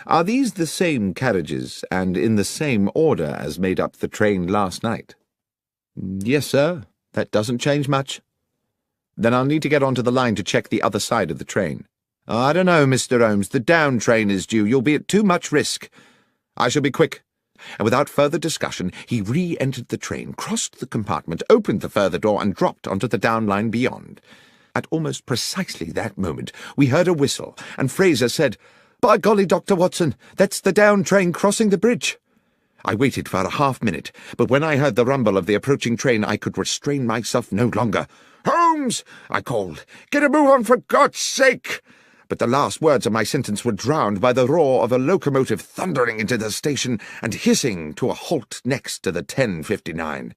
Are these the same carriages and in the same order as made up the train last night?" "Yes, sir. That doesn't change much." "Then I'll need to get onto the line to check the other side of the train." "I don't know, Mr. Holmes. The down train is due. You'll be at too much risk." "I shall be quick." And without further discussion, he re-entered the train, crossed the compartment, opened the further door, and dropped onto the down line beyond. At almost precisely that moment, we heard a whistle, and Fraser said, "By golly, Dr. Watson, that's the down train crossing the bridge." I waited for a half-minute, but when I heard the rumble of the approaching train, I could restrain myself no longer. "Holmes!" I called. "Get a move on, for God's sake!" But the last words of my sentence were drowned by the roar of a locomotive thundering into the station and hissing to a halt next to the 10:59.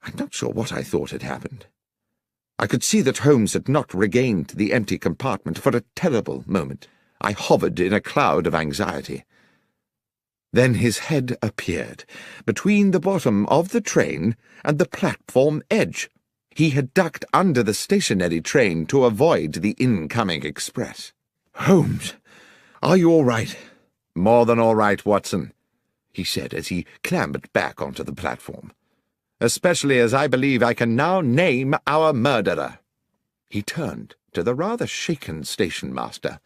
I'm not sure what I thought had happened. I could see that Holmes had not regained the empty compartment for a terrible moment. I hovered in a cloud of anxiety. Then his head appeared, between the bottom of the train and the platform edge. He had ducked under the stationary train to avoid the incoming express. "Holmes, are you all right?" "More than all right, Watson," he said as he clambered back onto the platform. "Especially as I believe I can now name our murderer." He turned to the rather shaken station-master.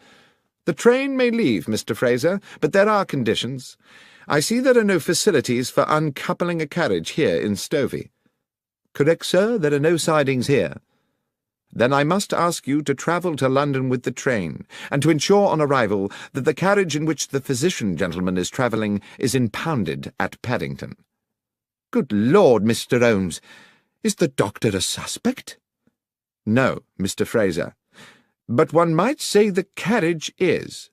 "The train may leave, Mr. Fraser, but there are conditions. I see there are no facilities for uncoupling a carriage here in Stovey." "Correct, sir. There are no sidings here." "Then I must ask you to travel to London with the train, and to ensure on arrival that the carriage in which the physician gentleman is travelling is impounded at Paddington." "Good Lord, Mr. Holmes, is the doctor a suspect?" "No, Mr. Fraser, but one might say the carriage is."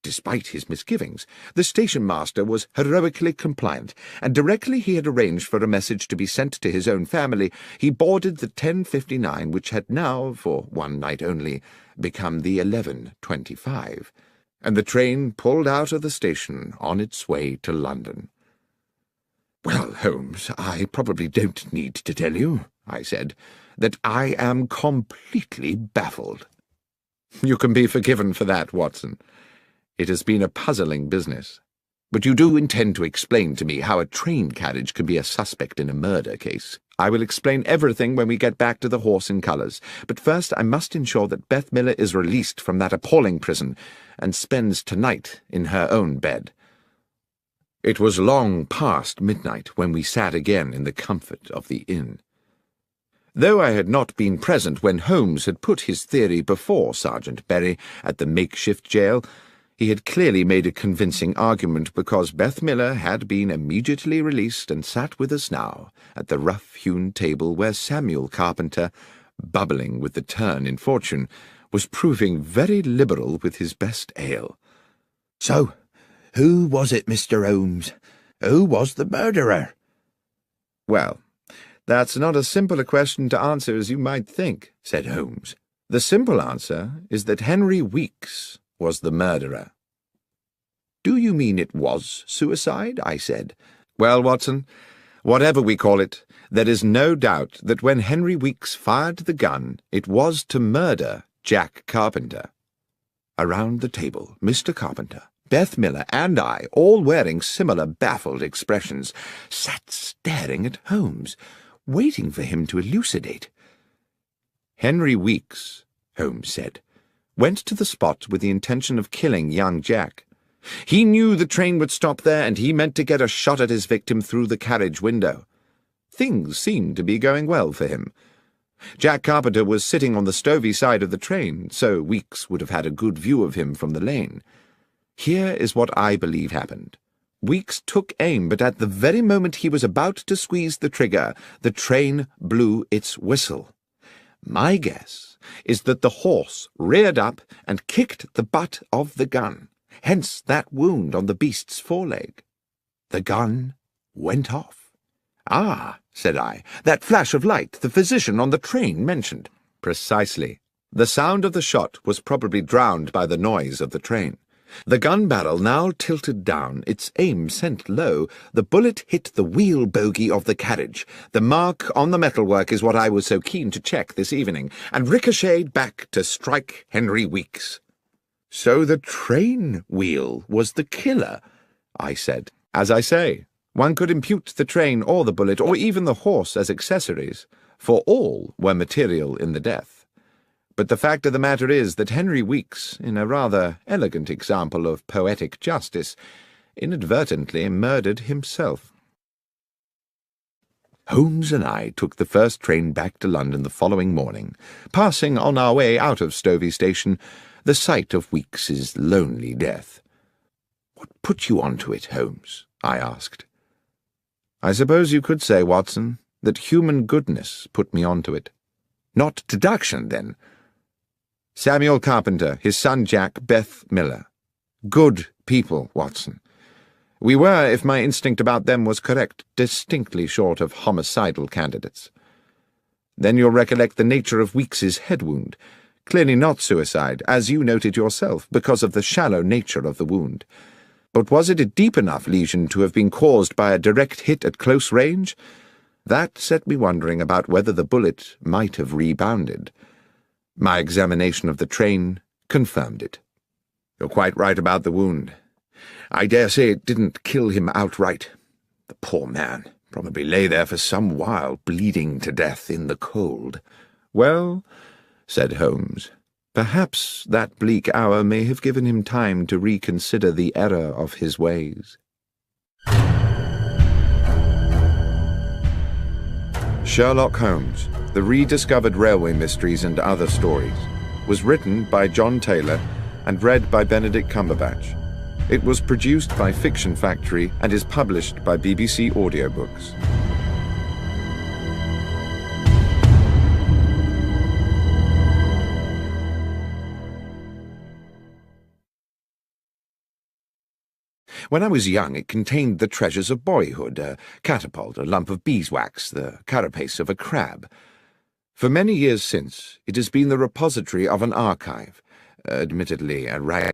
Despite his misgivings, the station-master was heroically compliant, and directly he had arranged for a message to be sent to his own family, he boarded the 10:59, which had now, for one night only, become the 11:25, and the train pulled out of the station on its way to London. "Well, Holmes, I probably don't need to tell you," I said, "that I am completely baffled." "You can be forgiven for that, Watson. It has been a puzzling business. But you do intend to explain to me how a train carriage can be a suspect in a murder case?" I will explain everything when we get back to the Horse in Colours, but first I must ensure that Beth Miller is released from that appalling prison and spends tonight in her own bed. It was long past midnight when we sat again in the comfort of the inn. Though I had not been present when Holmes had put his theory before Sergeant Berry at the makeshift jail, he had clearly made a convincing argument, because Beth Miller had been immediately released and sat with us now at the rough-hewn table where Samuel Carpenter, bubbling with the turn in fortune, was proving very liberal with his best ale. "So, who was it, Mr. Holmes? Who was the murderer?" "Well, that's not as simple a question to answer as you might think," said Holmes. "The simple answer is that Henry Weeks was the murderer." "Do you mean it was suicide?" I said. "Well, Watson, whatever we call it, there is no doubt that when Henry Weeks fired the gun, it was to murder Jack Carpenter." Around the table, Mr. Carpenter, Beth Miller, and I, all wearing similar baffled expressions, sat staring at Holmes, waiting for him to elucidate. "Henry Weeks," Holmes said, "went to the spot with the intention of killing young Jack. He knew the train would stop there, and he meant to get a shot at his victim through the carriage window. Things seemed to be going well for him. Jack Carpenter was sitting on the stovey side of the train, so Weeks would have had a good view of him from the lane. Here is what I believe happened. Weeks took aim, but at the very moment he was about to squeeze the trigger, the train blew its whistle. My guess is that the horse reared up and kicked the butt of the gun, hence that wound on the beast's foreleg. The gun went off." "Ah," said I, "that flash of light the physician on the train mentioned." "Precisely. The sound of the shot was probably drowned by the noise of the train. The gun barrel now tilted down, its aim sent low. The bullet hit the wheel bogie of the carriage. The mark on the metalwork is what I was so keen to check this evening, and ricocheted back to strike Henry Weeks." "So the train wheel was the killer," I said. "As I say, one could impute the train or the bullet or even the horse as accessories, for all were material in the death. But the fact of the matter is that Henry Weeks, in a rather elegant example of poetic justice, inadvertently murdered himself." Holmes and I took the first train back to London the following morning, passing on our way out of Stovey Station the sight of Weeks's lonely death. "What put you on to it, Holmes?" I asked. "I suppose you could say, Watson, that human goodness put me on to it." "Not deduction, then?" "Samuel Carpenter, his son Jack, Beth Miller. Good people, Watson. We were, if my instinct about them was correct, distinctly short of homicidal candidates. Then you'll recollect the nature of Weeks's head wound. Clearly not suicide, as you noted yourself, because of the shallow nature of the wound. But was it a deep enough lesion to have been caused by a direct hit at close range? That set me wondering about whether the bullet might have rebounded. My examination of the train confirmed it." "You're quite right about the wound. I dare say it didn't kill him outright. The poor man probably lay there for some while, bleeding to death in the cold." "Well," said Holmes, "perhaps that bleak hour may have given him time to reconsider the error of his ways." Sherlock Holmes, The Rediscovered Railway Mysteries and Other Stories, was written by John Taylor and read by Benedict Cumberbatch. It was produced by Fiction Factory and is published by BBC Audiobooks. When I was young, it contained the treasures of boyhood, a catapult, a lump of beeswax, the carapace of a crab. For many years since, it has been the repository of an archive, admittedly a rag